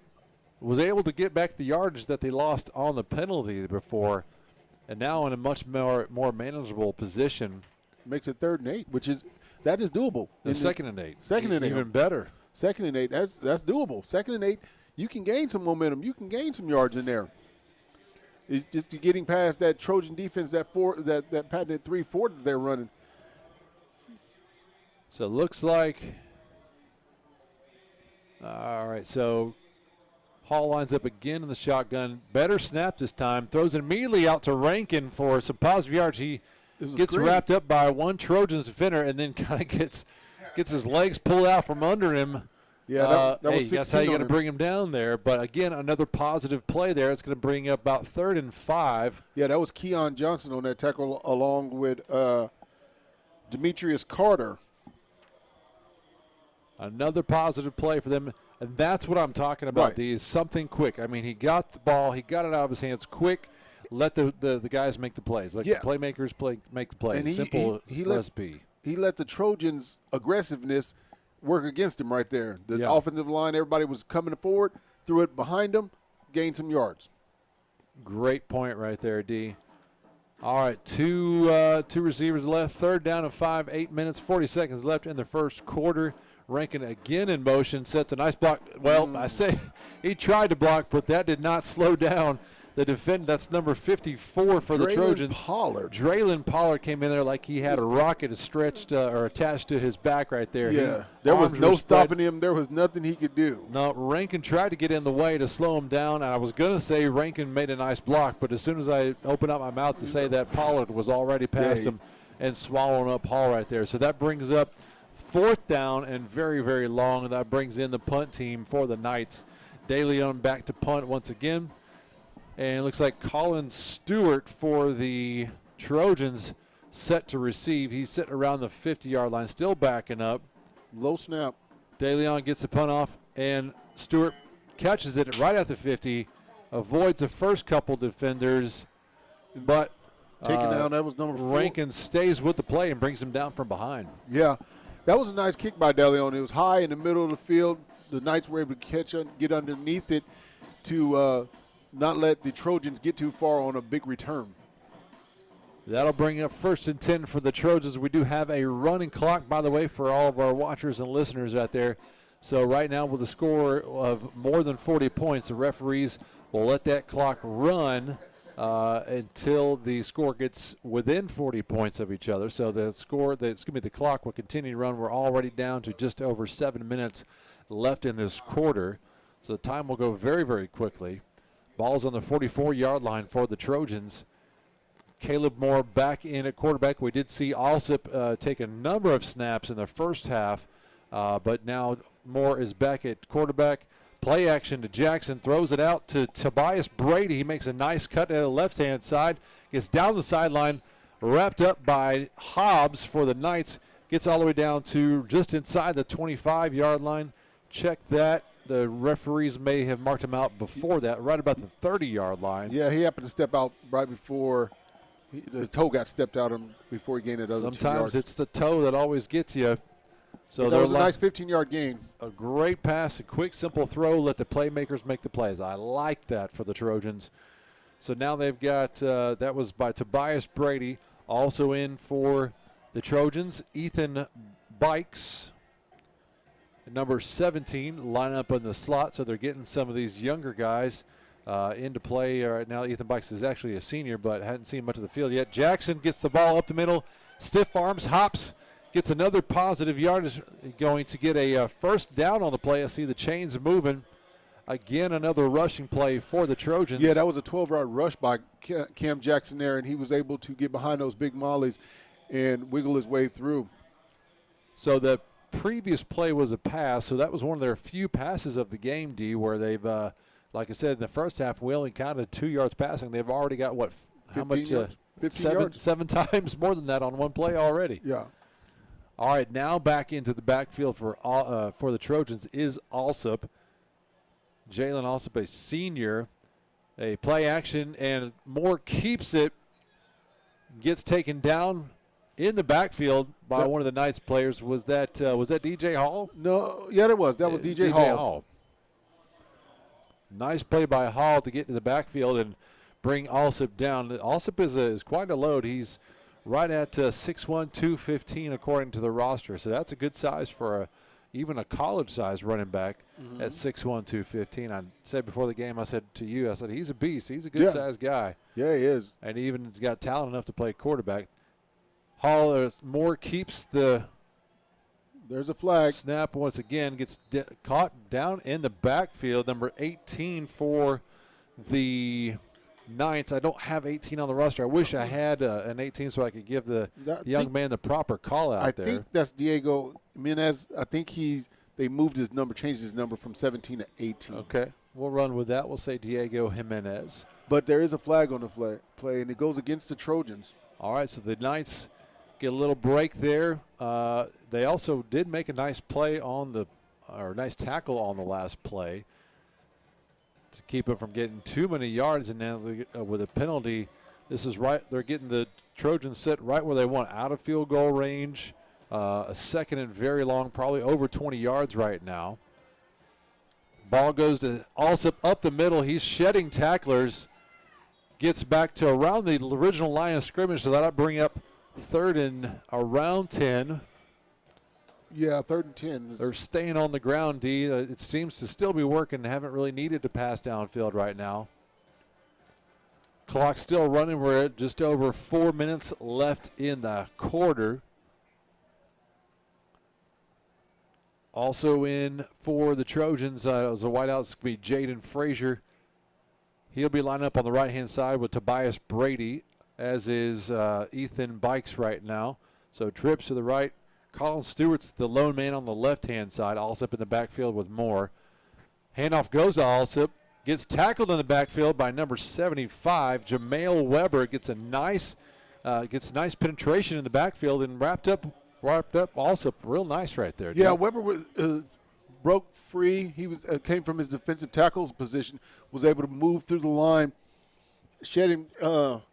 was able to get back the yardage that they lost on the penalty before, and now in a much more manageable position. Makes it 3rd and 8, that is doable. And 2nd and 8. 2nd and 8. Even better. 2nd and 8, that's doable. 2nd and 8, you can gain some momentum. You can gain some yards in there. It's just getting past that Trojan defense, that patented 3-4 that they're running. So it looks like, all right, so Hall lines up again in the shotgun. Better snap this time. Throws it immediately out to Rankin for some positive yards. He gets wrapped up by one Trojans defender and then kind of gets his legs pulled out from under him. Yeah, that was 16 that's how you got to him. bring him down there. But, again, another positive play there. It's going to bring up about 3rd and 5. Yeah, that was Keon Johnson on that tackle along with Demetrius Carter. Another positive play for them. And that's what I'm talking about, Right. These something quick. I mean, he got the ball. He got it out of his hands quick. Let the guys make the plays. Let the playmakers make the plays. And Simple recipe. He let the Trojans' aggressiveness work against him right there. The offensive line, everybody was coming forward, threw it behind him, gained some yards. Great point right there, D. All right, two receivers left. 3rd down and 5, 8 minutes, 40 seconds left in the first quarter. Rankin again in motion, sets a nice block. Well, I say he tried to block, but that did not slow down the defender. That's number 54 for the Trojans. Draylon Pollard came in there like he had a rocket stretched or attached to his back right there. Yeah, there was no stopping him. There was nothing he could do. No, Rankin tried to get in the way to slow him down. I was going to say Rankin made a nice block, but as soon as I opened up my mouth to say that, Pollard was already past him and swallowing up Hall right there. So that brings up 4th down and very, very long. That brings in the punt team for the Knights. DeLeon back to punt once again. And it looks like Colin Stewart for the Trojans set to receive. He's sitting around the 50-yard line, still backing up. Low snap. DeLeon gets the punt off, and Stewart catches it right at the 50, avoids the first couple defenders, but taken down. That was number 4. Rankin stays with the play and brings him down from behind. Yeah, that was a nice kick by DeLeon. It was high in the middle of the field. The Knights were able to get underneath it to not let the Trojans get too far on a big return. That'll bring up 1st and 10 for the Trojans. We do have a running clock, by the way, for all of our watchers and listeners out there. So right now with a score of more than 40 points, the referees will let that clock run until the score gets within 40 points of each other. So the clock will continue to run. We're already down to just over 7 minutes left in this quarter. So the time will go very, very quickly. Ball's on the 44-yard line for the Trojans. Caleb Moore back in at quarterback. We did see Alsip take a number of snaps in the first half, but now Moore is back at quarterback. Play action to Jackson, throws it out to Tobias Brady. He makes a nice cut at the left-hand side, gets down the sideline, wrapped up by Hobbs for the Knights, gets all the way down to just inside the 25-yard line. Check that. The referees may have marked him out before that, right about the 30-yard line. Yeah, he happened to step out right before the toe got stepped out of him before he gained it. Sometimes it's the toe that always gets you. So that was a nice 15-yard gain. A great pass, a quick, simple throw. Let the playmakers make the plays. I like that for the Trojans. So now they've got, that was by Tobias Brady. Also in for the Trojans, Ethan Bikes. Number 17, line up in the slot, so they're getting some of these younger guys into play right now. Ethan Bikes is actually a senior, but hadn't seen much of the field yet. Jackson gets the ball up the middle, stiff arms, hops, gets another positive yardage, going to get a 1st down on the play. I see the chains moving. Again, another rushing play for the Trojans. Yeah, that was a 12-yard rush by Cam Jackson there, and he was able to get behind those big mollies and wiggle his way through. So the previous play was a pass, so that was one of their few passes of the game, D, where they've, like I said, in the first half, we only counted 2 yards passing. They've already got, what, how much? 15 yards. 7 times more than that on one play already. Yeah. All right, now back into the backfield for the Trojans is Alsop. Jalen Alsop, a senior. A play action, and Moore keeps it, gets taken down in the backfield by one of the Knights players. Was that DJ Hall? No, yeah, that was. That was DJ Hall. Nice play by Hall to get to the backfield and bring Alsop down. Alsop is quite a load. He's right at 6'1", 215 according to the roster. So that's a good size for a even a college-sized running back at 6'1", 215. I said before the game, I said to you, I said, he's a beast. He's a good-sized guy. Yeah, he is. And he even has got talent enough to play quarterback. Moore keeps the there's a flag. Snap once again, gets caught down in the backfield. Number 18 for the Knights. I don't have 18 on the roster. I wish I had an 18 so I could give the young man the proper call out there. I think that's Diego Jimenez. I think they moved his number, changed his number from 17 to 18. Okay, we'll run with that. We'll say Diego Jimenez. But there is a flag on the play, and it goes against the Trojans. All right, so the Knights get a little break there. They also did make a nice play nice tackle on the last play to keep them from getting too many yards. And now with a penalty, this is right. They're getting the Trojans set right where they want, out of field goal range. A second and very long, probably over 20 yards right now. Ball goes to Alsop up the middle. He's shedding tacklers. Gets back to around the original line of scrimmage, so that'll bring up third and around 10. Yeah, 3rd and 10. They're staying on the ground, D. It seems to still be working. Haven't really needed to pass downfield right now. Clock still running. We're at just over 4 minutes left in the quarter. Also in for the Trojans, as a wideout, it's going to be Jaden Frazier. He'll be lining up on the right-hand side with Tobias Brady, as is Ethan Bikes right now. So trips to the right. Colin Stewart's the lone man on the left-hand side. Alsop in the backfield with Moore. Handoff goes to Alsop. Gets tackled in the backfield by number 75. Jamail Weber gets nice penetration in the backfield and wrapped up Alsop real nice right there. Yeah, Weber was broke free. He came from his defensive tackle position, was able to move through the line. Shedding,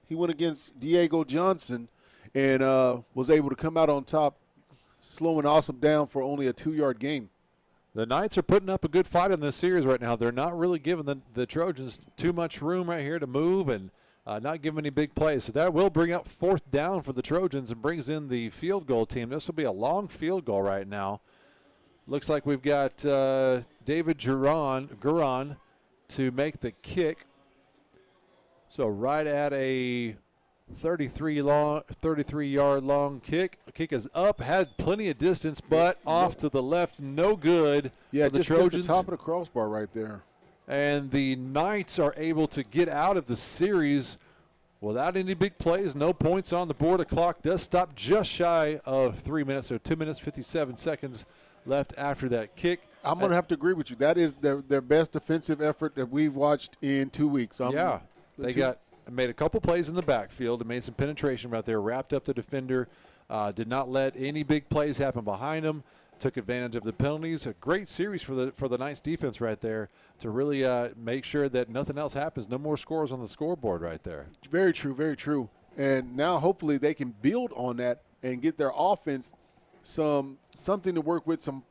he went against Diego Johnson and was able to come out on top, slowing Alsop down for only a 2-yard gain. The Knights are putting up a good fight in this series right now. They're not really giving the Trojans too much room right here to move and not giving any big plays. So that will bring up 4th down for the Trojans and brings in the field goal team. This will be a long field goal right now. Looks like we've got David Guran to make the kick. So right at a 33-yard long kick. Kick is up, had plenty of distance, but off to the left, no good. Yeah, for the just Trojans. missed the top of the crossbar right there. And the Knights are able to get out of the series without any big plays. No points on the board. The clock does stop just shy of 3 minutes, so 2 minutes, 57 seconds left after that kick. I'm going to have to agree with you. That is their best defensive effort that we've watched in 2 weeks. They made a couple plays in the backfield and made some penetration right there, wrapped up the defender, did not let any big plays happen behind them, took advantage of the penalties. A great series for the Knights defense right there to really make sure that nothing else happens. No more scores on the scoreboard right there. Very true, very true. And now hopefully they can build on that and get their offense something to work with, some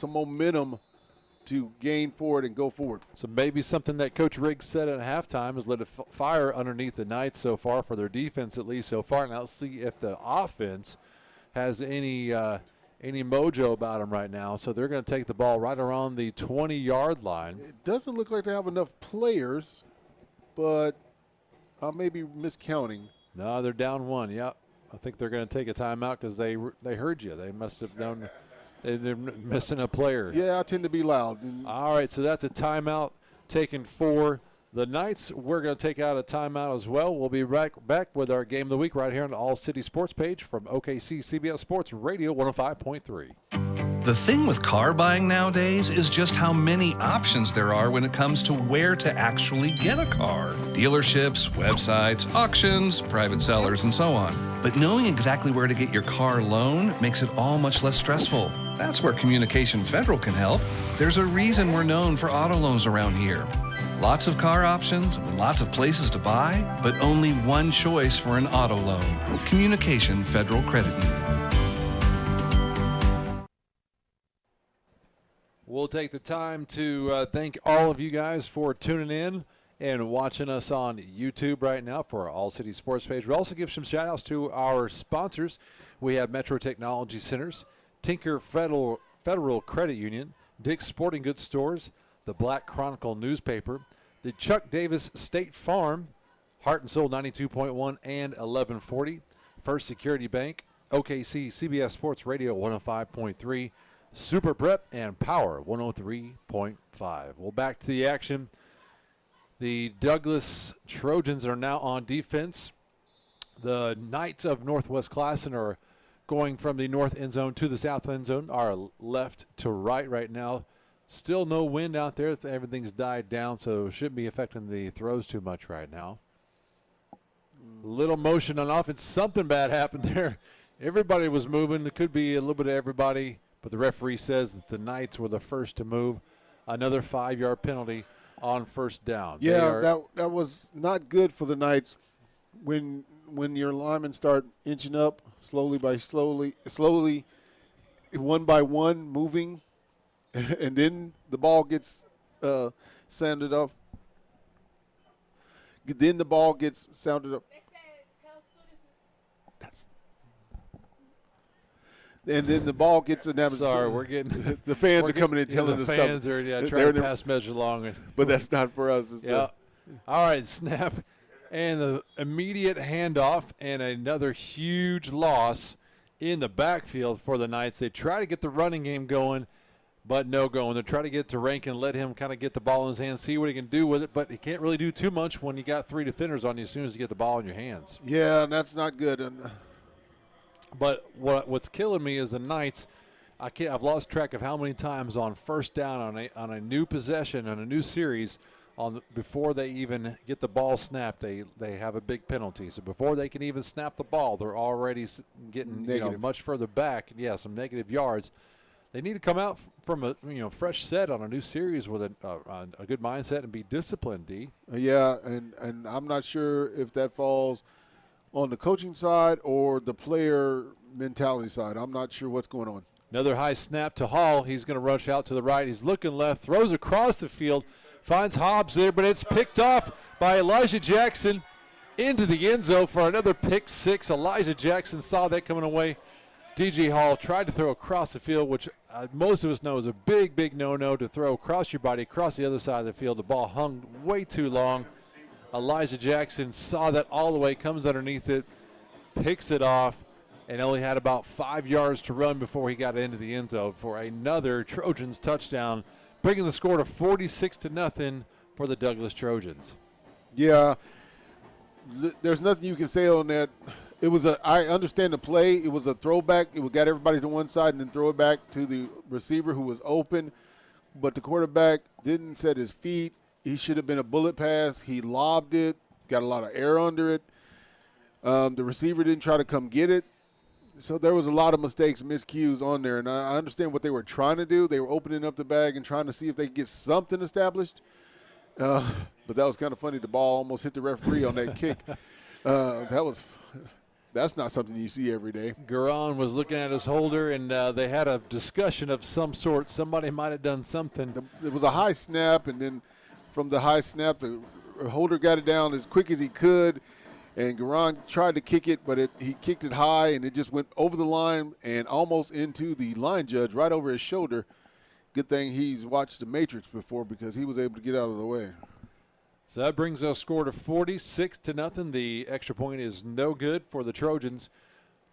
momentum to gain forward and go forward. So maybe something that Coach Riggs said at halftime is lit a fire underneath the Knights so far, for their defense at least so far. Now let's see if the offense has any mojo about them right now. So they're going to take the ball right around the 20-yard line. It doesn't look like they have enough players, but I may be miscounting. No, they're down 1. Yep. I think they're going to take a timeout because they heard you. They must have known they're missing a player. Yeah, I tend to be loud. All right, so that's a timeout taken for the Knights. We're going to take out a timeout as well. We'll be right back with our Game of the Week right here on the All City Sports page from OKC CBS Sports Radio 105.3. The thing with car buying nowadays is just how many options there are when it comes to where to actually get a car. Dealerships, websites, auctions, private sellers, and so on. But knowing exactly where to get your car loan makes it all much less stressful. That's where Communication Federal can help. There's a reason we're known for auto loans around here. Lots of car options and lots of places to buy, but only one choice for an auto loan. Communication Federal Credit Union. We'll take the time to thank all of you guys for tuning in and watching us on YouTube right now for our All City Sports page. We'll also give some shout-outs to our sponsors. We have Metro Technology Centers, Tinker Federal Federal Credit Union, Dick's Sporting Goods Stores, the Black Chronicle newspaper, the Chuck Davis State Farm, Heart and Soul 92.1 and 1140, First Security Bank, OKC CBS Sports Radio 105.3, Super Prep, and Power 103.5. Well, back to the action. The Douglas Trojans are now on defense. The Knights of Northwest Classen are going from the north end zone to the south end zone, are left to right now. Still no wind out there. Everything's died down, so it shouldn't be affecting the throws too much right now. Little motion on offense. Something bad happened there. Everybody was moving. It could be a little bit of everybody, but the referee says that the Knights were the first to move. Another 5-yard penalty on first down. Yeah, that was not good for the Knights. When your linemen start inching up slowly, one by one, moving, and then the ball gets sounded up. Then the ball gets sounded up. And then the ball gets announced. Sorry, we're getting the fans are coming in telling us stuff. The fans are trying to pass measure along. But that's not for us. Yeah. All right, snap. And the immediate handoff and another huge loss in the backfield for the Knights. They try to get the running game going, but no going. They try to get to Rankin, let him kind of get the ball in his hands, see what he can do with it, but he can't really do too much when you got 3 defenders on you as soon as you get the ball in your hands. Yeah, and that's not good. But what's killing me is the Knights. I've lost track of how many times on first down on a new possession, on a new series, before they even get the ball snapped, they have a big penalty. So before they can even snap the ball, they're already getting much further back. Yeah, some negative yards. They need to come out from a fresh set on a new series with a good mindset and be disciplined. D. Yeah, and I'm not sure if that falls on the coaching side or the player mentality side. I'm not sure what's going on. Another high snap to Hall. He's going to rush out to the right. He's looking left, throws across the field, finds Hobbs there, but it's picked off by Elijah Jackson into the end zone for another pick six. Elijah Jackson saw that coming away. DJ Hall tried to throw across the field, which most of us know is a big, big no-no to throw across your body, across the other side of the field. The ball hung way too long. Elijah Jackson saw that all the way, comes underneath it, picks it off, and only had about 5 yards to run before he got into the end zone for another Trojans touchdown, bringing the score to 46-0 for the Douglas Trojans. Yeah, there's nothing you can say on that. I understand the play. It was a throwback. It got everybody to one side and then throw it back to the receiver who was open. But the quarterback didn't set his feet. He should have been a bullet pass. He lobbed it, got a lot of air under it. The receiver didn't try to come get it. So there was a lot of mistakes, miscues on there. And I understand what they were trying to do. They were opening up the bag and trying to see if they could get something established. But that was kind of funny. The ball almost hit the referee on that kick. That's not something you see every day. Garan was looking at his holder, and they had a discussion of some sort. Somebody might have done something. It was a high snap, and then from the high snap, the holder got it down as quick as he could, and Garan tried to kick it, but he kicked it high, and it just went over the line and almost into the line judge right over his shoulder. Good thing he's watched The Matrix before because he was able to get out of the way. So that brings our score to 46-0. The extra point is no good for the Trojans.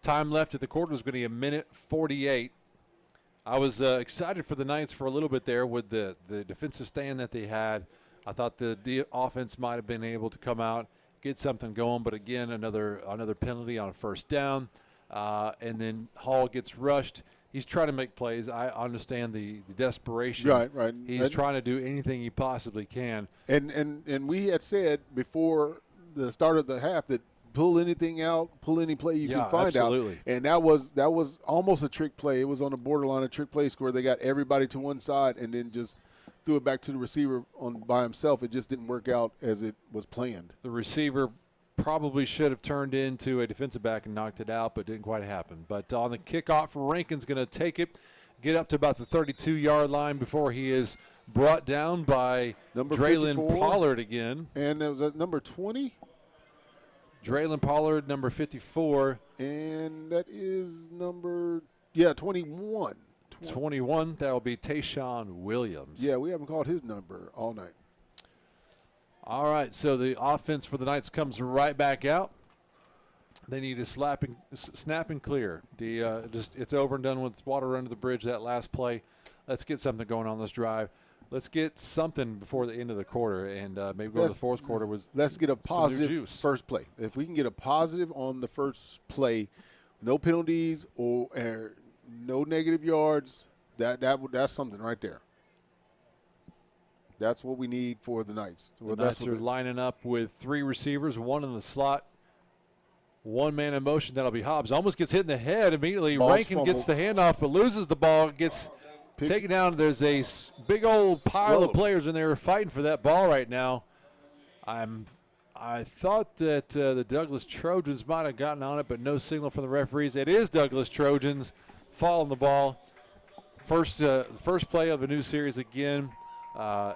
Time left at the quarter is going to be 1:48. I was excited for the Knights for a little bit there with the defensive stand that they had. I thought the offense might have been able to come out, get something going, but again, another penalty on a first down. And then Hall gets rushed. He's trying to make plays. I understand the desperation. Right. He's trying to do anything he possibly can. And we had said before the start of the half that pull anything out, pull any play you can find absolutely. out. And that was almost a trick play. It was on the borderline of trick play where they got everybody to one side and then just threw it back to the receiver by himself. It just didn't work out as it was planned. The receiver probably should have turned into a defensive back and knocked it out, but didn't quite happen. But on the kickoff, Rankin's going to take it, get up to about the 32-yard line before he is brought down by Draylon Pollard again. And that was at number 20? Draylon Pollard, number 54. And that is number, 21. 21. That will be Tayshawn Williams. Yeah, we haven't called his number all night. All right, so the offense for the Knights comes right back out. They need to snap and clear. It's over and done with water under the bridge that last play. Let's get something going on this drive. Let's get something before the end of the quarter, and maybe go to the fourth quarter with let's get a positive first play. If we can get a positive on the first play, no penalties or no negative yards, that's something right there. That's what we need for the Knights. The Knights are lining up with 3 receivers, 1 in the slot, 1 man in motion. That'll be Hobbs. Almost gets hit in the head immediately. Rankin gets the handoff, but loses the ball, gets taken down. There's a big old pile of players in there fighting for that ball right now. I thought that the Douglas Trojans might have gotten on it, but no signal from the referees. It is Douglas Trojans following the ball. First play of a new series again.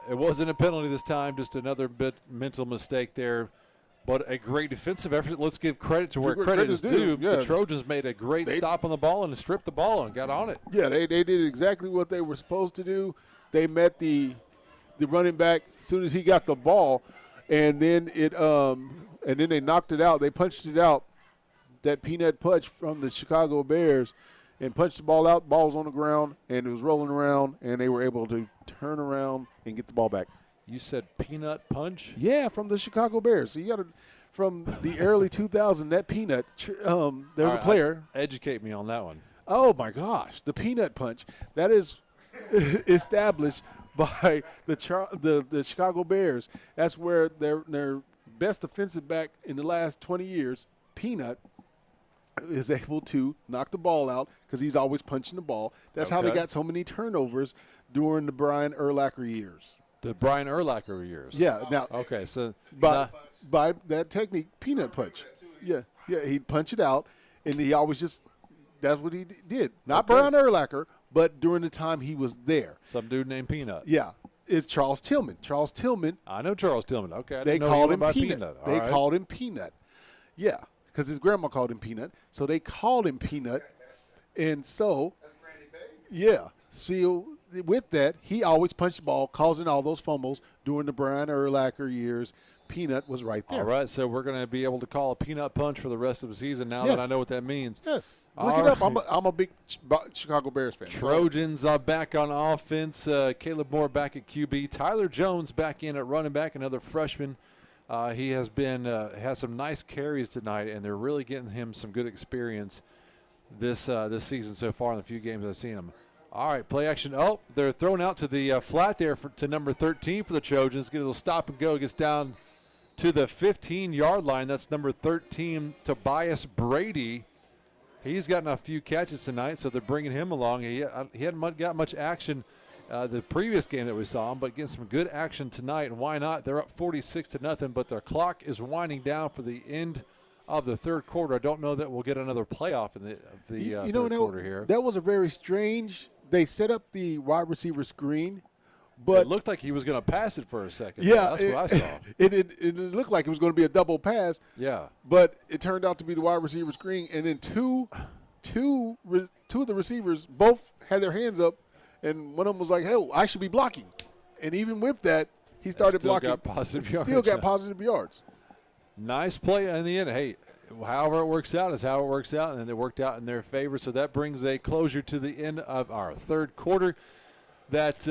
It wasn't a penalty this time, just another mental mistake there. But a great defensive effort. Let's give credit to where credit is due. Yeah. The Trojans made a great stop on the ball and stripped the ball and got on it. Yeah, they did exactly what they were supposed to do. They met the running back as soon as he got the ball, and then they knocked it out. They punched it out, that peanut punch from the Chicago Bears, and punched the ball out. Ball was on the ground, and it was rolling around, and they were able to turn around and get the ball back. You said peanut punch? Yeah, from the Chicago Bears. So you got to, from the early 2000s, that peanut. There's a player. Educate me on that one. Oh my gosh, the peanut punch. That is established by the Chicago Bears. That's where their best defensive back in the last 20 years, Peanut, is able to knock the ball out because he's always punching the ball. That's how they got so many turnovers during the Brian Urlacher years. The Brian Urlacher years. Yeah. Now. Okay. So by that technique, peanut punch. Yeah. He'd punch it out, and he always that's what he did. Not Brian Urlacher, but during the time he was there. Some dude named Peanut. Yeah. It's Charles Tillman. Charles Tillman. I know Charles Tillman. Okay. They called him Peanut. They called him Peanut. Yeah. Because his grandma called him Peanut, so they called him Peanut, and so, yeah. So with that, he always punched the ball, causing all those fumbles during the Brian Urlacher years. Peanut was right there. All right, so we're going to be able to call a peanut punch for the rest of the season now that I know what that means. Yes. Look it up. I'm a big Chicago Bears fan. Trojans back on offense. Caleb Moore back at QB. Tyler Jones back in at running back, another freshman. He has some nice carries tonight, and they're really getting him some good experience this season so far in the few games I've seen him. All right, play action. Oh, they're thrown out to the flat there to number 13 for the Trojans. Get a little stop and go. Gets down to the 15-yard line. That's number 13, Tobias Brady. He's gotten a few catches tonight, so they're bringing him along. He hadn't got much action the previous game that we saw him, but getting some good action tonight. And why not? They're up 46-0, but their clock is winding down for the end of the third quarter. I don't know that we'll get another playoff in the third quarter here. That was a very strange. They set up the wide receiver screen, but it looked like he was going to pass it for a second. Yeah, that's what I saw. It looked like it was going to be a double pass. Yeah, but it turned out to be the wide receiver screen, and then two of the receivers both had their hands up, and one of them was like, "Hey, I should be blocking," and even with that, he started blocking. Got positive yards. Still got positive yards. Nice play in the end. Hey, however it works out is how it works out, and it worked out in their favor. So that brings a closure to the end of our third quarter. That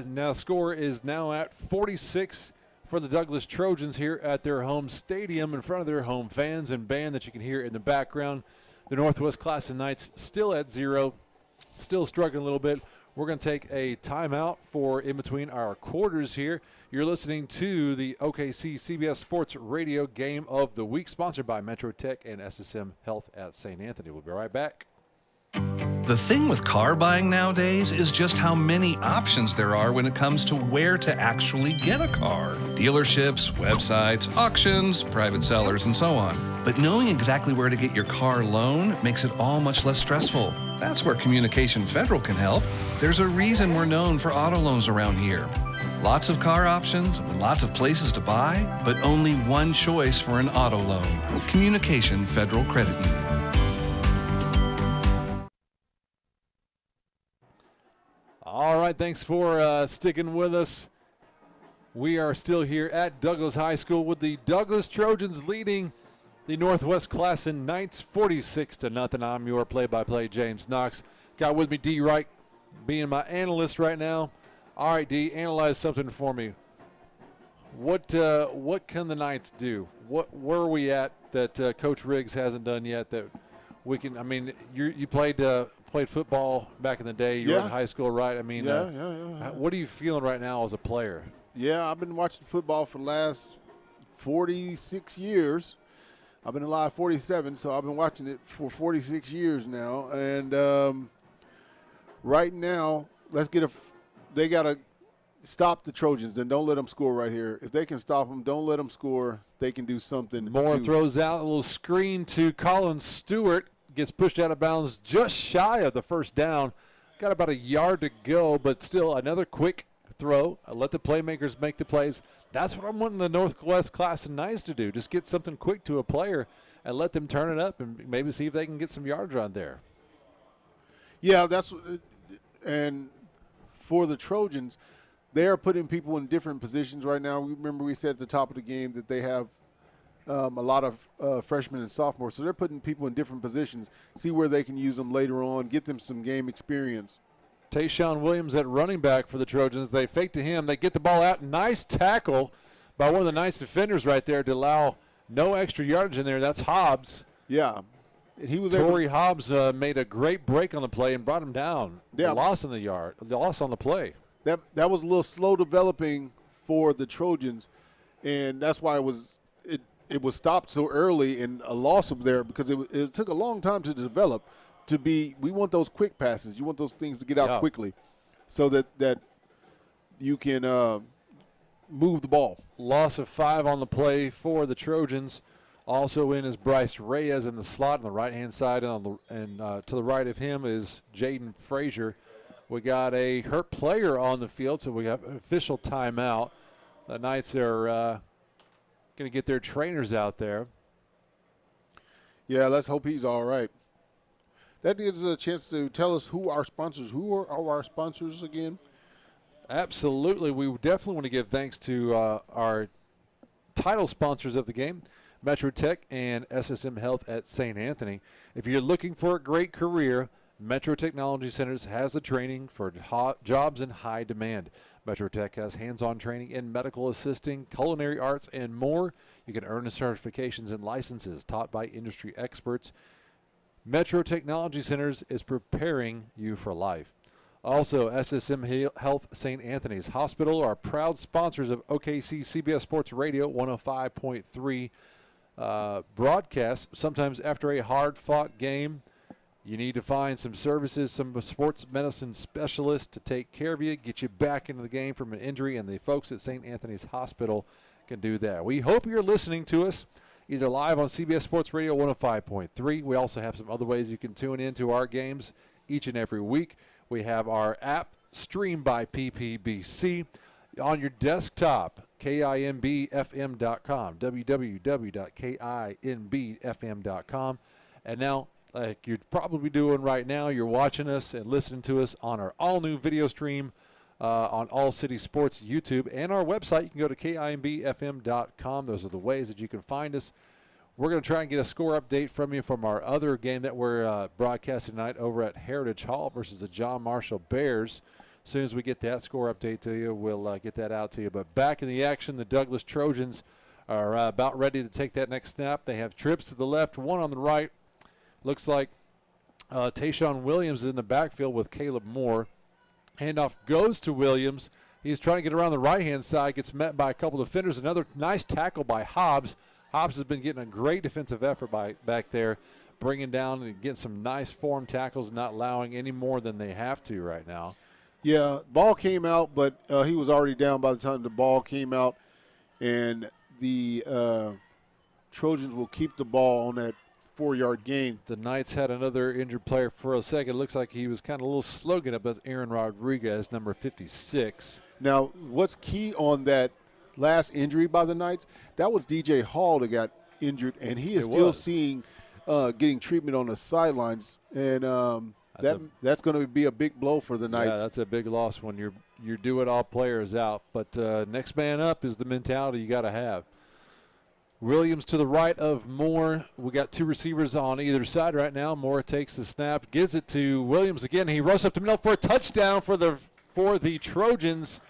now score is now at 46 for the Douglas Trojans here at their home stadium in front of their home fans and band that you can hear in the background. The Northwest Classen Knights still at 0, still struggling a little bit. We're going to take a timeout for in between our quarters here. You're listening to the OKC CBS Sports Radio Game of the Week, sponsored by Metro Tech and SSM Health at St. Anthony. We'll be right back. The thing with car buying nowadays is just how many options there are when it comes to where to actually get a car. Dealerships, websites, auctions, private sellers, and so on. But knowing exactly where to get your car loan makes it all much less stressful. That's where Communication Federal can help. There's a reason we're known for auto loans around here. Lots of car options, lots of places to buy, but only one choice for an auto loan. Communication Federal Credit Union. All right, thanks for sticking with us. We are still here at Douglas High School with the Douglas Trojans leading the Northwest Classen Knights 46-0. I'm your play-by-play, James Knox. Got with me D. Wright, being my analyst right now. All right, D, analyze something for me. What can the Knights do? Where are we at that Coach Riggs hasn't done yet that we can? I mean, you played football back in the day. You were in high school, right? I mean, what are you feeling right now as a player? Yeah, I've been watching football for the last 46 years. I've been alive 47, so I've been watching it for 46 years now. And right now, they got to stop the Trojans and don't let them score right here. If they can stop them, don't let them score. They can do something. Moore throws out a little screen to Colin Stewart. Gets pushed out of bounds just shy of the first down. Got about a yard to go, but still another quick throw. Let the playmakers make the plays. That's what I'm wanting the Northwest Classen Knights to do. Just get something quick to a player and let them turn it up and maybe see if they can get some yards around there. Yeah, and for the Trojans, they are putting people in different positions right now. Remember we said at the top of the game that they have a lot of freshmen and sophomores, so they're putting people in different positions, see where they can use them later on, get them some game experience. Tayshawn Williams at running back for the Trojans. They fake to him. They get the ball out. Nice tackle by one of the nice defenders right there to allow no extra yardage in there. That's Hobbs. Yeah. Torrey Hobbs made a great break on the play and brought him down. Yeah. The loss on the play. That was a little slow developing for the Trojans, and that's why it was stopped so early and a loss of there because it took a long time to develop. We want those quick passes. You want those things to get out quickly so that you can move the ball. Loss of 5 on the play for the Trojans. Also in is Bryce Reyes in the slot on the right-hand side, and to the right of him is Jaden Frazier. We got a hurt player on the field, so we got an official timeout. The Knights are going to get their trainers out there. Yeah, let's hope he's all right. That gives us a chance to tell us who our sponsors. Who are our sponsors again? Absolutely. We definitely want to give thanks to our title sponsors of the game, Metro Tech and SSM Health at St. Anthony. If you're looking for a great career, Metro Technology Centers has the training for jobs in high demand. Metro Tech has hands-on training in medical assisting, culinary arts, and more. You can earn certifications and licenses taught by industry experts. Metro Technology Centers is preparing you for life. Also, SSM Health St. Anthony's Hospital are proud sponsors of OKC CBS Sports Radio 105.3 broadcast. Sometimes after a hard-fought game, you need to find some services, some sports medicine specialists to take care of you, get you back into the game from an injury, and the folks at St. Anthony's Hospital can do that. We hope you're listening to us either live on CBS Sports Radio 105.3. We also have some other ways you can tune into our games each and every week. We have our app streamed by PPBC on your desktop, KINBFM.com, www.KINBFM.com. And now, like you're probably doing right now, you're watching us and listening to us on our all-new video stream on All City Sports YouTube and our website. You can go to KINBFM.com. Those are the ways that you can find us. We're going to try and get a score update from you from our other game that we're broadcasting tonight over at Heritage Hall versus the John Marshall Bears. As soon as we get that score update to you, we'll get that out to you. But back in the action, the Douglas Trojans are about ready to take that next snap. They have trips to the left, one on the right. Looks like Tayshawn Williams is in the backfield with Caleb Moore. Handoff goes to Williams. He's trying to get around the right-hand side, gets met by a couple of defenders. Another nice tackle by Hobbs. Hobbs has been getting a great defensive effort back there, bringing down and getting some nice form tackles, not allowing any more than they have to right now. Yeah, ball came out, but he was already down by the time the ball came out. And the Trojans will keep the ball on that 4-yard gain. The Knights had another injured player for a second. It looks like he was kind of a little slow getting up. That's Aaron Rodriguez, number 56. Now, what's key on that last injury by the Knights, that was DJ Hall that got injured, and he is still seeing getting treatment on the sidelines. And That's going to be a big blow for the Knights. Yeah, that's a big loss when you're doing all players out. But next man up is the mentality you got to have. Williams to the right of Moore. We got two receivers on either side right now. Moore takes the snap, gives it to Williams again. He rushes up to middle for a touchdown for the Trojans.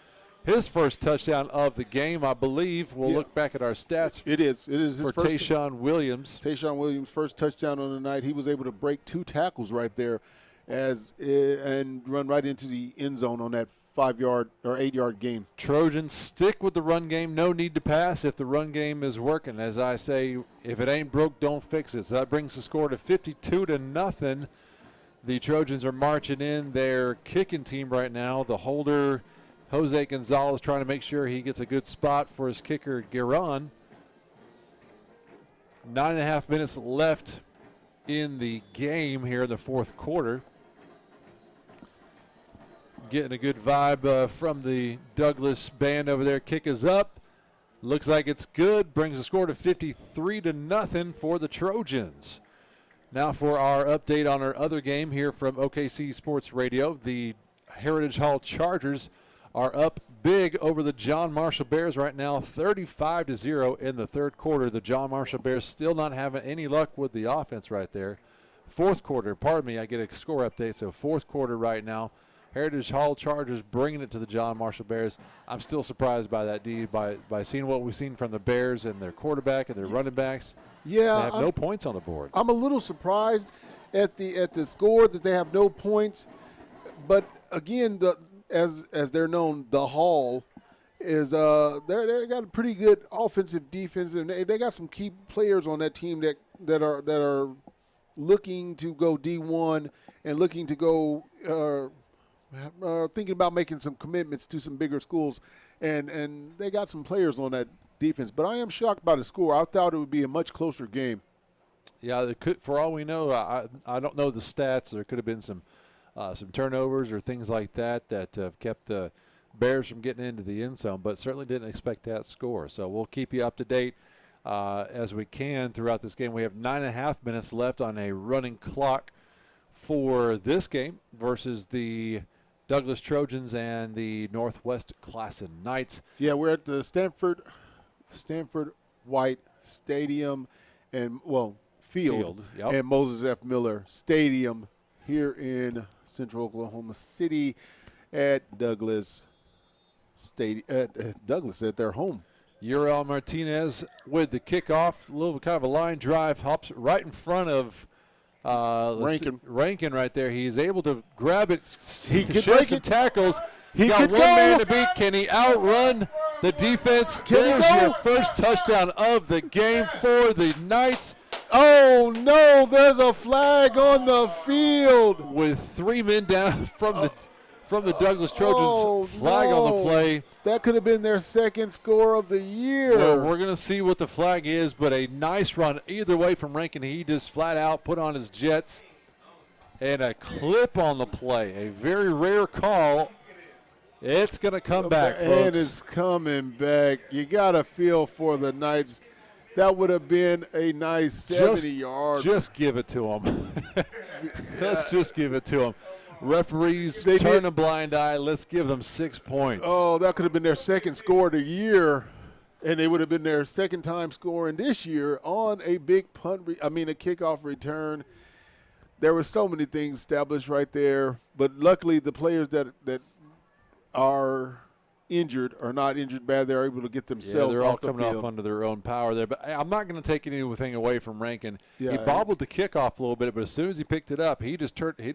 His first touchdown of the game, I believe. We'll look back at our stats. It is his for first Tayshawn Williams. Tayshawn Williams' first touchdown on the night. He was able to break 2 tackles right there and run right into the end zone on that 5-yard or 8-yard gain. Trojans stick with the run game. No need to pass if the run game is working. As I say, if it ain't broke, don't fix it. So that brings the score to 52-0. The Trojans are marching in their kicking team right now. The holder, Jose Gonzalez, trying to make sure he gets a good spot for his kicker, Guerin. 9.5 minutes left in the game here in the fourth quarter. Getting a good vibe from the Douglas band over there. Kick is up. Looks like it's good. Brings the score to 53-0 for the Trojans. Now for our update on our other game here from OKC Sports Radio. The Heritage Hall Chargers are up big over the John Marshall Bears right now, 35-0 in the third quarter. The John Marshall Bears still not having any luck with the offense right there. Fourth quarter, pardon me, I get a score update. So fourth quarter right now. Heritage Hall Chargers bringing it to the John Marshall Bears. I'm still surprised by that, D, by seeing what we've seen from the Bears and their quarterback and their running backs. Yeah, they have no points on the board. I'm a little surprised at the score that they have no points. But again, as they're known, the Hall is they got a pretty good offensive defense, and they got some key players on that team that are looking to go D1 and looking to go. Thinking about making some commitments to some bigger schools, and they got some players on that defense. But I am shocked by the score. I thought it would be a much closer game. Yeah, for all we know, I don't know the stats. There could have been some turnovers or things like that have kept the Bears from getting into the end zone, but certainly didn't expect that score. So we'll keep you up to date as we can throughout this game. We have 9.5 minutes left on a running clock for this game versus the Douglas Trojans and the Northwest Classen Knights. Yeah, we're at the Stanford White Stadium Field. Yep. And Moses F. Miller Stadium here in Central Oklahoma City at Douglas Stadium at their home. Uriel Martinez with the kickoff, a little kind of a line drive, hops right in front of Rankin right there. He's able to grab it. He can shed break some it. tackles. He got could one go. man to beat. Can he outrun the defense? There's your first touchdown of the game for the Knights. Oh no! There's a flag on the field With 3 men down from the Douglas Trojans. Flag on the play. That could have been their second score of the year. Well, we're going to see what the flag is, but a nice run either way from Rankin. He just flat out put on his jets and a clip on the play. A very rare call. It's going to come back, folks. And it's coming back. You got to feel for the Knights. That would have been a nice 70-yard. Just give it to them. Let's just give it to them. Referees turn a blind eye. Let's give them 6 points. Oh, that could have been their second score of the year, and they would have been their second time scoring this year on a big a kickoff return. There were so many things established right there, but luckily the players that are injured or not injured bad, they're able to get themselves they're all off the coming field. off under their own power there. But I'm not going to take anything away from Rankin. Yeah, he bobbled the kickoff a little bit, but as soon as he picked it up, he just turned. He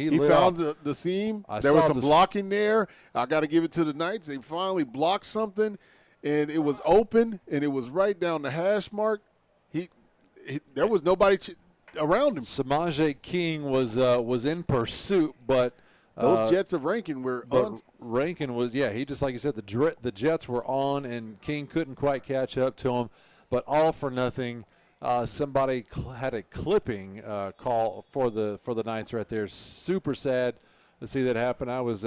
lit found off. the seam. I There was saw some blocking there. I got to give it to the Knights. They finally blocked something, and it was open, and it was right down the hash mark. There was nobody around him. Samaje King was in pursuit, but those Jets of Rankin were Rankin was, he just, like you said, the Jets were on, and King couldn't quite catch up to him. But all for nothing. Somebody had a clipping call for the Knights right there. Super sad to see that happen. I was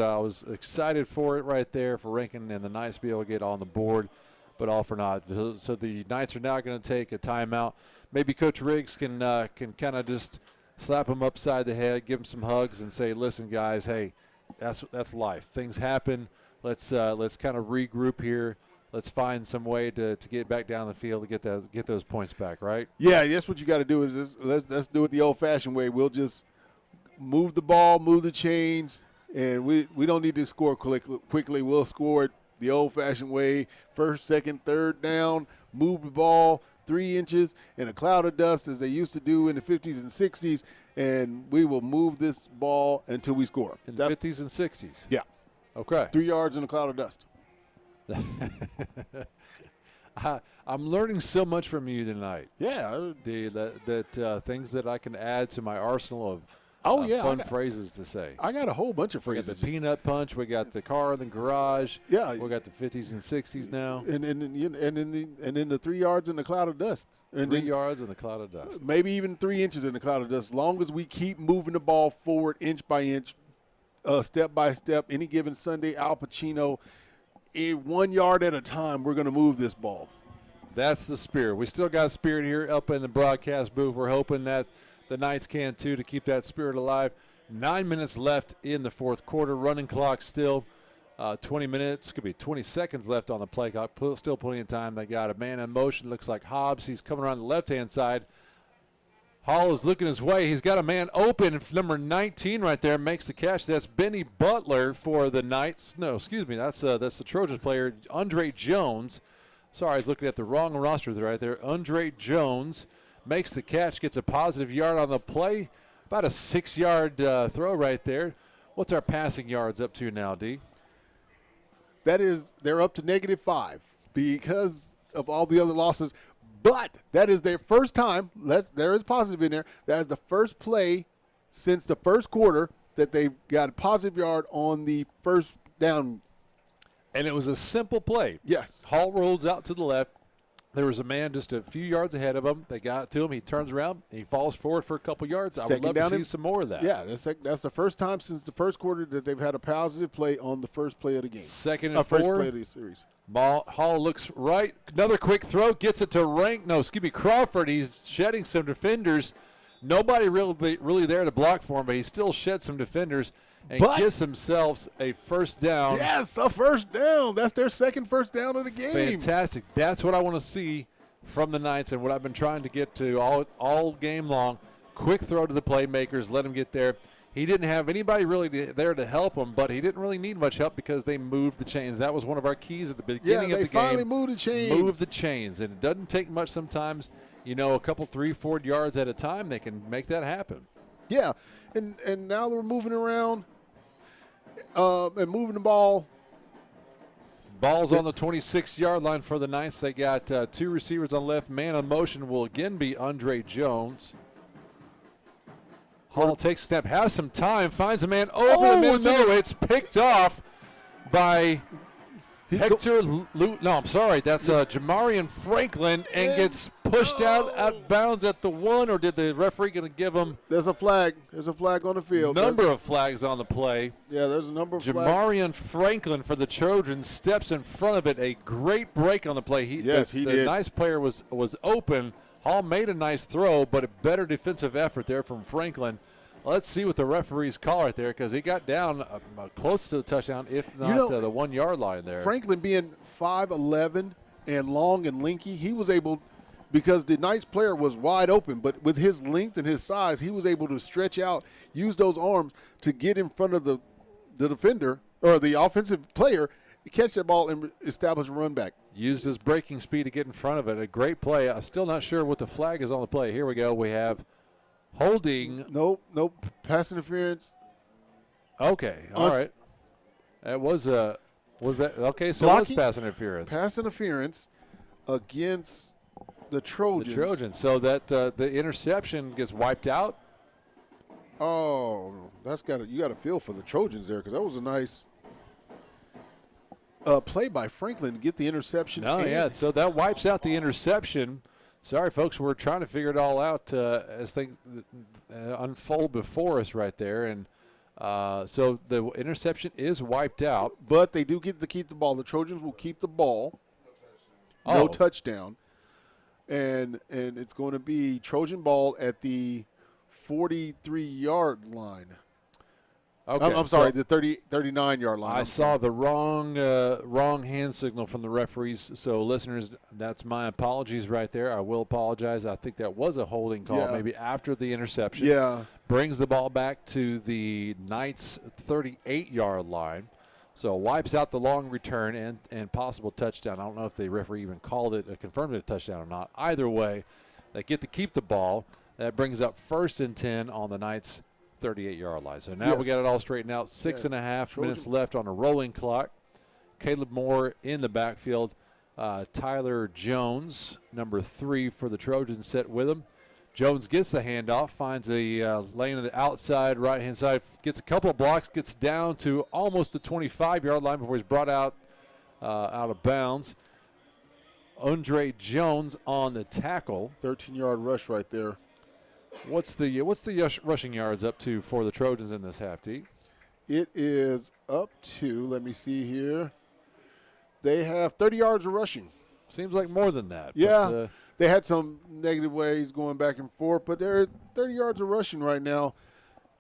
excited for it right there for Rankin and the Knights to be able to get on the board, but all for naught. So the Knights are now going to take a timeout. Maybe Coach Riggs can kind of just slap them upside the head, give them some hugs, and say, "Listen, guys, hey, that's life. Things happen. Let's kind of regroup here. Let's find some way to get back down the field to get those points back." Right? Yeah, that's what you got to do. Let's do it the old-fashioned way. We'll just move the ball, move the chains, and we don't need to score quickly. We'll score it the old-fashioned way. First, second, third down, move the ball 3 inches in a cloud of dust as they used to do in the 50s and 60s, and we will move this ball until we score. In the 50s and 60s? Yeah. Okay. 3 yards in a cloud of dust. I'm learning so much from you tonight. Yeah. Things that I can add to my arsenal of fun phrases to say. I got a whole bunch of phrases. We got the peanut punch. We got the car in the garage. Yeah. We got the 50s and 60s now. And in the 3 yards in the cloud of dust. And 3 yards in the cloud of dust. Maybe even 3 inches in the cloud of dust. As long as we keep moving the ball forward inch by inch, step by step, any given Sunday, Al Pacino, 1 yard at a time, we're going to move this ball. That's the spirit. We still got spirit here up in the broadcast booth. We're hoping that the Knights can, too, to keep that spirit alive. 9 minutes left in the fourth quarter. Running clock still 20 minutes. Could be 20 seconds left on the play clock. Still plenty of time. They got a man in motion. Looks like Hobbs. He's coming around the left-hand side. Hall is looking his way. He's got a man open. Number 19 right there makes the catch. That's Benny Butler for the Knights. No, excuse me. That's the Trojans player, Andre Jones. Sorry, I was looking at the wrong roster right there. Andre Jones makes the catch, gets a positive yard on the play. About a 6-yard throw right there. What's our passing yards up to now, D? They're up to -5 because of all the other losses. But that is their first time. There is positive in there. That is the first play since the first quarter that they've got a positive yard on the first down. And it was a simple play. Yes. Hall rolls out to the left. There was a man just a few yards ahead of him. They got it to him. He turns around. He falls forward for a couple yards. I would love to see some more of that. Yeah, that's the first time since the first quarter that they've had a positive play on the first play of the game. Second and 4. First play of the series. Hall looks right. Another quick throw. Gets it to Crawford. He's shedding some defenders. Nobody really there to block for him, but he still shed some defenders and gets themselves a first down. Yes, a first down. That's their second first down of the game. Fantastic. That's what I want to see from the Knights and what I've been trying to get to all game long. Quick throw to the playmakers. Let him get there. He didn't have anybody really there to help him, but he didn't really need much help because they moved the chains. That was one of our keys at the beginning of the game. Yeah, they finally moved the chains. Move the chains. And it doesn't take much sometimes. A couple 3-4 yards at a time, they can make that happen. Yeah, and now they're moving around and moving the ball. Ball's on the 26-yard line for the Knights. They got 2 receivers on left. Man on motion will again be Andre Jones. Hall takes a step, has some time, finds a man over the middle. No, it's picked off by Hector that's Jamarian Franklin, and gets pushed out bounds at the 1, or did the referee going to give him? There's a flag. There's a flag on the field. Number of flags on the play. Yeah, there's a number of flags. Jamarian Franklin for the Trojans steps in front of it. A great break on the play. He did. The nice player was open. Hall made a nice throw, but a better defensive effort there from Franklin. Let's see what the referees call right there, because he got down close to the touchdown, if not the 1 yard line there. Franklin being 5'11" and long and lanky, he was able, because the Knights player was wide open, but with his length and his size, he was able to stretch out, use those arms to get in front of the defender or the offensive player, catch that ball and establish a run back. Used his breaking speed to get in front of it. A great play. I'm still not sure what the flag is on the play. Here we go. We have holding. Nope. Pass interference. Okay. All right. That was that okay? So it was pass interference. Pass interference against the Trojans. So that the interception gets wiped out. Oh, you got to feel for the Trojans there, because that was a nice play by Franklin to get the interception. So that wipes out the interception. Sorry, folks, we're trying to figure it all out as things unfold before us right there. And so the interception is wiped out. But they do get to keep the ball. The Trojans will keep the ball. No touchdown. And it's going to be Trojan ball at the 43-yard line. Okay, I'm sorry, the 39-yard line. I saw the wrong hand signal from the referees. So, listeners, that's my apologies right there. I will apologize. I think that was a holding call, maybe after the interception. Yeah. Brings the ball back to the Knights' 38-yard line. So, wipes out the long return and possible touchdown. I don't know if the referee even called it, confirmed it a touchdown or not. Either way, they get to keep the ball. That brings up 1st and 10 on the Knights' 38-yard line. So now we got it all straightened out. 6.5 minutes left on a rolling clock. Caleb Moore in the backfield. Tyler Jones, number 3 for the Trojans, set with him. Jones gets the handoff, finds a lane on the outside, right-hand side, gets a couple of blocks, gets down to almost the 25-yard line before he's brought out of bounds. Andre Jones on the tackle. 13-yard rush right there. What's the rushing yards up to for the Trojans in this half, T? It is up to, let me see here, they have 30 yards of rushing. Seems like more than that. Yeah, but, they had some negative ways going back and forth, but they're 30 yards of rushing right now.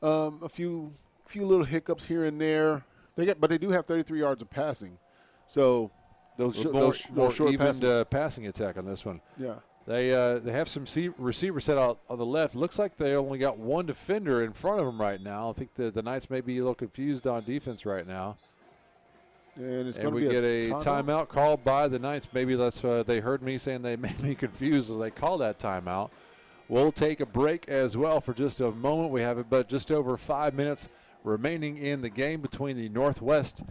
A few little hiccups here and there. But they do have 33 yards of passing. So those short even passes. Passing attack on this one. Yeah. They have some receivers set out on the left. Looks like they only got one defender in front of them right now. I think the Knights may be a little confused on defense right now. And we get a timeout called by the Knights. Maybe that's they heard me saying they may be confused as they call that timeout. We'll take a break as well for just a moment. We have but just over 5 minutes remaining in the game between the Northwest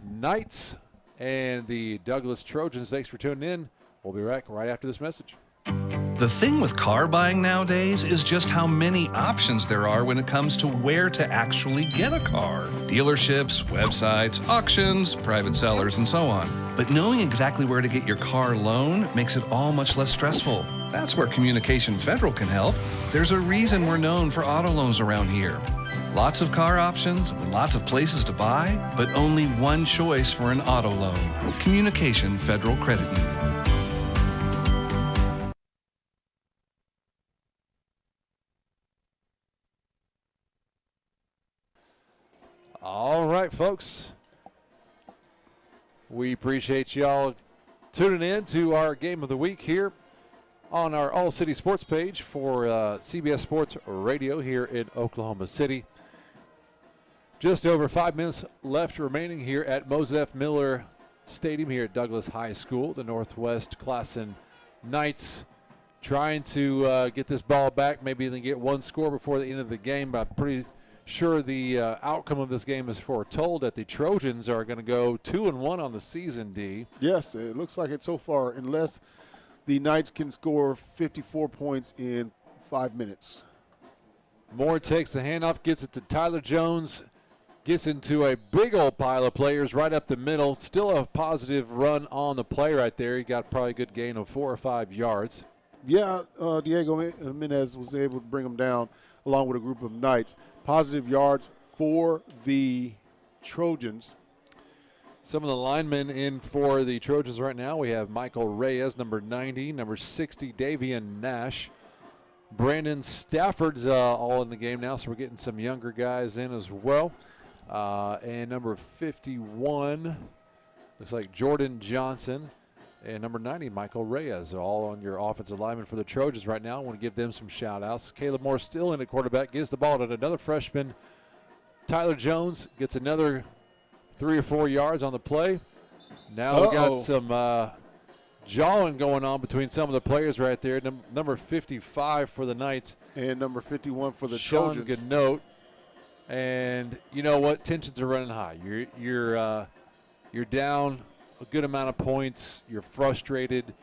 Knights and the Douglas Trojans. Thanks for tuning in. We'll be back right after this message. The thing with car buying nowadays is just how many options there are when it comes to where to actually get a car. Dealerships, websites, auctions, private sellers, and so on. But knowing exactly where to get your car loan makes it all much less stressful. That's where Communication Federal can help. There's a reason we're known for auto loans around here. Lots of car options, lots of places to buy, but only one choice for an auto loan. Communication Federal Credit Union. All right, folks. We appreciate y'all tuning in to our game of the week here on our All City Sports page for CBS Sports Radio here in Oklahoma City. Just over 5 minutes left remaining here at Mosef Miller Stadium here at Douglas High School. The Northwest Classen Knights trying to get this ball back. Maybe they get one score before the end of the game, but I'm pretty sure the outcome of this game is foretold that the Trojans are going to go 2-1 on the season, D. Yes, it looks like it so far, unless the Knights can score 54 points in 5 minutes. Moore takes the handoff, gets it to Tyler Jones, gets into a big old pile of players right up the middle. Still a positive run on the play right there. He got probably a good gain of 4 or 5 yards. Yeah, Diego Menez was able to bring him down along with a group of Knights. Positive yards for the Trojans. Some of the linemen in for the Trojans right now. We have Michael Reyes, number 90, number 60, Davian Nash. Brandon Stafford's all in the game now, so we're getting some younger guys in as well. And number 51, looks like Jordan Johnson. And number 90, Michael Reyes, all on your offensive lineman for the Trojans right now. I want to give them some shout-outs. Caleb Moore still in at quarterback, gives the ball to another freshman. Tyler Jones gets another 3 or 4 yards on the play. Now we got some jawing going on between some of the players right there. Number 55 for the Knights. And number 51 for the Sean Trojans. Ganote. And you know what? Tensions are running high. You're down a good amount of points. You're frustrated.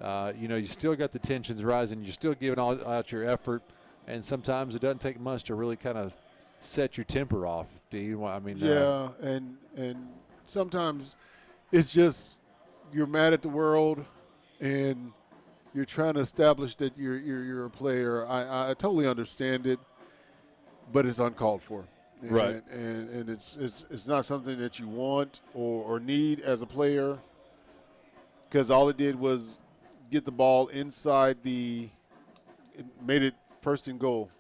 You still got the tensions rising. You're still giving all out your effort, and sometimes it doesn't take much to really kind of set your temper off. Yeah, and sometimes it's just you're mad at the world, and you're trying to establish that you're a player. I totally understand it, but it's uncalled for. Right. And it's not something that you want or need as a player, because all it did was get the ball inside it made it 1st and goal.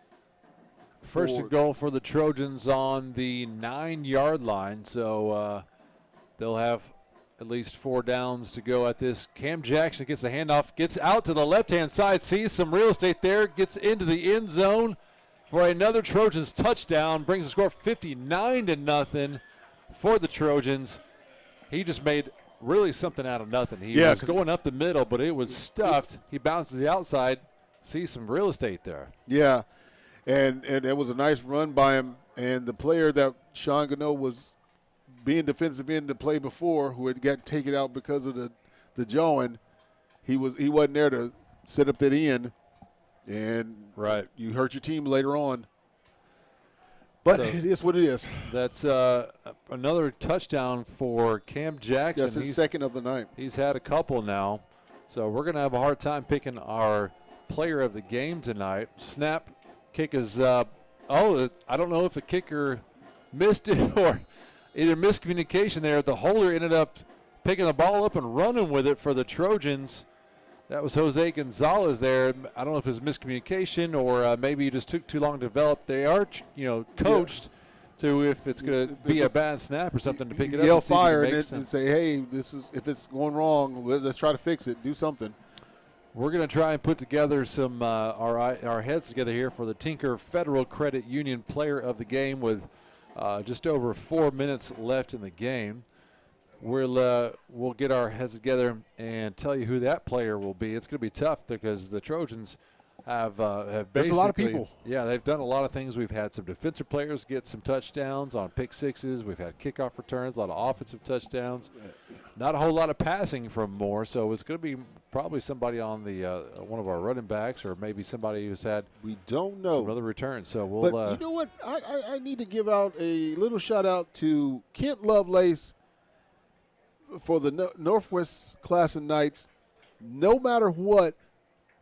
First and goal for the Trojans on the 9-yard line. So they'll have at least 4 downs to go at this. Cam Jackson gets the handoff, gets out to the left-hand side, sees some real estate there, gets into the end zone for another Trojans touchdown, brings the score 59-0 for the Trojans. He just made really something out of nothing. He was going up the middle, but it was stuffed. He bounces the outside, sees some real estate there. Yeah, and it was a nice run by him. And the player that Sean Gano was being defensive end to play before, who had got taken out because of the jawing, he wasn't there to set up that end, and you hurt your team later on. But it is what it is. That's another touchdown for Cam Jackson. That's his second of the night. He's had a couple now. So we're going to have a hard time picking our player of the game tonight. Snap, kick is I don't know if the kicker missed it or either miscommunication there. The holder ended up picking the ball up and running with it for the Trojans. That was Jose Gonzalez there. I don't know if it was miscommunication or maybe he just took too long to develop. They are, coached to if it's going to be a bad snap or something to pick it up. Yell fire and say, hey, if it's going wrong, let's try to fix it. Do something. We're going to try and put together some our heads together here for the Tinker Federal Credit Union Player of the Game with just over 4 minutes left in the game. We'll get our heads together and tell you who that player will be. It's going to be tough because the Trojans have basically. There's a lot of people. Yeah, they've done a lot of things. We've had some defensive players get some touchdowns on pick sixes. We've had kickoff returns, a lot of offensive touchdowns. Not a whole lot of passing from Moore, so it's going to be probably somebody on the one of our running backs or maybe somebody who's had. We don't know. Some other returns. So we'll. But you know what? I need to give out a little shout out to Kent Lovelace for the Northwest Classen Knights. No matter what,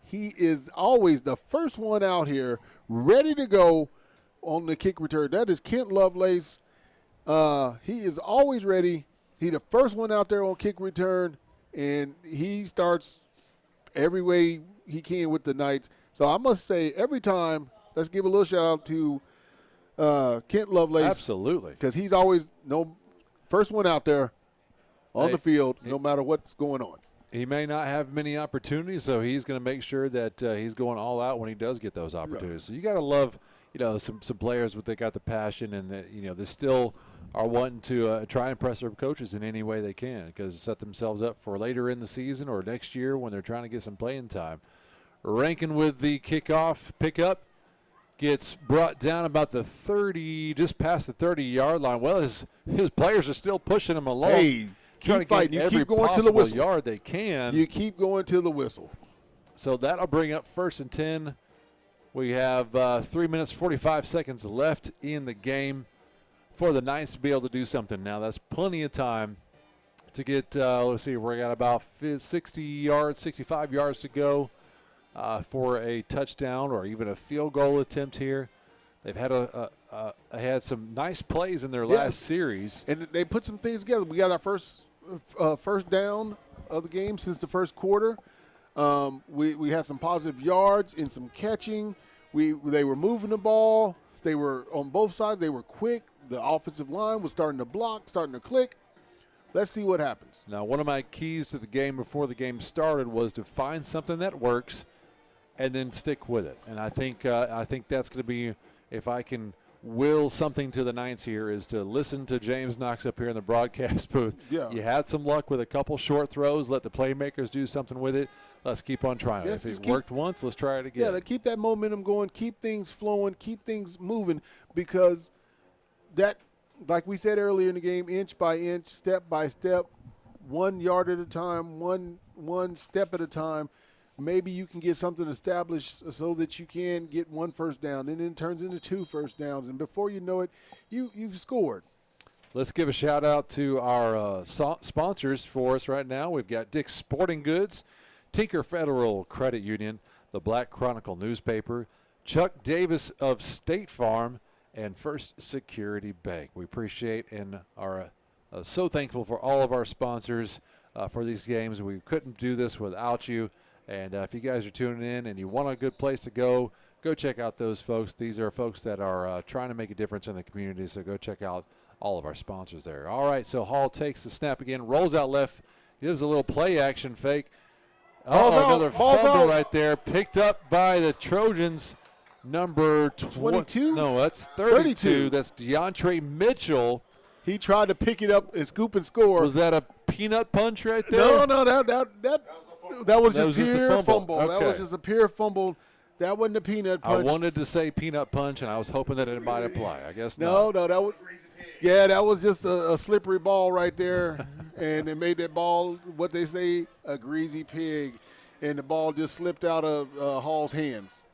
he is always the first one out here ready to go on the kick return. That is Kent Lovelace. He is always ready. He's the first one out there on kick return, and he starts every way he can with the Knights. So I must say, every time, let's give a little shout out to Kent Lovelace. Absolutely. Because he's always first one out there on the field, no matter what's going on. He may not have many opportunities, so he's going to make sure that he's going all out when he does get those opportunities. So you got to love, some players, but they got the passion and they still are wanting to try and press their coaches in any way they can because set themselves up for later in the season or next year when they're trying to get some playing time. Rankin with the kickoff pickup gets brought down about the 30, just past the 30-yard line. Well, his players are still pushing him along. Hey, keep fighting. You keep going to the whistle. Yard they can. You keep going to the whistle. So that'll bring up 1st and 10. We have 3 minutes, 45 seconds left in the game for the Knights to be able to do something. Now, that's plenty of time to get, let's see, we got about 60 yards, 65 yards to go for a touchdown or even a field goal attempt here. They've had had some nice plays in their last series. And they put some things together. We got our first down of the game since the first quarter. We had some positive yards and some catching. They were moving the ball. They were on both sides. They were quick. The offensive line was starting to block, starting to click. Let's see what happens. Now, one of my keys to the game before the game started was to find something that works and then stick with it. And I think that's going to be, if I can will something to the Knights here, is to listen to James Knox up here in the broadcast booth. Yeah. You had some luck with a couple short throws. Let the playmakers do something with it. Let's keep on trying. If it worked once, let's try it again. Yeah, keep that momentum going, keep things flowing, keep things moving, because that, like we said earlier in the game, inch by inch, step by step, 1 yard at a time, one step at a time, maybe you can get something established so that you can get 1 first down, and then it turns into 2 first downs, and before you know it, you've scored. Let's give a shout-out to our sponsors for us right now. We've got Dick's Sporting Goods, Tinker Federal Credit Union, the Black Chronicle newspaper, Chuck Davis of State Farm, and First Security Bank. We appreciate and are so thankful for all of our sponsors for these games. We couldn't do this without you. And if you guys are tuning in and you want a good place to go go check out those folks. These are folks that are trying to make a difference in the community, so go check out all of our sponsors there. All right, so Hall takes the snap again, rolls out left, gives a little play action fake. Another fumble right there, picked up by the Trojans. Number 22? No, that's 32. That's DeAndre Mitchell. He tried to pick it up and scoop and score. Was that a peanut punch right there? No, that was just pure fumble. Okay. That was just a pure fumble. That wasn't a peanut punch. I wanted to say peanut punch, and I was hoping that it might apply. I guess no, not. that was that was just a slippery ball right there, and it made that ball what they say a greasy pig, and the ball just slipped out of Hall's hands.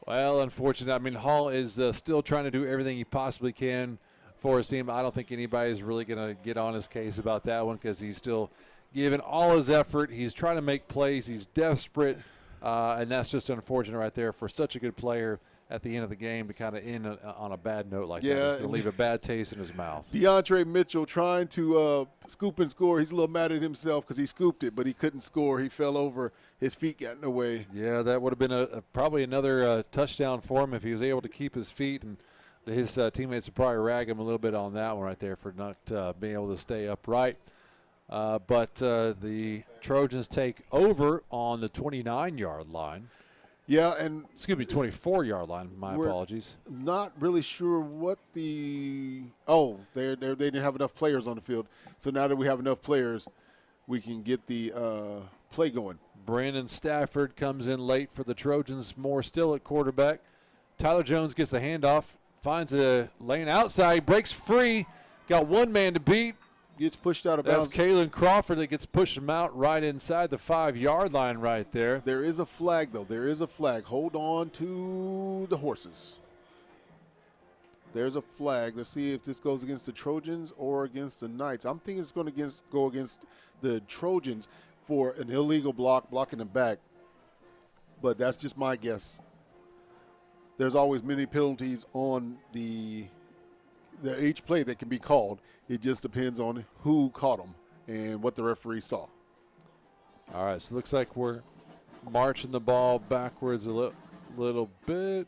Well, unfortunately, I mean, Hall is still trying to do everything he possibly can for his team. I don't think anybody's really going to get on his case about that one because he's still giving all his effort. He's trying to make plays. He's desperate, and that's just unfortunate right there for such a good player at the end of the game to kind of end on a bad note like that. It's going to leave a bad taste in his mouth. DeAndre Mitchell trying to scoop and score. He's a little mad at himself because he scooped it, but he couldn't score. He fell over. His feet got in the way. Yeah, that would have been probably another touchdown for him if he was able to keep his feet, and his teammates would probably rag him a little bit on that one right there for not being able to stay upright. But the Trojans take over on the 29-yard line. Yeah, and 24-yard line. My apologies. Not really sure what they didn't have enough players on the field. So now that we have enough players, we can get the play going. Brandon Stafford comes in late for the Trojans. Moore still at quarterback. Tyler Jones gets the handoff, finds a lane outside, breaks free, got one man to beat. Gets pushed out of bounds. That's Kalen Crawford that gets pushed him out right inside the 5-yard line right there. There is a flag, though. There is a flag. Hold on to the horses. There's a flag. Let's see if this goes against the Trojans or against the Knights. I'm thinking it's going to go against the Trojans for an illegal blocking the back. But that's just my guess. There's always many penalties on each play that can be called. It just depends on who caught them and what the referee saw. All right, so it looks like we're marching the ball backwards a little bit.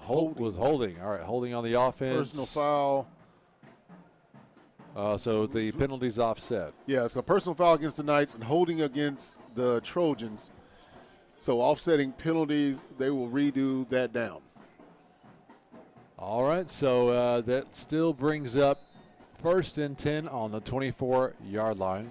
Was holding. All right, holding on the offense. Personal foul. So the penalty's offset. Yeah, so personal foul against the Knights and holding against the Trojans. So offsetting penalties, they will redo that down. All right, so that still brings up 1st and 10 on the 24-yard line.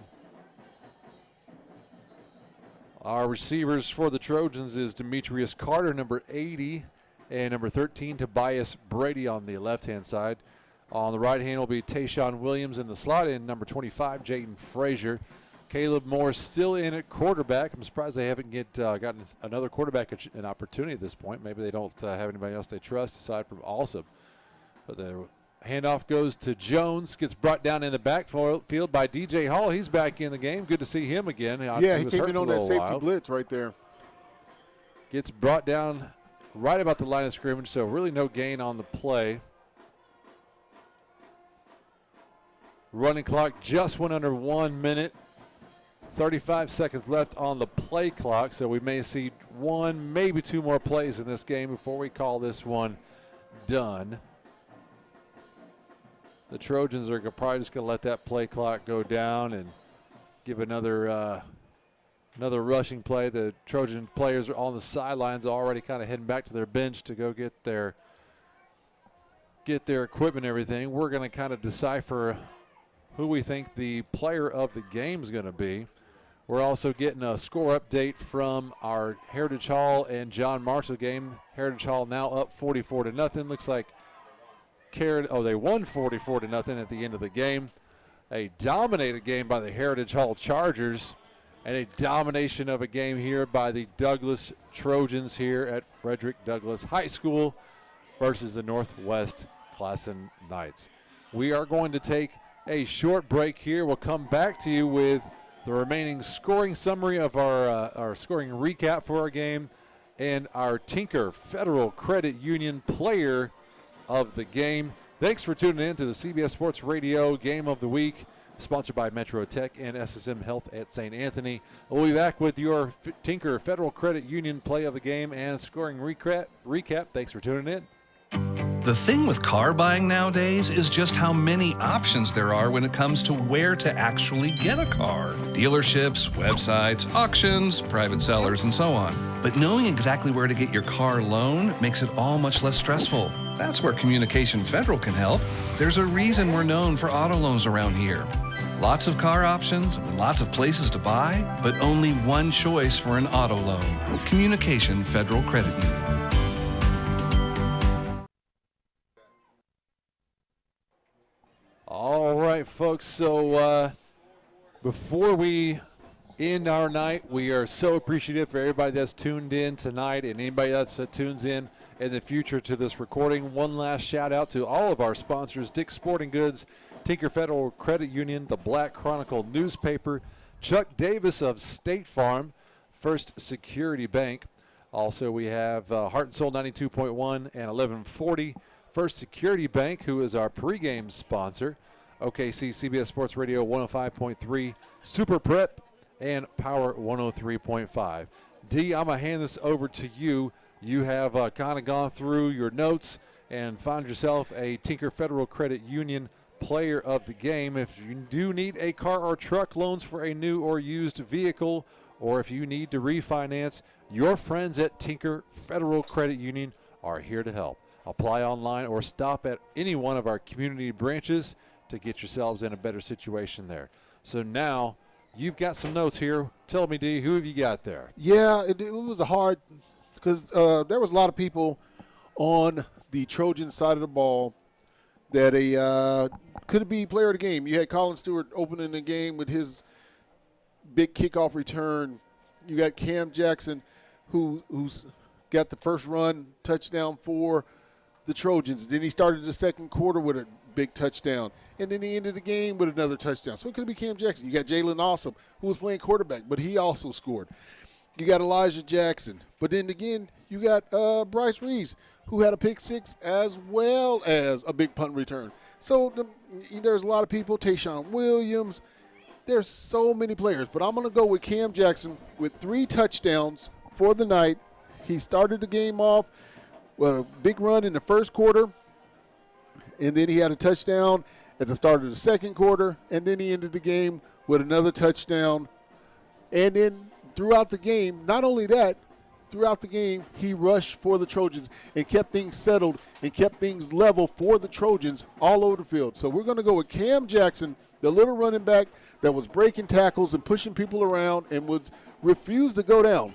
Our receivers for the Trojans is Demetrius Carter, number 80, and number 13, Tobias Brady on the left-hand side. On the right hand will be Tayshawn Williams in the slot, and number 25, Jayden Frazier. Caleb Moore still in at quarterback. I'm surprised they haven't gotten another quarterback an opportunity at this point. Maybe they don't have anybody else they trust aside from Alsop. But the handoff goes to Jones, gets brought down in the backfield by DJ Hall. He's back in the game. Good to see him again. Yeah, he came in on that safety blitz right there. Gets brought down right about the line of scrimmage, so really no gain on the play. Running clock just went under 1 minute. 35 seconds left on the play clock, so we may see one, maybe two more plays in this game before we call this one done. The Trojans are probably just going to let that play clock go down and give another rushing play. The Trojan players are on the sidelines already kind of heading back to their bench to go get their equipment and everything. We're going to kind of decipher who we think the player of the game is going to be. We're also getting a score update from our Heritage Hall and John Marshall game. Heritage Hall now up 44-0. Looks like they won 44-0 at the end of the game. A dominated game by the Heritage Hall Chargers and a domination of a game here by the Douglas Trojans here at Frederick Douglass High School versus the Northwest Classen Knights. We are going to take a short break here. We'll come back to you with the remaining scoring summary of our scoring recap for our game and our Tinker Federal Credit Union player of the game. Thanks for tuning in to the CBS Sports Radio Game of the Week. sponsored by Metro Tech and SSM Health at St. Anthony. We'll be back with your Tinker Federal Credit Union play of the game and scoring recap. Thanks for tuning in. The thing with car buying nowadays is just how many options there are when it comes to where to actually get a car. Dealerships, websites, auctions, private sellers, and so on. But knowing exactly where to get your car loan makes it all much less stressful. That's where Communication Federal can help. There's a reason we're known for auto loans around here. Lots of car options and lots of places to buy, but only one choice for an auto loan. Communication Federal Credit Union. All right, folks, so before we end our night, we are so appreciative for everybody that's tuned in tonight and anybody else that tunes in the future to this recording. One last shout out to all of our sponsors: Dick's Sporting Goods, Tinker Federal Credit Union, the Black Chronicle newspaper, Chuck Davis of State Farm, First Security Bank. Also, we have Heart and Soul 92.1 and 1140, First Security Bank, who is our pregame sponsor, OKC CBS Sports Radio 105.3, Super Prep, and Power 103.5. D, I'm going to hand this over to you. You have kind of gone through your notes and found yourself a Tinker Federal Credit Union player of the game. If you do need a car or truck loans for a new or used vehicle, or if you need to refinance, your friends at Tinker Federal Credit Union are here to help. Apply online or stop at any one of our community branches to get yourselves in a better situation there. So now you've got some notes here. Tell me, D, who have you got there? Yeah, it was a hard because there was a lot of people on the Trojan side of the ball that could be player of the game. You had Colin Stewart opening the game with his big kickoff return. You got Cam Jackson, who's got the first run touchdown for the Trojans. Then he started the second quarter with a big touchdown. And then he ended the game with another touchdown. So it could be Cam Jackson. You got Jalen Awesome, who was playing quarterback, but he also scored. You got Elijah Jackson. But then again, you got Bryce Reeves, who had a pick six as well as a big punt return. So there's a lot of people, Tayshawn Williams. There's so many players. But I'm going to go with Cam Jackson with 3 touchdowns for the night. He started the game off with a big run in the first quarter, and then he had a touchdown at the start of the second quarter, and then he ended the game with another touchdown. And then throughout the game, not only that, throughout the game, he rushed for the Trojans and kept things settled and kept things level for the Trojans all over the field. So we're going to go with Cam Jackson, the little running back that was breaking tackles and pushing people around and would refuse to go down.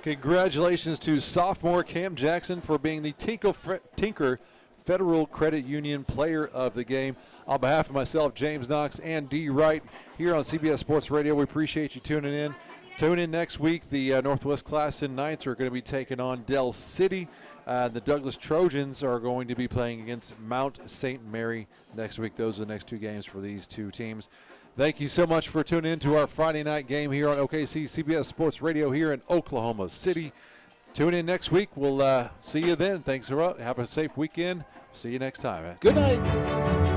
Congratulations to sophomore Cam Jackson for being the Tinker Federal Credit Union player of the game. On behalf of myself, James Knox, and D. Wright here on CBS Sports Radio, we appreciate you tuning in. Tune in next week. The Northwest Classen Knights are going to be taking on Del City. The Douglas Trojans are going to be playing against Mount St. Mary next week. Those are the next 2 games for these 2 teams. Thank you so much for tuning in to our Friday night game here on OKC CBS Sports Radio here in Oklahoma City. Tune in next week. We'll see you then. Thanks a lot. Have a safe weekend. See you next time. Good night.